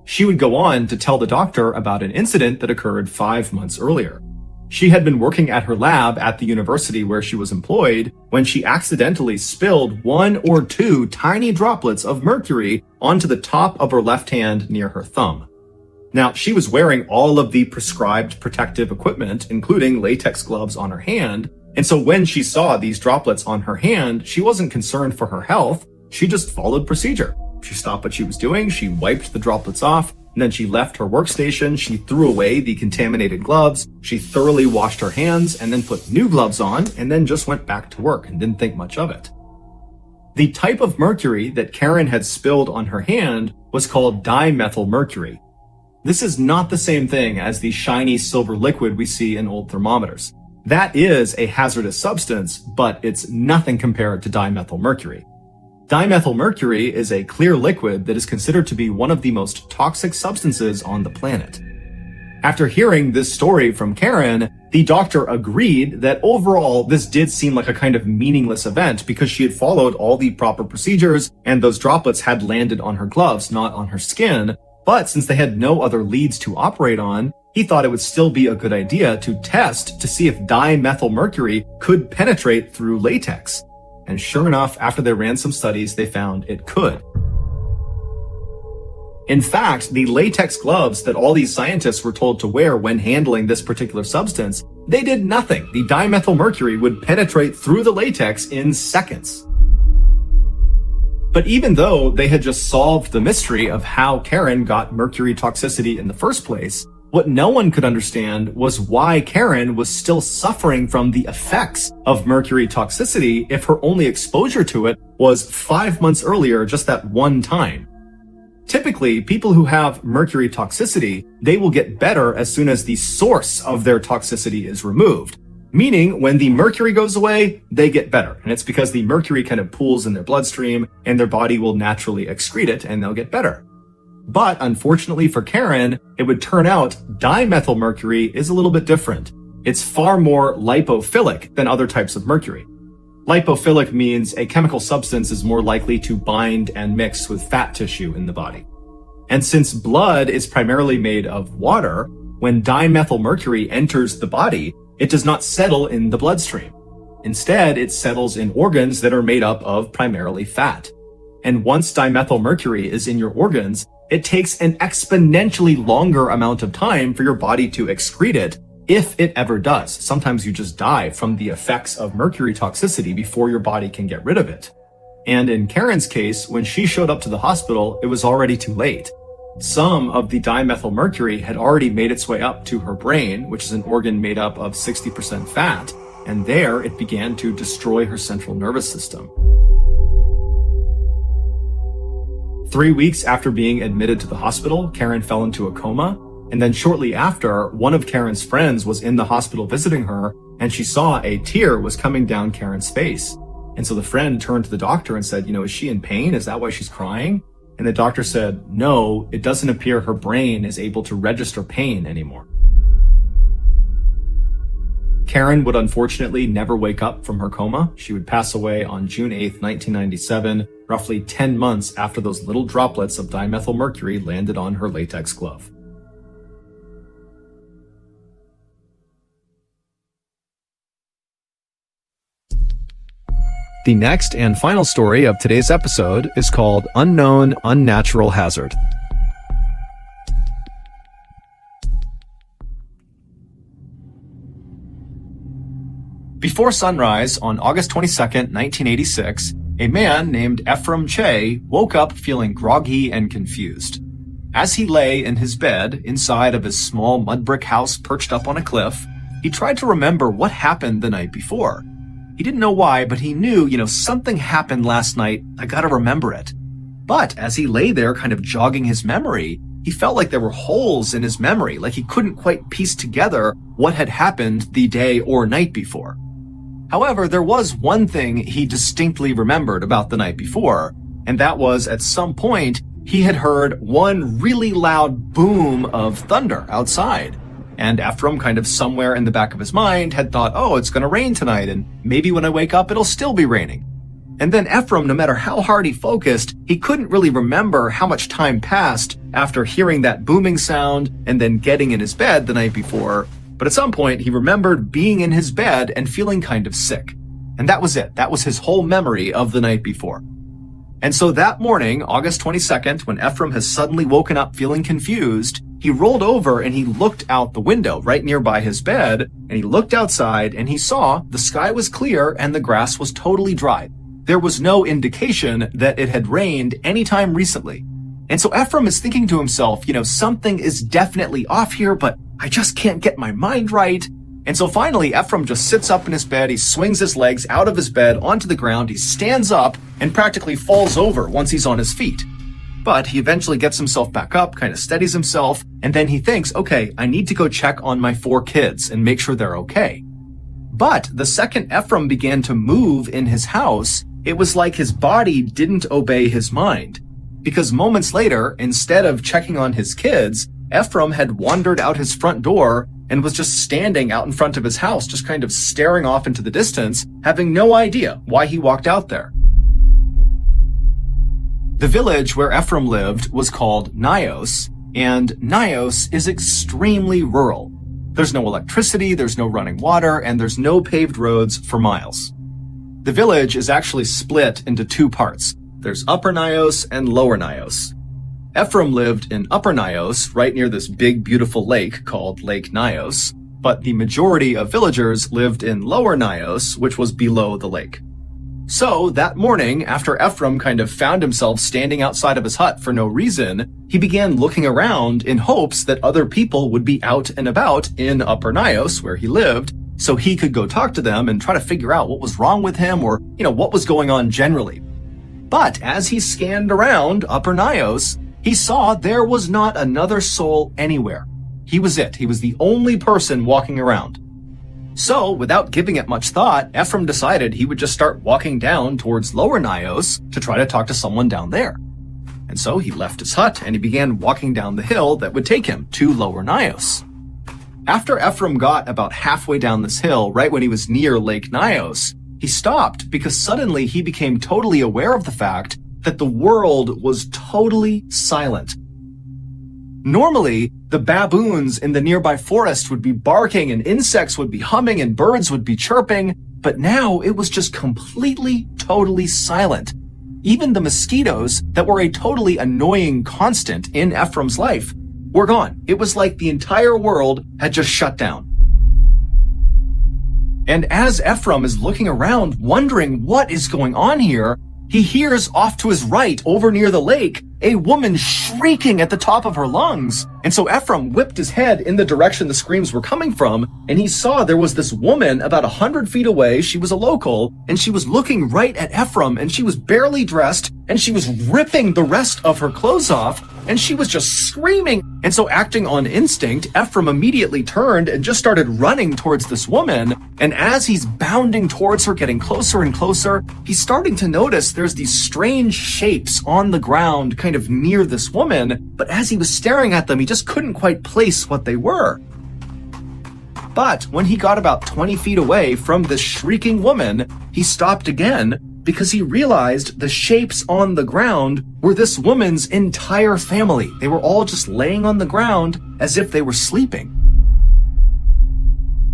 She would go on to tell the doctor about an incident that occurred 5 months earlier. She had been working at her lab at the university where she was employed when she accidentally spilled 1 or 2 tiny droplets of mercury onto the top of her left hand near her thumb. Now, she was wearing all of the prescribed protective equipment, including latex gloves on her hand, and so when she saw these droplets on her hand, she wasn't concerned for her health, she just followed procedure. She stopped what she was doing, she wiped the droplets off, and then she left her workstation, she threw away the contaminated gloves, she thoroughly washed her hands, and then put new gloves on, and then just went back to work and didn't think much of it. The type of mercury that Karen had spilled on her hand was called dimethylmercury. This is not the same thing as the shiny silver liquid we see in old thermometers. That is a hazardous substance, but it's nothing compared to dimethylmercury. Dimethylmercury is a clear liquid that is considered to be one of the most toxic substances on the planet. After hearing this story from Karen, the doctor agreed that overall this did seem like a kind of meaningless event because she had followed all the proper procedures and those droplets had landed on her gloves, not on her skin. But since they had no other leads to operate on, he thought it would still be a good idea to test to see if dimethylmercury could penetrate through latex. And sure enough, after they ran some studies, they found it could. In fact, the latex gloves that all these scientists were told to wear when handling this particular substance, they did nothing. The dimethylmercury would penetrate through the latex in seconds. But even though they had just solved the mystery of how Karen got mercury toxicity in the first place, what no one could understand was why Karen was still suffering from the effects of mercury toxicity if her only exposure to it was 5 months earlier, just that one time. Typically, people who have mercury toxicity, they will get better as soon as the source of their toxicity is removed. Meaning, when the mercury goes away, they get better. And it's because the mercury kind of pools in their bloodstream and their body will naturally excrete it and they'll get better. But unfortunately for Karen, it would turn out dimethylmercury is a little bit different. It's far more lipophilic than other types of mercury. Lipophilic means a chemical substance is more likely to bind and mix with fat tissue in the body. And since blood is primarily made of water, when dimethylmercury enters the body, it does not settle in the bloodstream. Instead, it settles in organs that are made up of primarily fat. And once dimethylmercury is in your organs, it takes an exponentially longer amount of time for your body to excrete it If it ever does. Sometimes you just die from the effects of mercury toxicity before your body can get rid of it. And in Karen's case, when she showed up to the hospital, it was already too late. Some of the dimethylmercury had already made its way up to her brain, which is an organ made up of 60% fat, and there it began to destroy her central nervous system. 3 weeks after being admitted to the hospital, Karen fell into a coma, and then shortly after, one of Karen's friends was in the hospital visiting her, and she saw a tear was coming down Karen's face. And so the friend turned to the doctor and said, is she in pain? Is that why she's crying? And the doctor said, no, it doesn't appear her brain is able to register pain anymore. Karen would unfortunately never wake up from her coma. She would pass away on June 8th, 1997, roughly 10 months after those little droplets of dimethylmercury landed on her latex glove. The next and final story of today's episode is called Unknown Unnatural Hazard. Before sunrise on August 22nd, 1986, a man named Ephraim Che woke up feeling groggy and confused. As he lay in his bed inside of his small mud brick house perched up on a cliff, he tried to remember what happened the night before. He didn't know why, but he knew, something happened last night. I gotta remember it. But as he lay there kind of jogging his memory, he felt like there were holes in his memory, like he couldn't quite piece together what had happened the day or night before. However, there was one thing he distinctly remembered about the night before, and that was at some point he had heard one really loud boom of thunder outside. And Ephraim, kind of somewhere in the back of his mind, had thought, oh, it's gonna rain tonight, and maybe when I wake up, it'll still be raining. And then Ephraim, no matter how hard he focused, he couldn't really remember how much time passed after hearing that booming sound and then getting in his bed the night before. But at some point, he remembered being in his bed and feeling kind of sick. And that was it. That was his whole memory of the night before. And so that morning, August 22nd, when Ephraim has suddenly woken up feeling confused, he rolled over and he looked out the window right nearby his bed, and he looked outside and he saw the sky was clear and the grass was totally dry. There was no indication that it had rained anytime recently. And so Ephraim is thinking to himself, something is definitely off here, but I just can't get my mind right. And so finally, Ephraim just sits up in his bed, he swings his legs out of his bed onto the ground, he stands up and practically falls over once he's on his feet. But he eventually gets himself back up, kind of steadies himself, and then he thinks, okay, I need to go check on my 4 kids and make sure they're okay. But the second Ephraim began to move in his house, it was like his body didn't obey his mind. Because moments later, instead of checking on his kids, Ephraim had wandered out his front door and was just standing out in front of his house, just kind of staring off into the distance, having no idea why he walked out there. The village where Ephraim lived was called Nios, and Nios is extremely rural. There's no electricity, there's no running water, and there's no paved roads for miles. The village is actually split into 2 parts. There's Upper Nios and Lower Nios. Ephraim lived in Upper Nios, right near this big, beautiful lake called Lake Nios, but the majority of villagers lived in Lower Nios, which was below the lake. So that morning, after Ephraim kind of found himself standing outside of his hut for no reason, he began looking around in hopes that other people would be out and about in Upper Nios, where he lived, so he could go talk to them and try to figure out what was wrong with him or, what was going on generally. But as he scanned around Upper Nios, he saw there was not another soul anywhere. He was it. He was the only person walking around. So, without giving it much thought, Ephraim decided he would just start walking down towards Lower Nios to try to talk to someone down there. And so he left his hut and he began walking down the hill that would take him to Lower Nios. After Ephraim got about halfway down this hill, right when he was near Lake Nios, he stopped because suddenly he became totally aware of the fact that the world was totally silent. Normally, the baboons in the nearby forest would be barking and insects would be humming and birds would be chirping, but now it was just completely, totally silent. Even the mosquitoes that were a totally annoying constant in Ephraim's life were gone. It was like the entire world had just shut down. And as Ephraim is looking around, wondering what is going on here, he hears off to his right, over near the lake, a woman shrieking at the top of her lungs. And so Ephraim whipped his head in the direction the screams were coming from, and he saw there was this woman about 100 feet away. She was a local, and she was looking right at Ephraim, and she was barely dressed, and she was ripping the rest of her clothes off, and she was just screaming. And so, acting on instinct, Ephraim immediately turned and just started running towards this woman. And as he's bounding towards her, getting closer and closer, he's starting to notice there's these strange shapes on the ground kind of near this woman. But as he was staring at them, he just couldn't quite place what they were. But when he got about 20 feet away from this shrieking woman, he stopped again, because he realized the shapes on the ground were this woman's entire family. They were all just laying on the ground as if they were sleeping.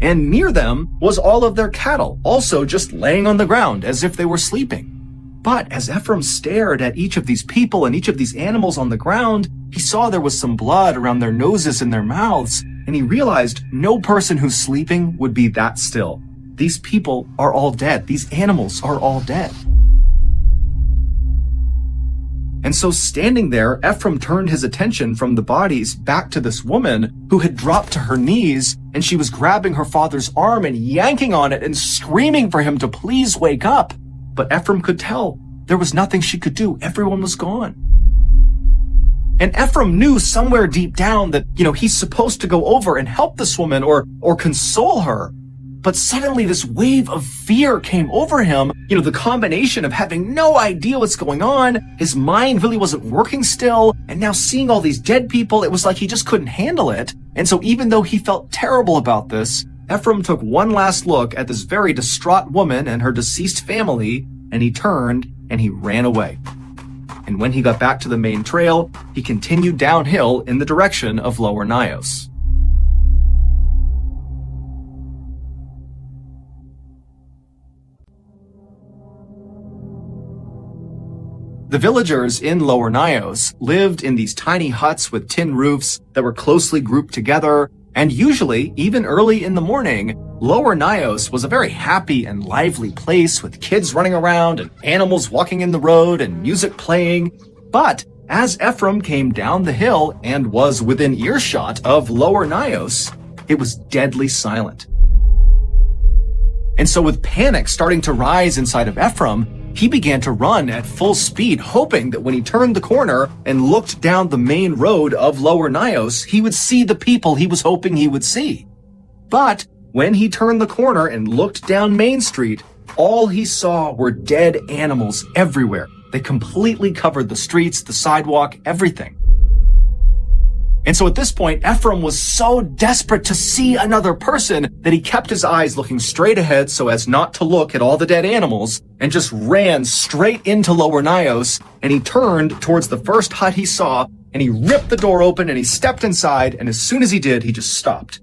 And near them was all of their cattle, also just laying on the ground as if they were sleeping. But as Ephraim stared at each of these people and each of these animals on the ground, he saw there was some blood around their noses and their mouths, and he realized no person who's sleeping would be that still. These people are all dead. These animals are all dead. And so standing there, Ephraim turned his attention from the bodies back to this woman who had dropped to her knees, and she was grabbing her father's arm and yanking on it and screaming for him to please wake up. But Ephraim could tell there was nothing she could do. Everyone was gone. And Ephraim knew somewhere deep down that, he's supposed to go over and help this woman or console her. But suddenly this wave of fear came over him, the combination of having no idea what's going on, his mind really wasn't working still, and now seeing all these dead people, it was like he just couldn't handle it. And so even though he felt terrible about this, Ephraim took one last look at this very distraught woman and her deceased family, and he turned and he ran away. And when he got back to the main trail, he continued downhill in the direction of Lower Nios. The villagers in Lower Nios lived in these tiny huts with tin roofs that were closely grouped together, and usually, even early in the morning, Lower Nios was a very happy and lively place with kids running around and animals walking in the road and music playing. But as Ephraim came down the hill and was within earshot of Lower Nios, it was deadly silent. And so with panic starting to rise inside of Ephraim, he began to run at full speed, hoping that when he turned the corner and looked down the main road of Lower Nios, he would see the people he was hoping he would see. But when he turned the corner and looked down Main Street, all he saw were dead animals everywhere. They completely covered the streets, the sidewalk, everything. And so at this point, Ephraim was so desperate to see another person that he kept his eyes looking straight ahead so as not to look at all the dead animals, and just ran straight into Lower Nios, and he turned towards the first hut he saw, and he ripped the door open and he stepped inside, and as soon as he did, he just stopped.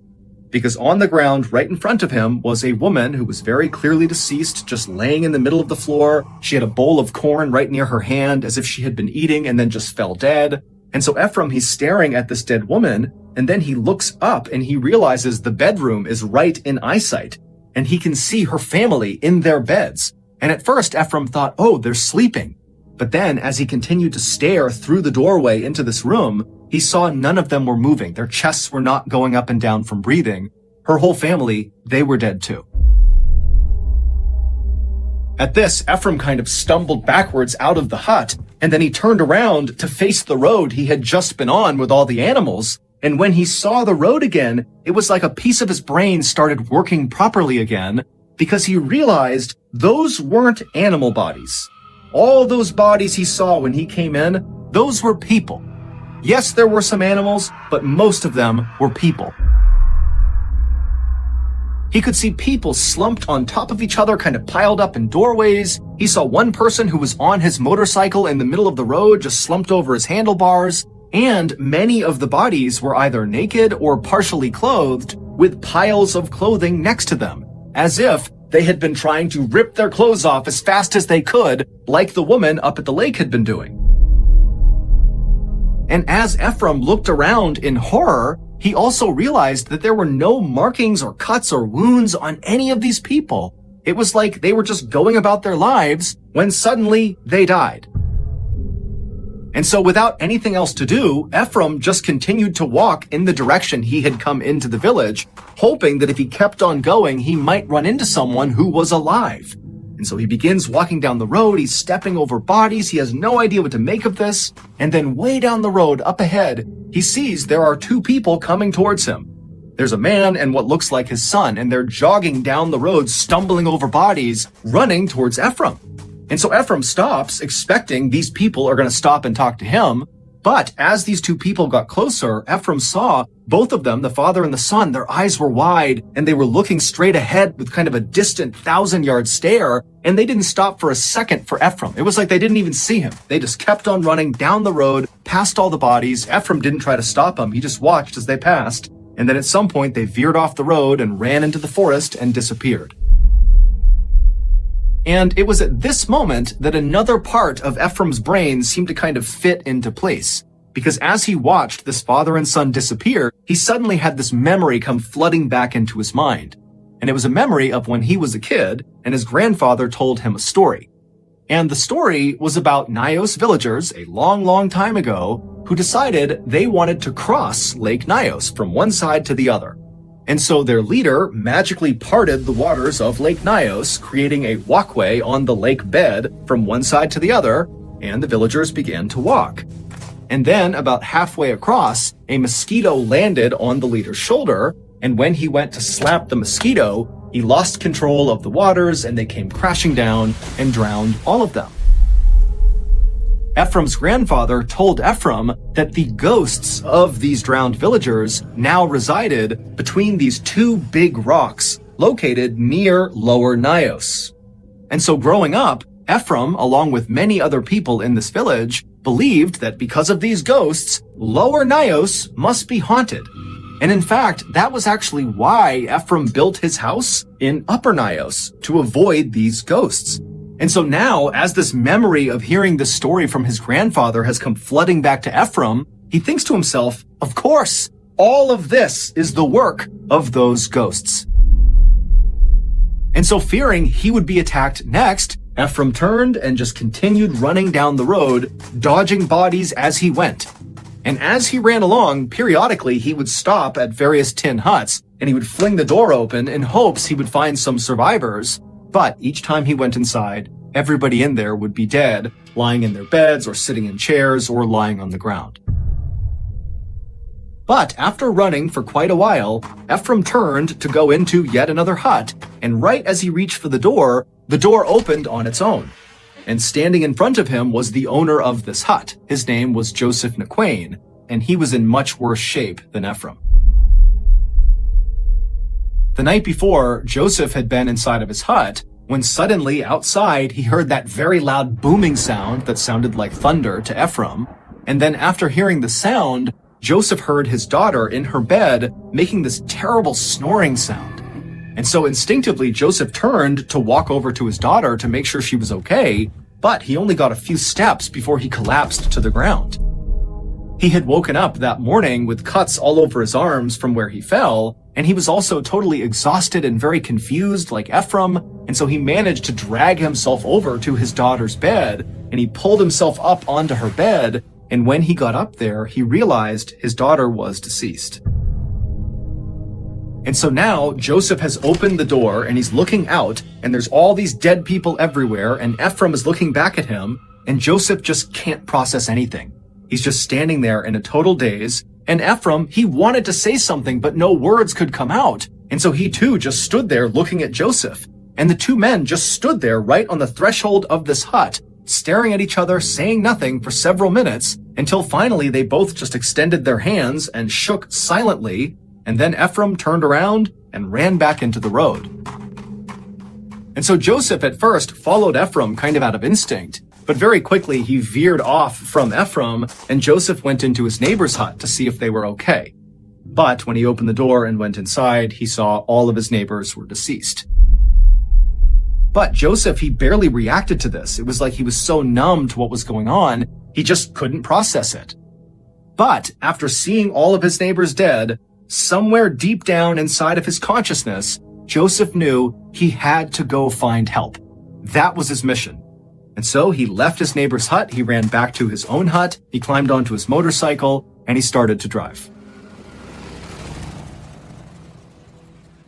Because on the ground right in front of him was a woman who was very clearly deceased, just laying in the middle of the floor. She had a bowl of corn right near her hand as if she had been eating and then just fell dead. And so Ephraim, he's staring at this dead woman, and then he looks up and he realizes the bedroom is right in eyesight, and he can see her family in their beds. And at first, Ephraim thought, oh, they're sleeping. But then, as he continued to stare through the doorway into this room, he saw none of them were moving. Their chests were not going up and down from breathing. Her whole family, they were dead too. At this, Ephraim kind of stumbled backwards out of the hut, and then he turned around to face the road he had just been on with all the animals. And when he saw the road again, it was like a piece of his brain started working properly again, because he realized those weren't animal bodies. All those bodies he saw when he came in, those were people. Yes, there were some animals, but most of them were people. He could see people slumped on top of each other, kind of piled up in doorways. He saw one person who was on his motorcycle in the middle of the road, just slumped over his handlebars. And many of the bodies were either naked or partially clothed, with piles of clothing next to them, as if they had been trying to rip their clothes off as fast as they could, like the woman up at the lake had been doing. And as Ephraim looked around in horror, he also realized that there were no markings or cuts or wounds on any of these people. It was like they were just going about their lives when suddenly they died. And so without anything else to do, Ephraim just continued to walk in the direction he had come into the village, hoping that if he kept on going, he might run into someone who was alive. And so he begins walking down the road, he's stepping over bodies, he has no idea what to make of this, and then way down the road, up ahead, he sees there are two people coming towards him. There's a man and what looks like his son, and they're jogging down the road, stumbling over bodies, running towards Ephraim. And so Ephraim stops, expecting these people are going to stop and talk to him. But as these two people got closer, Ephraim saw both of them, the father and the son, their eyes were wide and they were looking straight ahead with kind of a distant 1,000-yard stare. And they didn't stop for a second for Ephraim. It was like they didn't even see him. They just kept on running down the road, past all the bodies. Ephraim didn't try to stop them. He just watched as they passed. And then at some point they veered off the road and ran into the forest and disappeared. And it was at this moment that another part of Ephraim's brain seemed to kind of fit into place. Because as he watched this father and son disappear, he suddenly had this memory come flooding back into his mind. And it was a memory of when he was a kid and his grandfather told him a story. And the story was about Nyos villagers a long, long time ago who decided they wanted to cross Lake Nyos from one side to the other. And so their leader magically parted the waters of Lake Nyos, creating a walkway on the lake bed from one side to the other, and the villagers began to walk. And then, about halfway across, a mosquito landed on the leader's shoulder, and when he went to slap the mosquito, he lost control of the waters and they came crashing down and drowned all of them. Ephraim's grandfather told Ephraim that the ghosts of these drowned villagers now resided between these two big rocks located near Lower Nyos. And so growing up, Ephraim, along with many other people in this village, believed that because of these ghosts, Lower Nyos must be haunted. And in fact, that was actually why Ephraim built his house in Upper Nyos, to avoid these ghosts. And so now, as this memory of hearing this story from his grandfather has come flooding back to Ephraim, he thinks to himself, of course, all of this is the work of those ghosts. And so fearing he would be attacked next, Ephraim turned and just continued running down the road, dodging bodies as he went. And as he ran along, periodically he would stop at various tin huts, and he would fling the door open in hopes he would find some survivors. But each time he went inside, everybody in there would be dead, lying in their beds or sitting in chairs or lying on the ground. But after running for quite a while, Ephraim turned to go into yet another hut, and right as he reached for the door opened on its own. And standing in front of him was the owner of this hut. His name was Joseph Naquain, and he was in much worse shape than Ephraim. The night before, Joseph had been inside of his hut, when suddenly outside he heard that very loud booming sound that sounded like thunder to Ephraim. And then after hearing the sound, Joseph heard his daughter in her bed making this terrible snoring sound. And so instinctively, Joseph turned to walk over to his daughter to make sure she was okay, but he only got a few steps before he collapsed to the ground. He had woken up that morning with cuts all over his arms from where he fell, and he was also totally exhausted and very confused like Ephraim, and so he managed to drag himself over to his daughter's bed, and he pulled himself up onto her bed, and when he got up there, he realized his daughter was deceased. And so now Joseph has opened the door and he's looking out, and there's all these dead people everywhere, and Ephraim is looking back at him, and Joseph just can't process anything. He's just standing there in a total daze, and Ephraim, he wanted to say something, but no words could come out. And so he too just stood there looking at Joseph. And the two men just stood there right on the threshold of this hut, staring at each other, saying nothing for several minutes, until finally they both just extended their hands and shook silently, and then Ephraim turned around and ran back into the road. And so Joseph at first followed Ephraim kind of out of instinct, but very quickly he veered off from Ephraim, and Joseph went into his neighbor's hut to see if they were okay. But when he opened the door and went inside, he saw all of his neighbors were deceased. But Joseph, he barely reacted to this. It was like he was so numb to what was going on, he just couldn't process it. But after seeing all of his neighbors dead, Somewhere deep down inside of his consciousness, Joseph knew he had to go find help. That was his mission. And so he left his neighbor's hut, he ran back to his own hut, he climbed onto his motorcycle, and he started to drive.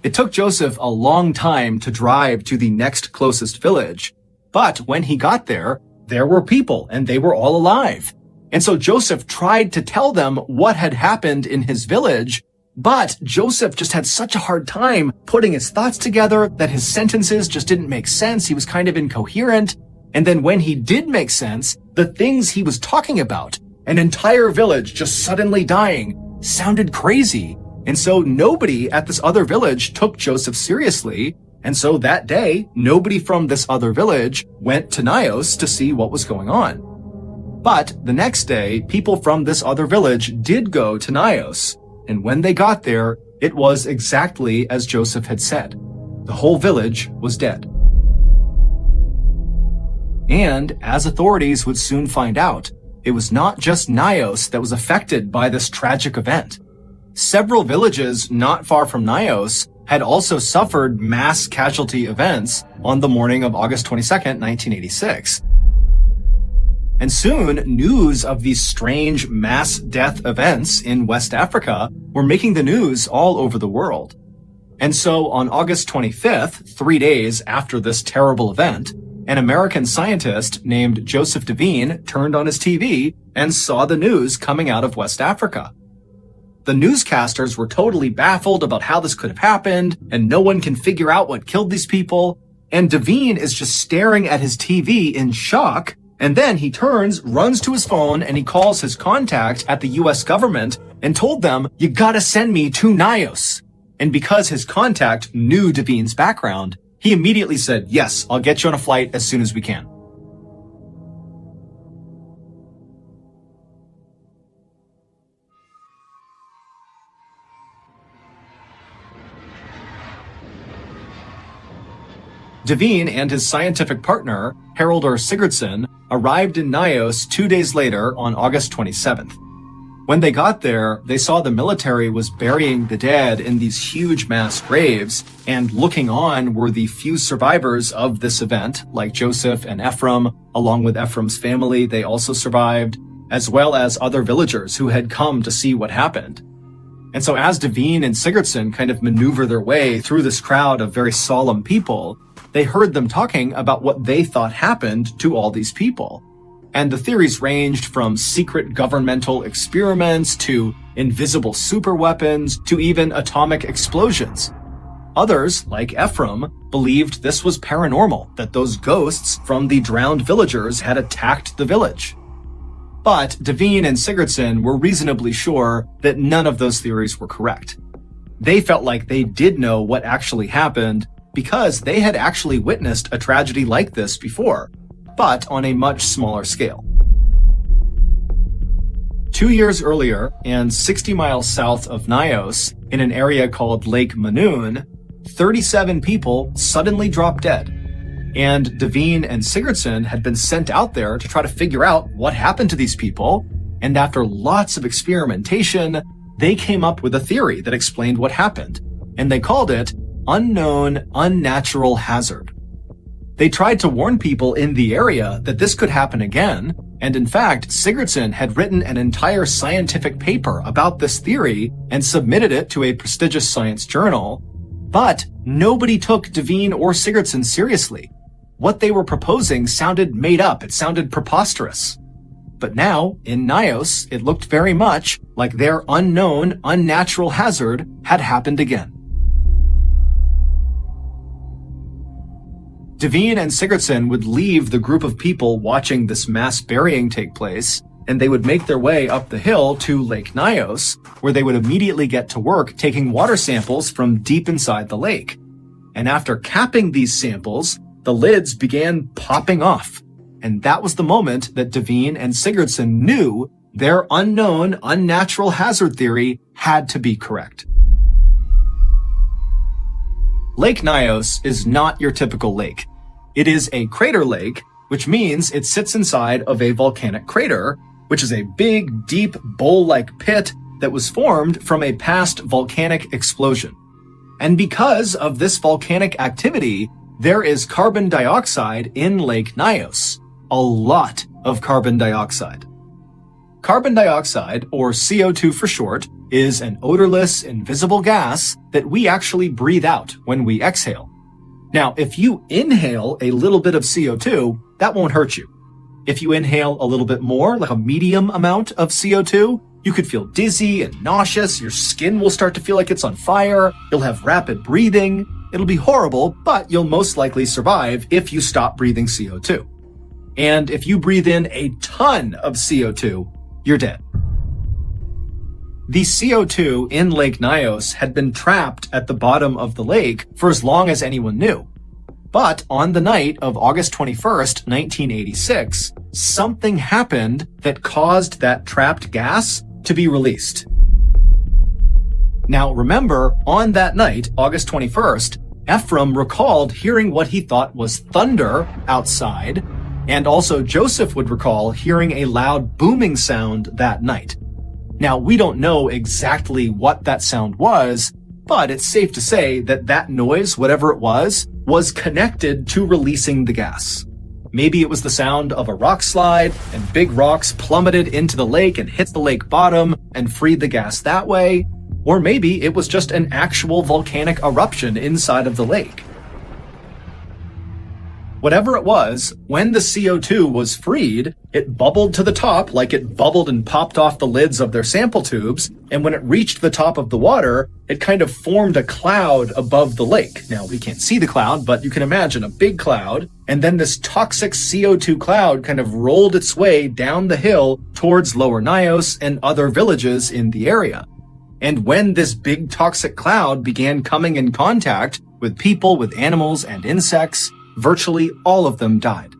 It took Joseph a long time to drive to the next closest village, but when he got there were people, and they were all alive. And so Joseph tried to tell them what had happened in his village, but Joseph just had such a hard time putting his thoughts together that his sentences just didn't make sense. He was kind of incoherent. And then when he did make sense, the things he was talking about, an entire village just suddenly dying, sounded crazy. And so nobody at this other village took Joseph seriously. And so that day, nobody from this other village went to Nios to see what was going on. But the next day, people from this other village did go to Nios. And when they got there, it was exactly as Joseph had said. The whole village was dead. And as authorities would soon find out, it was not just Nios that was affected by this tragic event. Several villages not far from Nios had also suffered mass casualty events on the morning of August 22nd, 1986. And soon, news of these strange mass death events in West Africa were making the news all over the world. And so on August 25th, 3 days after this terrible event, an American scientist named Joseph Devine turned on his TV and saw the news coming out of West Africa. The newscasters were totally baffled about how this could have happened, and no one can figure out what killed these people. And Devine is just staring at his TV in shock. And then he turns, runs to his phone, and he calls his contact at the US government and told them, "You gotta send me to Nios." And because his contact knew Devine's background, he immediately said, "Yes, I'll get you on a flight as soon as we can." Devine and his scientific partner, Haraldur Sigurdsson, arrived in Nios 2 days later on August 27th. When they got there, they saw the military was burying the dead in these huge mass graves, and looking on were the few survivors of this event, like Joseph and Ephraim. Along with Ephraim's family, they also survived, as well as other villagers who had come to see what happened. And so as Devine and Sigurdsson kind of maneuver their way through this crowd of very solemn people, they heard them talking about what they thought happened to all these people. And the theories ranged from secret governmental experiments to invisible superweapons to even atomic explosions. Others, like Ephraim, believed this was paranormal, that those ghosts from the drowned villagers had attacked the village. But Devine and Sigurdsson were reasonably sure that none of those theories were correct. They felt like they did know what actually happened because they had actually witnessed a tragedy like this before, but on a much smaller scale. 2 years earlier, and 60 miles south of Nios, in an area called Lake Manoon, 37 people suddenly dropped dead. And Devine and Sigurdsson had been sent out there to try to figure out what happened to these people, and after lots of experimentation, they came up with a theory that explained what happened, and they called it unknown unnatural hazard. They tried to warn people in the area that this could happen again, and in fact, Sigurdsson had written an entire scientific paper about this theory and submitted it to a prestigious science journal, but nobody took Devine or Sigurdsson seriously. What they were proposing sounded made up, it sounded preposterous. But now, in Nios, it looked very much like their unknown unnatural hazard had happened again. Devine and Sigurdsson would leave the group of people watching this mass burying take place, and they would make their way up the hill to Lake Nios, where they would immediately get to work taking water samples from deep inside the lake. And after capping these samples, the lids began popping off. And that was the moment that Devine and Sigurdsson knew their unknown unnatural hazard theory had to be correct. Lake Nios is not your typical lake. It is a crater lake, which means it sits inside of a volcanic crater, which is a big, deep, bowl-like pit that was formed from a past volcanic explosion. And because of this volcanic activity, there is carbon dioxide in Lake Nyos. A lot of carbon dioxide. Carbon dioxide, or CO2 for short, is an odorless, invisible gas that we actually breathe out when we exhale. Now, if you inhale a little bit of CO2, that won't hurt you. If you inhale a little bit more, like a medium amount of CO2, you could feel dizzy and nauseous, your skin will start to feel like it's on fire, you'll have rapid breathing, it'll be horrible, but you'll most likely survive if you stop breathing CO2. And if you breathe in a ton of CO2, you're dead. The CO2 in Lake Nyos had been trapped at the bottom of the lake for as long as anyone knew. But on the night of August 21st, 1986, something happened that caused that trapped gas to be released. Now remember, on that night, August 21st, Ephraim recalled hearing what he thought was thunder outside, and also Joseph would recall hearing a loud booming sound that night. Now, we don't know exactly what that sound was, but it's safe to say that that noise, whatever it was connected to releasing the gas. Maybe it was the sound of a rock slide, and big rocks plummeted into the lake and hit the lake bottom and freed the gas that way. Or maybe it was just an actual volcanic eruption inside of the lake. Whatever it was, when the CO2 was freed, it bubbled to the top like it bubbled and popped off the lids of their sample tubes, and when it reached the top of the water, it kind of formed a cloud above the lake. Now, we can't see the cloud, but you can imagine a big cloud, and then this toxic CO2 cloud kind of rolled its way down the hill towards Lower Nyos and other villages in the area. And when this big toxic cloud began coming in contact with people, with animals, and insects, virtually all of them died.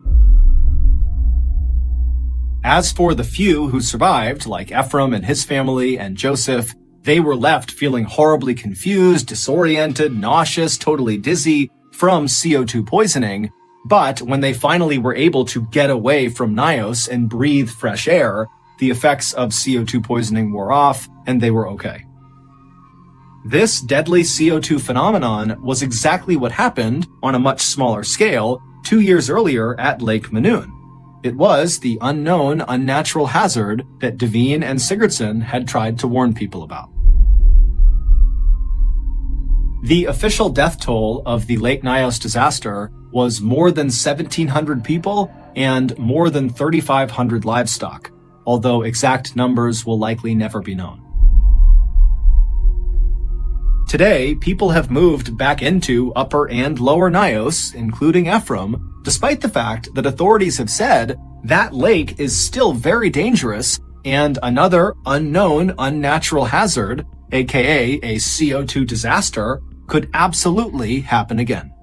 As for the few who survived, like Ephraim and his family and Joseph, they were left feeling horribly confused, disoriented, nauseous, totally dizzy from CO2 poisoning. But when they finally were able to get away from Nyos and breathe fresh air, the effects of CO2 poisoning wore off and they were okay. This deadly CO2 phenomenon was exactly what happened on a much smaller scale 2 years earlier at Lake Manoon. It was the unknown, unnatural hazard that Devine and Sigurdsson had tried to warn people about. The official death toll of the Lake Nyos disaster was more than 1,700 people and more than 3,500 livestock, although exact numbers will likely never be known. Today, people have moved back into Upper and Lower Nyos, including Ephraim, despite the fact that authorities have said that lake is still very dangerous and another unknown unnatural hazard, aka a CO2 disaster, could absolutely happen again.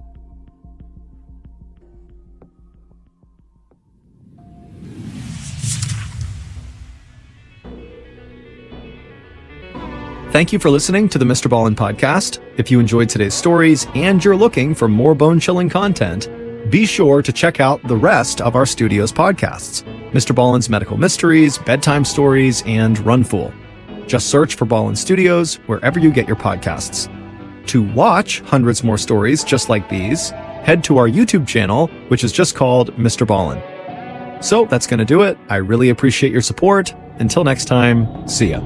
Thank you for listening to the Mr. Ballen podcast. If you enjoyed today's stories and you're looking for more bone-chilling content, be sure to check out the rest of our studio's podcasts, Mr. Ballen's Medical Mysteries, Bedtime Stories, and Runfool. Just search for Ballen Studios wherever you get your podcasts. To watch hundreds more stories just like these, head to our YouTube channel, which is just called Mr. Ballen. So that's going to do it. I really appreciate your support. Until next time, see ya.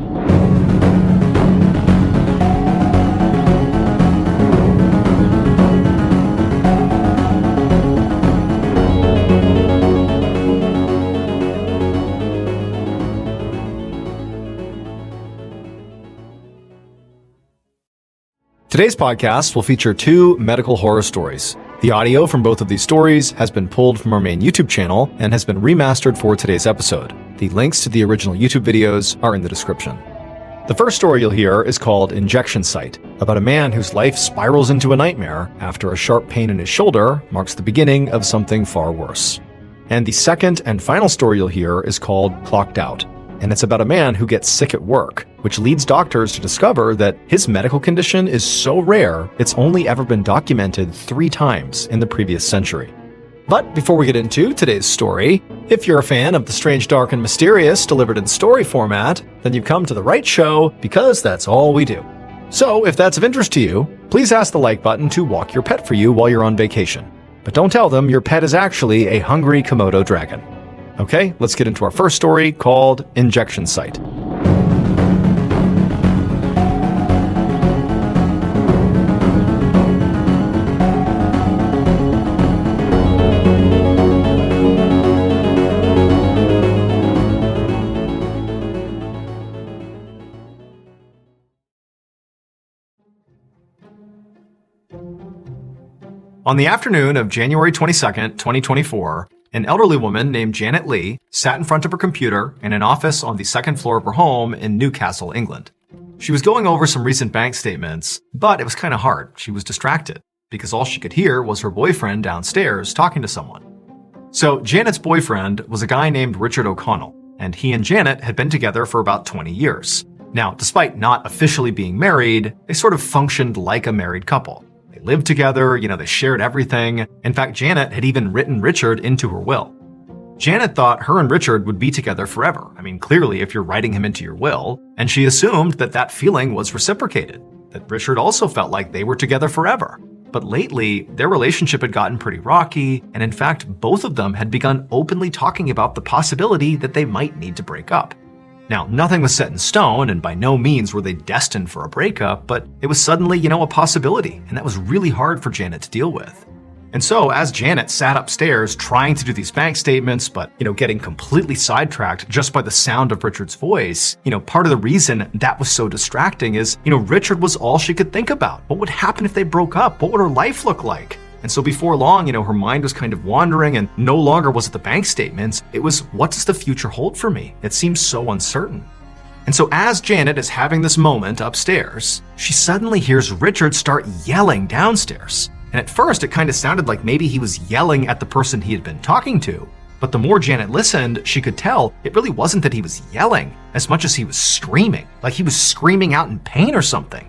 Today's podcast will feature 2 medical horror stories. The audio from both of these stories has been pulled from our main YouTube channel and has been remastered for today's episode. The links to the original YouTube videos are in the description. The first story you'll hear is called Injection Site, about a man whose life spirals into a nightmare after a sharp pain in his shoulder marks the beginning of something far worse. And the second and final story you'll hear is called Clocked Out, and it's about a man who gets sick at work, which leads doctors to discover that his medical condition is so rare it's only ever been documented 3 times in the previous century. But before we get into today's story, if you're a fan of the strange, dark, and mysterious delivered in story format, then you've come to the right show because that's all we do. So if that's of interest to you, please ask the like button to walk your pet for you while you're on vacation. But don't tell them your pet is actually a hungry Komodo dragon. Okay, let's get into our first story called Injection Site. On the afternoon of January 22nd, 2024, an elderly woman named Janet Lee sat in front of her computer in an office on the second floor of her home in Newcastle, England. She was going over some recent bank statements, but it was kind of hard. She was distracted because all she could hear was her boyfriend downstairs talking to someone. So Janet's boyfriend was a guy named Richard O'Connell, and he and Janet had been together for about 20 years. Now, despite not officially being married, they sort of functioned like a married couple. Lived together, they shared everything. In fact, Janet had even written Richard into her will. Janet thought her and Richard would be together forever. Clearly, if you're writing him into your will, and she assumed that that feeling was reciprocated, that Richard also felt like they were together forever. But lately, their relationship had gotten pretty rocky, and in fact, both of them had begun openly talking about the possibility that they might need to break up. Now, nothing was set in stone, and by no means were they destined for a breakup, but it was suddenly, a possibility, and that was really hard for Janet to deal with. And so, as Janet sat upstairs trying to do these bank statements, but, getting completely sidetracked just by the sound of Richard's voice, part of the reason that was so distracting is, Richard was all she could think about. What would happen if they broke up? What would her life look like? And so before long, her mind was kind of wandering, and no longer was it the bank statements. It was, what does the future hold for me? It seems so uncertain. And so as Janet is having this moment upstairs, she suddenly hears Richard start yelling downstairs. And at first, it kind of sounded like maybe he was yelling at the person he had been talking to. But the more Janet listened, she could tell it really wasn't that he was yelling as much as he was screaming, like he was screaming out in pain or something.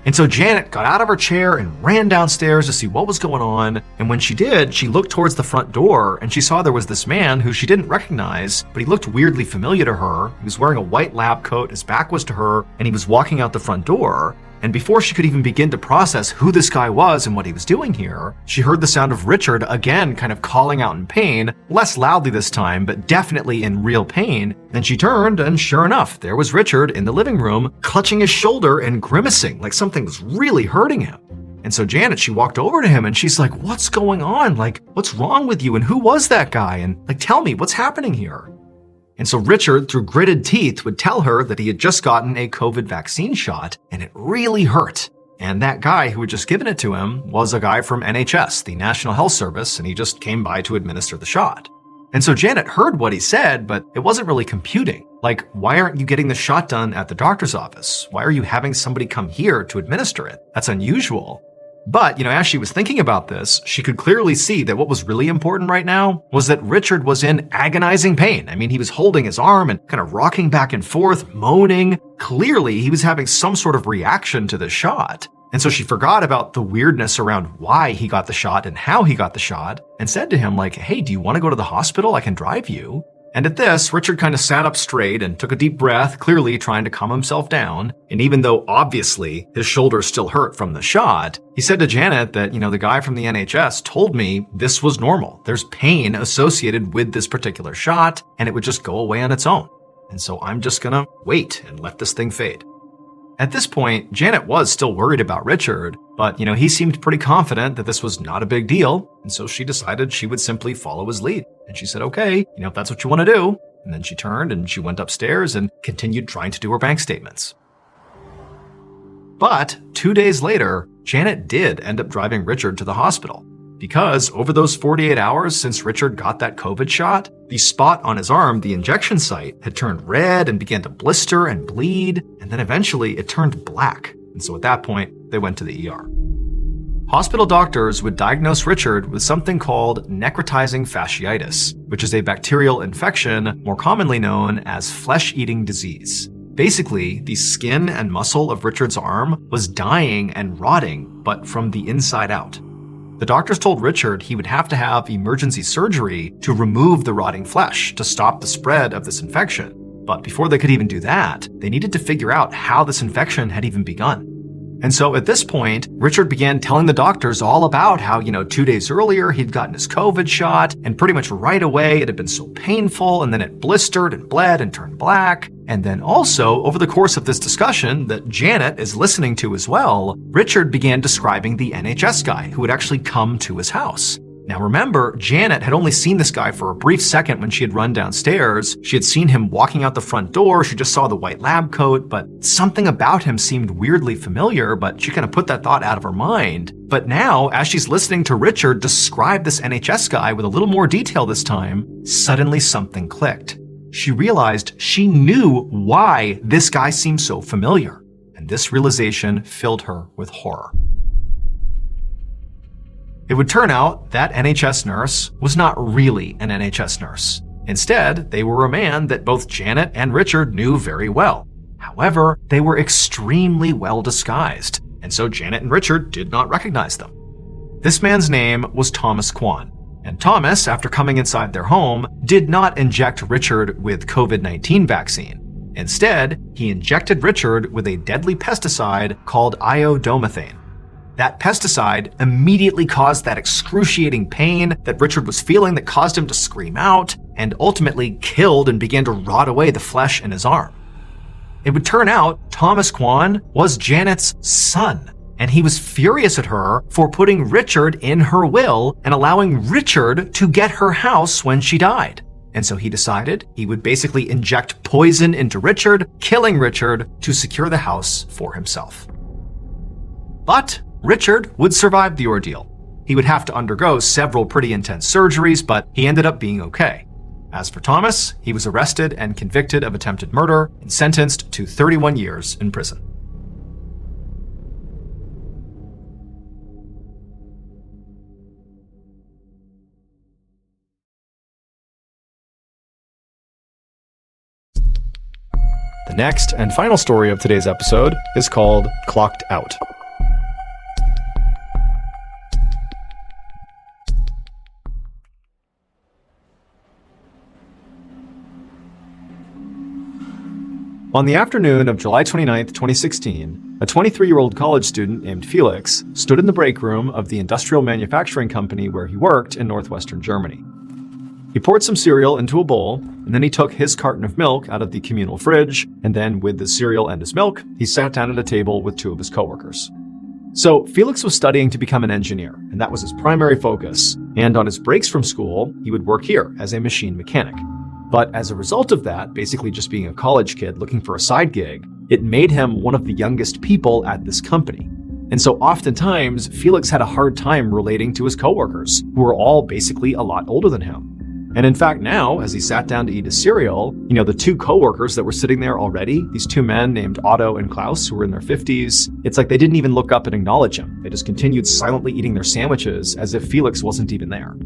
And so Janet got out of her chair and ran downstairs to see what was going on. And when she did, she looked towards the front door and she saw there was this man who she didn't recognize, but he looked weirdly familiar to her. He was wearing a white lab coat, his back was to her, and he was walking out the front door. And before she could even begin to process who this guy was and what he was doing here, she heard the sound of Richard again kind of calling out in pain, less loudly this time, but definitely in real pain. Then she turned, and sure enough, there was Richard in the living room, clutching his shoulder and grimacing like something was really hurting him. And so Janet, she walked over to him and she's like, "What's going on? What's wrong with you? And who was that guy? And tell me, what's happening here?" And so Richard, through gritted teeth, would tell her that he had just gotten a COVID vaccine shot, and it really hurt. And that guy who had just given it to him was a guy from NHS, the National Health Service, and he just came by to administer the shot. And so Janet heard what he said, but it wasn't really computing. Why aren't you getting the shot done at the doctor's office? Why are you having somebody come here to administer it? That's unusual. But, as she was thinking about this, she could clearly see that what was really important right now was that Richard was in agonizing pain. He was holding his arm and kind of rocking back and forth, moaning. Clearly, he was having some sort of reaction to the shot. And so she forgot about the weirdness around why he got the shot and how he got the shot, and said to him, "Hey, do you want to go to the hospital? I can drive you." And at this, Richard kind of sat up straight and took a deep breath, clearly trying to calm himself down. And even though obviously his shoulder still hurt from the shot, he said to Janet that, the guy from the NHS told me this was normal. There's pain associated with this particular shot, and it would just go away on its own. And so I'm just gonna wait and let this thing fade. At this point, Janet was still worried about Richard, but, he seemed pretty confident that this was not a big deal, and so she decided she would simply follow his lead. And she said, "Okay, if that's what you want to do." And then she turned and she went upstairs and continued trying to do her bank statements. But 2 days later, Janet did end up driving Richard to the hospital. Because over those 48 hours since Richard got that COVID shot, the spot on his arm, the injection site, had turned red and began to blister and bleed, and then eventually it turned black. And so at that point, they went to the ER. Hospital doctors would diagnose Richard with something called necrotizing fasciitis, which is a bacterial infection more commonly known as flesh-eating disease. Basically, the skin and muscle of Richard's arm was dying and rotting, but from the inside out. The doctors told Richard he would have to have emergency surgery to remove the rotting flesh to stop the spread of this infection. But before they could even do that, they needed to figure out how this infection had even begun. And so at this point, Richard began telling the doctors all about how, 2 days earlier he'd gotten his COVID shot, and pretty much right away it had been so painful, and then it blistered and bled and turned black. And then also, over the course of this discussion that Janet is listening to as well, Richard began describing the NHS guy who had actually come to his house. Now remember, Janet had only seen this guy for a brief second when she had run downstairs. She had seen him walking out the front door, she just saw the white lab coat, but something about him seemed weirdly familiar, but she kind of put that thought out of her mind. But now, as she's listening to Richard describe this NHS guy with a little more detail this time, suddenly something clicked. She realized she knew why this guy seemed so familiar, and this realization filled her with horror. It would turn out that NHS nurse was not really an NHS nurse. Instead, they were a man that both Janet and Richard knew very well. However, they were extremely well disguised, and so Janet and Richard did not recognize them. This man's name was Thomas Kwan, and Thomas, after coming inside their home, did not inject Richard with COVID-19 vaccine. Instead, he injected Richard with a deadly pesticide called iodomethane. That pesticide immediately caused that excruciating pain that Richard was feeling that caused him to scream out, and ultimately killed and began to rot away the flesh in his arm. It would turn out Thomas Kwan was Janet's son, and he was furious at her for putting Richard in her will and allowing Richard to get her house when she died. And so he decided he would basically inject poison into Richard, killing Richard to secure the house for himself. But Richard would survive the ordeal. He would have to undergo several pretty intense surgeries, but he ended up being okay. As for Thomas, he was arrested and convicted of attempted murder and sentenced to 31 years in prison. The next and final story of today's episode is called Clocked Out. On the afternoon of July 29, 2016, a 23-year-old college student named Felix stood in the break room of the industrial manufacturing company where he worked in northwestern Germany. He poured some cereal into a bowl, and then he took his carton of milk out of the communal fridge, and then with the cereal and his milk, he sat down at a table with two of his coworkers. So Felix was studying to become an engineer, and that was his primary focus, and on his breaks from school, he would work here as a machine mechanic. But as a result of that, basically just being a college kid looking for a side gig, it made him one of the youngest people at this company. And so oftentimes, Felix had a hard time relating to his coworkers, who were all basically a lot older than him. And in fact now, as he sat down to eat his cereal, the two coworkers that were sitting there already, these two men named Otto and Klaus, who were in their 50s, it's like they didn't even look up and acknowledge him. They just continued silently eating their sandwiches as if Felix wasn't even there.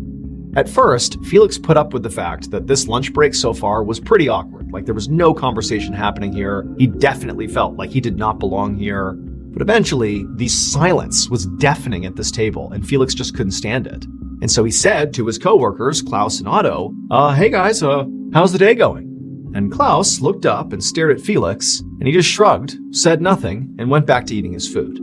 At first, Felix put up with the fact that this lunch break so far was pretty awkward, like there was no conversation happening here. He definitely felt like he did not belong here. But eventually, the silence was deafening at this table, and Felix just couldn't stand it. And so he said to his coworkers, Klaus and Otto, hey guys, how's the day going? And Klaus looked up and stared at Felix, and he just shrugged, said nothing, and went back to eating his food.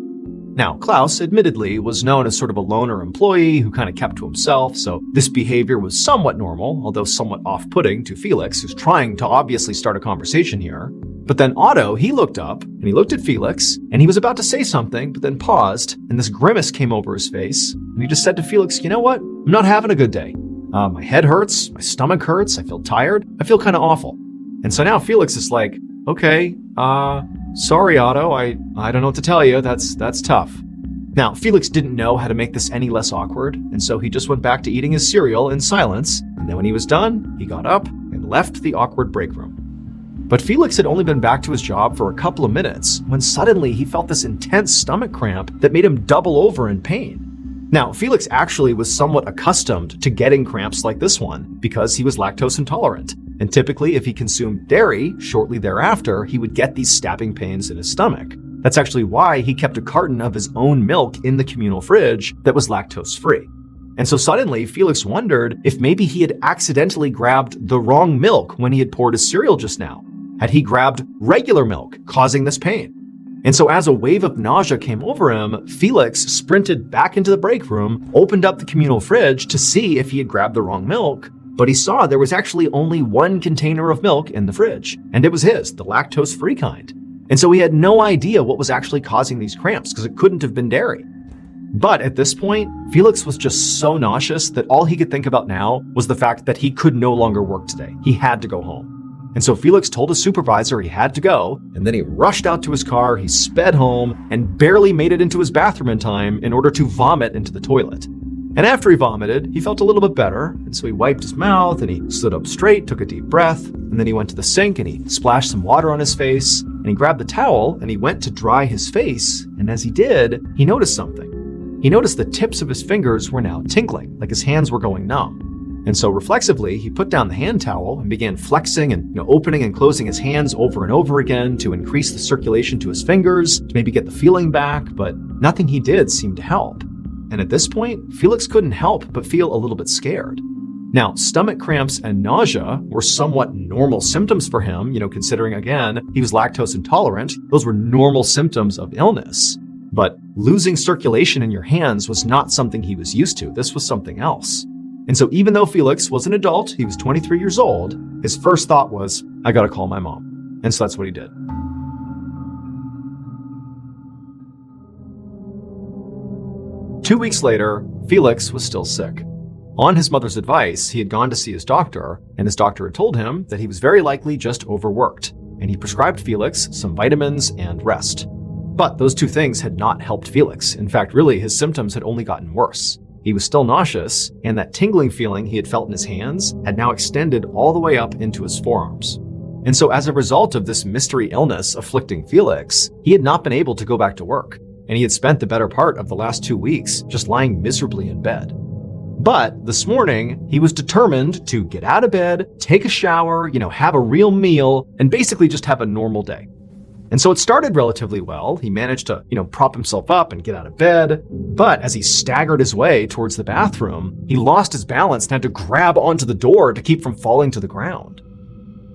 Now, Klaus, admittedly, was known as sort of a loner employee who kind of kept to himself, so this behavior was somewhat normal, although somewhat off-putting to Felix, who's trying to obviously start a conversation here. But then Otto, he looked up, and he looked at Felix, and he was about to say something, but then paused, and this grimace came over his face, and he just said to Felix, you know what? I'm not having a good day. My head hurts, my stomach hurts, I feel tired, I feel kind of awful. And so now Felix is like, okay, sorry, Otto, I don't know what to tell you, that's tough. Now, Felix didn't know how to make this any less awkward, and so he just went back to eating his cereal in silence, and then when he was done, he got up and left the awkward break room. But Felix had only been back to his job for a couple of minutes when suddenly he felt this intense stomach cramp that made him double over in pain. Now, Felix actually was somewhat accustomed to getting cramps like this one because he was lactose intolerant. And typically, if he consumed dairy shortly thereafter, he would get these stabbing pains in his stomach. That's actually why he kept a carton of his own milk in the communal fridge that was lactose-free. And so suddenly, Felix wondered if maybe he had accidentally grabbed the wrong milk when he had poured his cereal just now. Had he grabbed regular milk, causing this pain? And so as a wave of nausea came over him, Felix sprinted back into the break room, opened up the communal fridge to see if he had grabbed the wrong milk, but he saw there was actually only one container of milk in the fridge, and it was his, the lactose-free kind. And so he had no idea what was actually causing these cramps because it couldn't have been dairy. But at this point, Felix was just so nauseous that all he could think about now was the fact that he could no longer work today. He had to go home. And so Felix told his supervisor he had to go, and then he rushed out to his car, he sped home, and barely made it into his bathroom in time in order to vomit into the toilet. And after he vomited, he felt a little bit better, and so he wiped his mouth, and he stood up straight, took a deep breath, and then he went to the sink, and he splashed some water on his face, and he grabbed the towel, and he went to dry his face, and as he did, he noticed something. He noticed the tips of his fingers were now tingling, like his hands were going numb. And so reflexively, he put down the hand towel and began flexing and opening and closing his hands over and over again to increase the circulation to his fingers, to maybe get the feeling back, but nothing he did seemed to help. And at this point, Felix couldn't help but feel a little bit scared. Now, stomach cramps and nausea were somewhat normal symptoms for him, considering, again, he was lactose intolerant. Those were normal symptoms of illness. But losing circulation in your hands was not something he was used to. This was something else. And so even though Felix was an adult, he was 23 years old, his first thought was, I gotta call my mom. And so that's what he did. Two weeks later, Felix was still sick. On his mother's advice, he had gone to see his doctor, and his doctor had told him that he was very likely just overworked, and he prescribed Felix some vitamins and rest. But those two things had not helped Felix. In fact, really, his symptoms had only gotten worse. He was still nauseous, and that tingling feeling he had felt in his hands had now extended all the way up into his forearms. And so as a result of this mystery illness afflicting Felix, he had not been able to go back to work, and he had spent the better part of the last 2 weeks just lying miserably in bed. But this morning, he was determined to get out of bed, take a shower, have a real meal, and basically just have a normal day. And so it started relatively well. He managed to, prop himself up and get out of bed. But as he staggered his way towards the bathroom, he lost his balance and had to grab onto the door to keep from falling to the ground.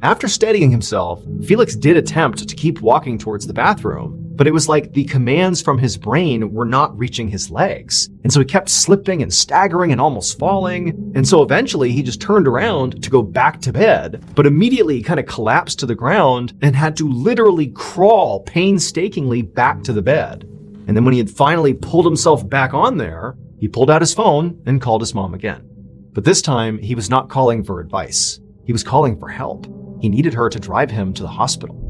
After steadying himself, Felix did attempt to keep walking towards the bathroom, but it was like the commands from his brain were not reaching his legs. And so he kept slipping and staggering and almost falling. And so eventually he just turned around to go back to bed, but immediately he kind of collapsed to the ground and had to literally crawl painstakingly back to the bed. And then when he had finally pulled himself back on there, he pulled out his phone and called his mom again. But this time he was not calling for advice. He was calling for help. He needed her to drive him to the hospital.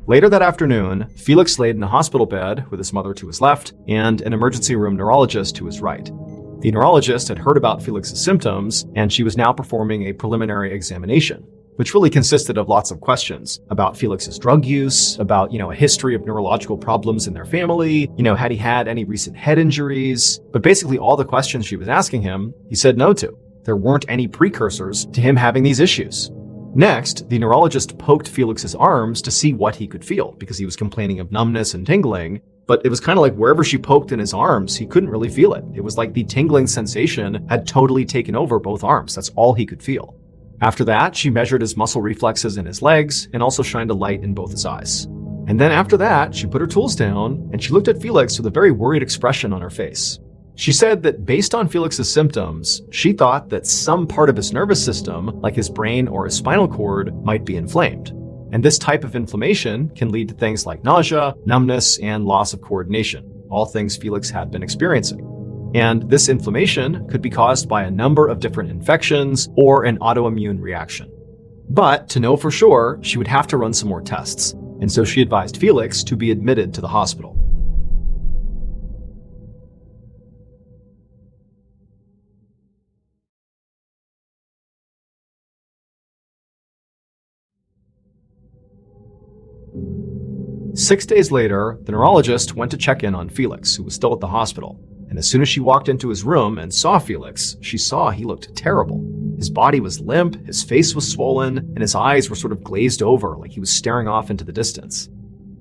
Later that afternoon, Felix laid in a hospital bed with his mother to his left and an emergency room neurologist to his right. The neurologist had heard about Felix's symptoms, and she was now performing a preliminary examination, which really consisted of lots of questions about Felix's drug use, about, a history of neurological problems in their family, had he had any recent head injuries. But basically all the questions she was asking him, he said no to. There weren't any precursors to him having these issues. Next, the neurologist poked Felix's arms to see what he could feel, because he was complaining of numbness and tingling, but it was kind of like wherever she poked in his arms, he couldn't really feel it. It was like the tingling sensation had totally taken over both arms. That's all he could feel. After that, she measured his muscle reflexes in his legs and also shined a light in both his eyes. And then after that, she put her tools down and she looked at Felix with a very worried expression on her face. She said that based on Felix's symptoms, she thought that some part of his nervous system, like his brain or his spinal cord, might be inflamed. And this type of inflammation can lead to things like nausea, numbness, and loss of coordination, all things Felix had been experiencing. And this inflammation could be caused by a number of different infections or an autoimmune reaction. But to know for sure, she would have to run some more tests. And so she advised Felix to be admitted to the hospital. Six days later, the neurologist went to check in on Felix, who was still at the hospital. And as soon as she walked into his room and saw Felix, she saw he looked terrible. His body was limp, his face was swollen, and his eyes were sort of glazed over like he was staring off into the distance.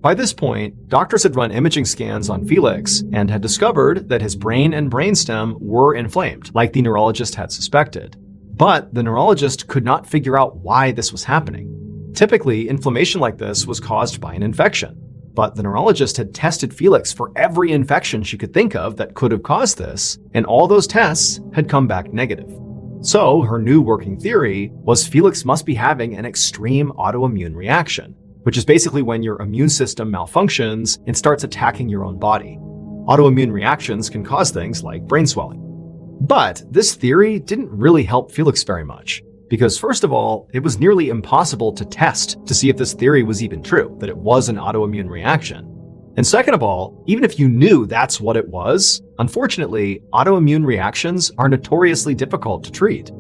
By this point, doctors had run imaging scans on Felix and had discovered that his brain and brainstem were inflamed, like the neurologist had suspected. But the neurologist could not figure out why this was happening. Typically, inflammation like this was caused by an infection. But the neurologist had tested Felix for every infection she could think of that could have caused this, and all those tests had come back negative. So her new working theory was Felix must be having an extreme autoimmune reaction, which is basically when your immune system malfunctions and starts attacking your own body. Autoimmune reactions can cause things like brain swelling. But this theory didn't really help Felix very much. Because first of all, it was nearly impossible to test to see if this theory was even true, that it was an autoimmune reaction. And second of all, even if you knew that's what it was, unfortunately, autoimmune reactions are notoriously difficult to treat.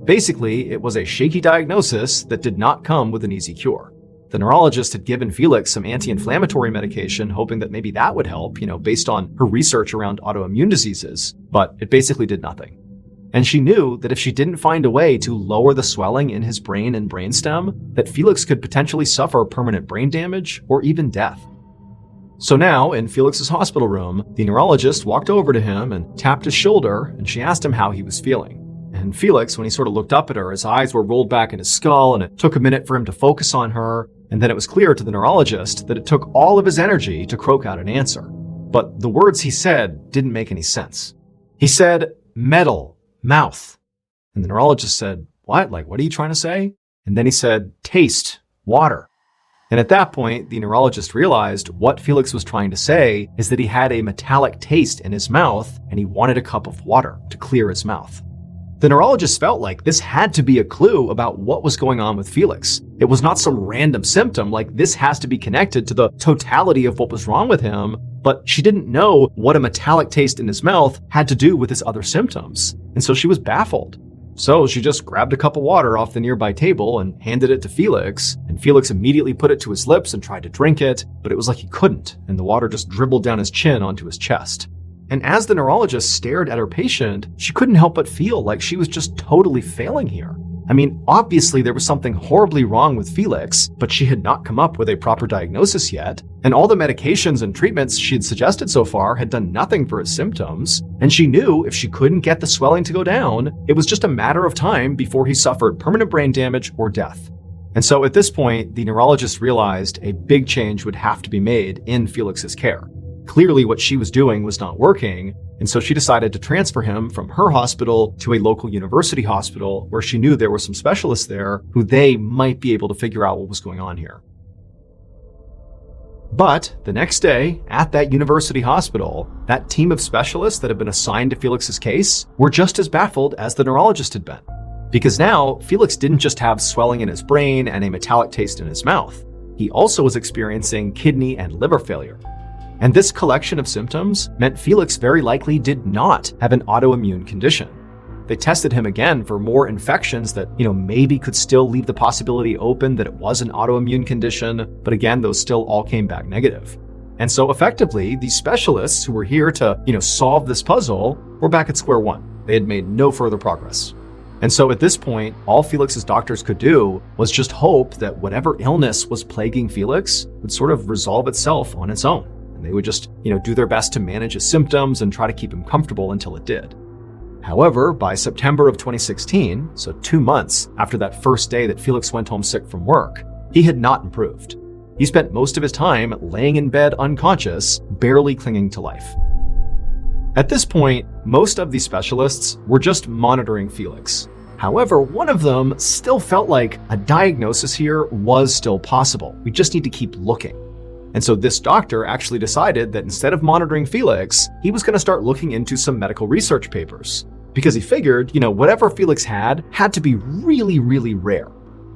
Basically, it was a shaky diagnosis that did not come with an easy cure. The neurologist had given Felix some anti-inflammatory medication, hoping that maybe that would help, based on her research around autoimmune diseases, but it basically did nothing. And she knew that if she didn't find a way to lower the swelling in his brain and brainstem, that Felix could potentially suffer permanent brain damage or even death. So now, in Felix's hospital room, the neurologist walked over to him and tapped his shoulder, and she asked him how he was feeling. And Felix, when he sort of looked up at her, his eyes were rolled back in his skull, and it took a minute for him to focus on her, and then it was clear to the neurologist that it took all of his energy to croak out an answer. But the words he said didn't make any sense. He said, "metal. Mouth." And the neurologist said, "What? What are you trying to say?" And then he said, "Taste. Water." And at that point, the neurologist realized what Felix was trying to say is that he had a metallic taste in his mouth and he wanted a cup of water to clear his mouth. The neurologist felt like this had to be a clue about what was going on with Felix. It was not some random symptom, this has to be connected to the totality of what was wrong with him, but she didn't know what a metallic taste in his mouth had to do with his other symptoms, and so she was baffled. So she just grabbed a cup of water off the nearby table and handed it to Felix, and Felix immediately put it to his lips and tried to drink it, but it was like he couldn't, and the water just dribbled down his chin onto his chest. And as the neurologist stared at her patient, she couldn't help but feel like she was just totally failing here. Obviously there was something horribly wrong with Felix, but she had not come up with a proper diagnosis yet, and all the medications and treatments she had suggested so far had done nothing for his symptoms, and she knew if she couldn't get the swelling to go down, it was just a matter of time before he suffered permanent brain damage or death. And so at this point, the neurologist realized a big change would have to be made in Felix's care. Clearly what she was doing was not working, and so she decided to transfer him from her hospital to a local university hospital where she knew there were some specialists there who they might be able to figure out what was going on here. But the next day, at that university hospital, that team of specialists that had been assigned to Felix's case were just as baffled as the neurologist had been. Because now, Felix didn't just have swelling in his brain and a metallic taste in his mouth. He also was experiencing kidney and liver failure. And this collection of symptoms meant Felix very likely did not have an autoimmune condition. They tested him again for more infections that, maybe could still leave the possibility open that it was an autoimmune condition, but again, those still all came back negative. And so effectively, these specialists who were here to, solve this puzzle were back at square one. They had made no further progress. And so at this point, all Felix's doctors could do was just hope that whatever illness was plaguing Felix would sort of resolve itself on its own. And they would just, do their best to manage his symptoms and try to keep him comfortable until it did. However, by September of 2016, so 2 months after that first day that Felix went home sick from work, he had not improved. He spent most of his time laying in bed unconscious, barely clinging to life. At this point, most of the specialists were just monitoring Felix. However, one of them still felt like a diagnosis here was still possible. We just need to keep looking. And so this doctor actually decided that instead of monitoring Felix, he was going to start looking into some medical research papers. Because he figured, whatever Felix had to be really, really rare.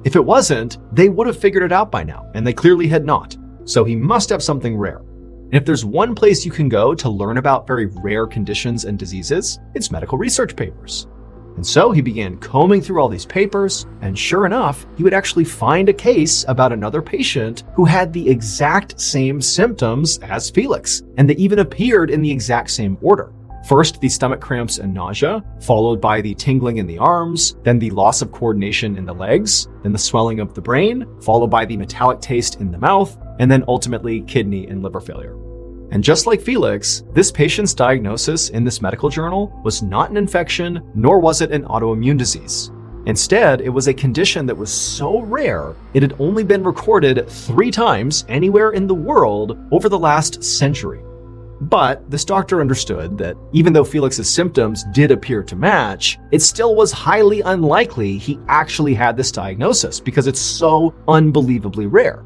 If it wasn't, they would have figured it out by now, and they clearly had not. So he must have something rare. And if there's one place you can go to learn about very rare conditions and diseases, it's medical research papers. And so he began combing through all these papers, and sure enough, he would actually find a case about another patient who had the exact same symptoms as Felix, and they even appeared in the exact same order. First, the stomach cramps and nausea, followed by the tingling in the arms, then the loss of coordination in the legs, then the swelling of the brain, followed by the metallic taste in the mouth, and then ultimately kidney and liver failure. And just like Felix, this patient's diagnosis in this medical journal was not an infection, nor was it an autoimmune disease. Instead, it was a condition that was so rare, it had only been recorded 3 times anywhere in the world over the last century. But this doctor understood that even though Felix's symptoms did appear to match, it still was highly unlikely he actually had this diagnosis because it's so unbelievably rare.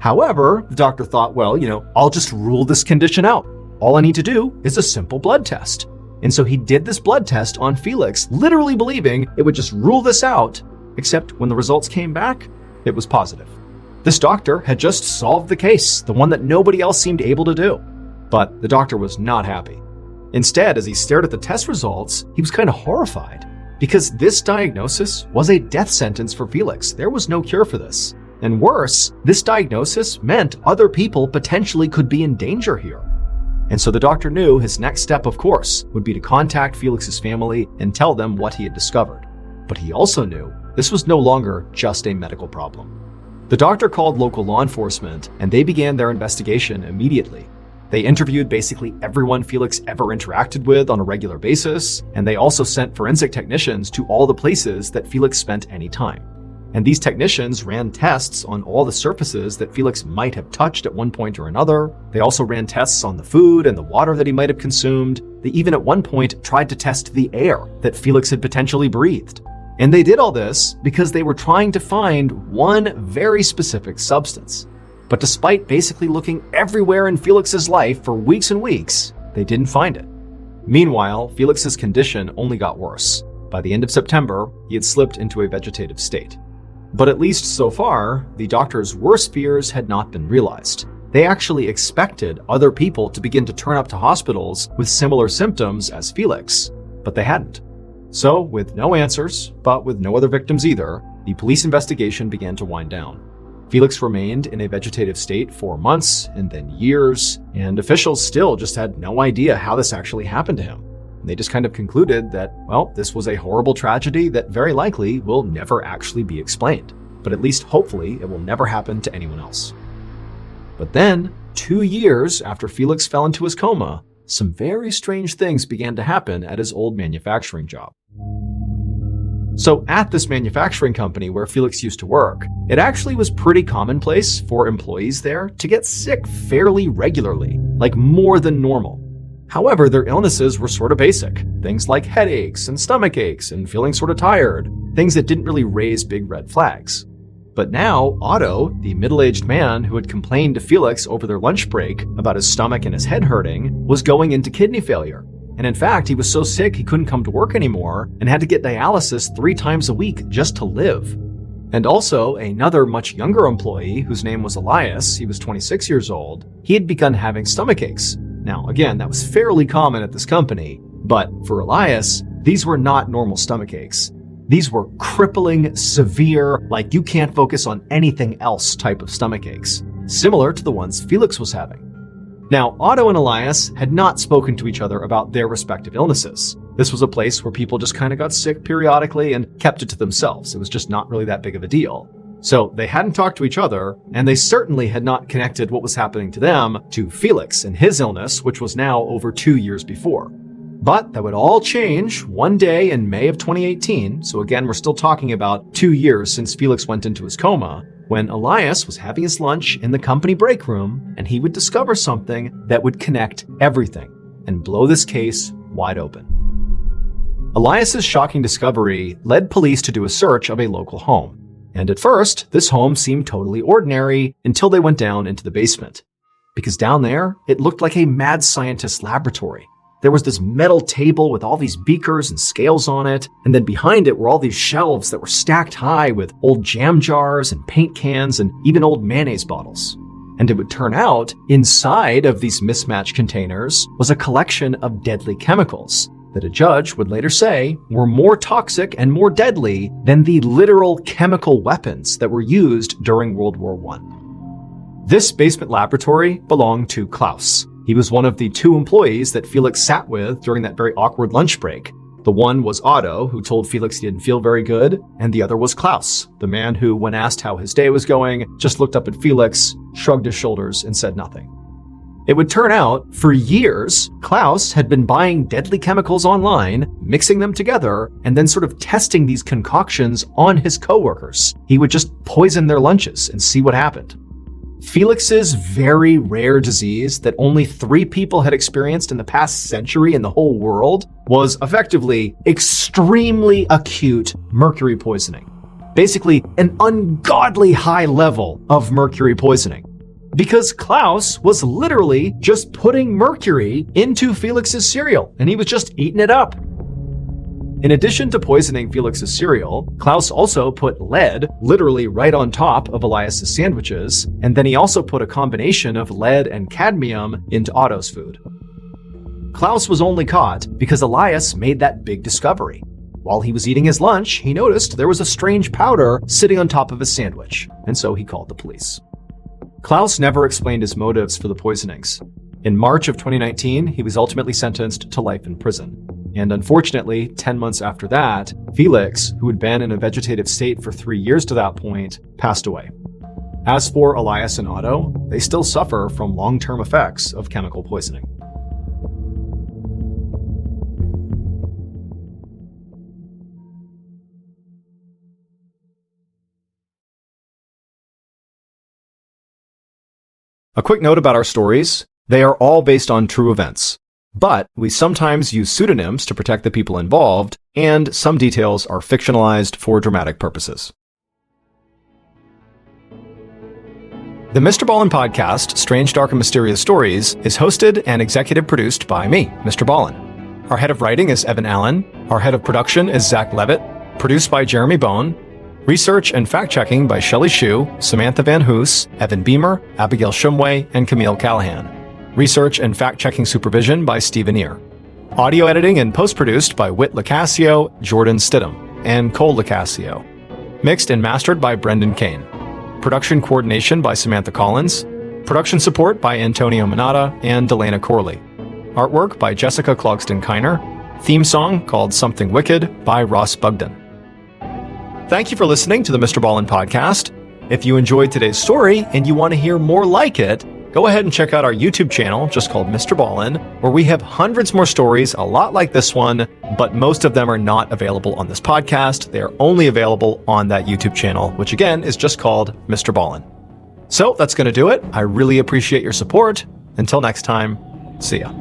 However, the doctor thought, well, I'll just rule this condition out. All I need to do is a simple blood test. And so he did this blood test on Felix, literally believing it would just rule this out, except when the results came back, it was positive. This doctor had just solved the case, the one that nobody else seemed able to do. But the doctor was not happy. Instead, as he stared at the test results, he was kind of horrified because this diagnosis was a death sentence for Felix. There was no cure for this. And worse, this diagnosis meant other people potentially could be in danger here. And so the doctor knew his next step, of course, would be to contact Felix's family and tell them what he had discovered. But he also knew this was no longer just a medical problem. The doctor called local law enforcement, and they began their investigation immediately. They interviewed basically everyone Felix ever interacted with on a regular basis, and they also sent forensic technicians to all the places that Felix spent any time. And these technicians ran tests on all the surfaces that Felix might have touched at one point or another. They also ran tests on the food and the water that he might have consumed. They even at one point tried to test the air that Felix had potentially breathed. And they did all this because they were trying to find one very specific substance. But despite basically looking everywhere in Felix's life for weeks and weeks, they didn't find it. Meanwhile, Felix's condition only got worse. By the end of September, he had slipped into a vegetative state. But at least so far, the doctor's worst fears had not been realized. They actually expected other people to begin to turn up to hospitals with similar symptoms as Felix, but they hadn't. So, with no answers, but with no other victims either, the police investigation began to wind down. Felix remained in a vegetative state for months and then years, and officials still just had no idea how this actually happened to him. They just kind of concluded that, well, this was a horrible tragedy that very likely will never actually be explained. But at least hopefully it will never happen to anyone else. But then, 2 years after Felix fell into his coma, some very strange things began to happen at his old manufacturing job. So at this manufacturing company where Felix used to work, it actually was pretty commonplace for employees there to get sick fairly regularly, like more than normal. However, their illnesses were sort of basic. Things like headaches and stomach aches and feeling sort of tired. Things that didn't really raise big red flags. But now, Otto, the middle-aged man who had complained to Felix over their lunch break about his stomach and his head hurting, was going into kidney failure. And in fact, he was so sick he couldn't come to work anymore and had to get dialysis 3 times a week just to live. And also, another much younger employee, whose name was Elias, he was 26 years old, he had begun having stomach aches. Now, again, that was fairly common at this company, but for Elias, these were not normal stomach aches. These were crippling, severe, like you can't focus on anything else type of stomach aches, similar to the ones Felix was having. Now, Otto and Elias had not spoken to each other about their respective illnesses. This was a place where people just kind of got sick periodically and kept it to themselves. It was just not really that big of a deal. So they hadn't talked to each other, and they certainly had not connected what was happening to them to Felix and his illness, which was now over 2 years before. But that would all change one day in May of 2018, so again, we're still talking about 2 years since Felix went into his coma, when Elias was having his lunch in the company break room, and he would discover something that would connect everything and blow this case wide open. Elias's shocking discovery led police to do a search of a local home. And at first, this home seemed totally ordinary until they went down into the basement. Because down there, it looked like a mad scientist's laboratory. There was this metal table with all these beakers and scales on it, and then behind it were all these shelves that were stacked high with old jam jars and paint cans and even old mayonnaise bottles. And it would turn out, inside of these mismatched containers was a collection of deadly chemicals that a judge would later say were more toxic and more deadly than the literal chemical weapons that were used during World War I. This basement laboratory belonged to Klaus. He was one of the two employees that Felix sat with during that very awkward lunch break. The one was Otto, who told Felix he didn't feel very good, and the other was Klaus, the man who, when asked how his day was going, just looked up at Felix, shrugged his shoulders, and said nothing. It would turn out, for years, Klaus had been buying deadly chemicals online, mixing them together, and then sort of testing these concoctions on his coworkers. He would just poison their lunches and see what happened. Felix's very rare disease that only 3 people had experienced in the past century in the whole world was effectively extremely acute mercury poisoning. Basically, an ungodly high level of mercury poisoning. Because Klaus was literally just putting mercury into Felix's cereal, and he was just eating it up. In addition to poisoning Felix's cereal, Klaus also put lead literally right on top of Elias's sandwiches, and then he also put a combination of lead and cadmium into Otto's food. Klaus was only caught because Elias made that big discovery. While he was eating his lunch, he noticed there was a strange powder sitting on top of his sandwich, and so he called the police. Klaus never explained his motives for the poisonings. In March of 2019, he was ultimately sentenced to life in prison. And unfortunately, 10 months after that, Felix, who had been in a vegetative state for 3 years to that point, passed away. As for Elias and Otto, they still suffer from long-term effects of chemical poisoning. A quick note about our stories. They are all based on true events. But we sometimes use pseudonyms to protect the people involved, and some details are fictionalized for dramatic purposes. The Mr. Ballen podcast, Strange, Dark, and Mysterious Stories, is hosted and executive produced by me, Mr. Ballen. Our head of writing is Evan Allen. Our head of production is Zach Levitt. Produced by Jeremy Bone. Research and fact-checking by Shelley Shue, Samantha Van Hoos, Evan Beamer, Abigail Shumway, and Camille Callahan. Research and fact-checking supervision by Stephen Ear. Audio editing and post-produced by Whit Lacasio, Jordan Stidham, and Cole Lacasio. Mixed and mastered by Brendan Kane. Production coordination by Samantha Collins. Production support by Antonio Minata and Delana Corley. Artwork by Jessica Clogston-Kiner. Theme song called Something Wicked by Ross Bugden. Thank you for listening to the Mr. Ballen podcast. If you enjoyed today's story and you want to hear more like it, go ahead and check out our YouTube channel, just called Mr. Ballen, where we have hundreds more stories, a lot like this one, but most of them are not available on this podcast. They are only available on that YouTube channel, which again is just called Mr. Ballen. So that's going to do it. I really appreciate your support. Until next time, see ya.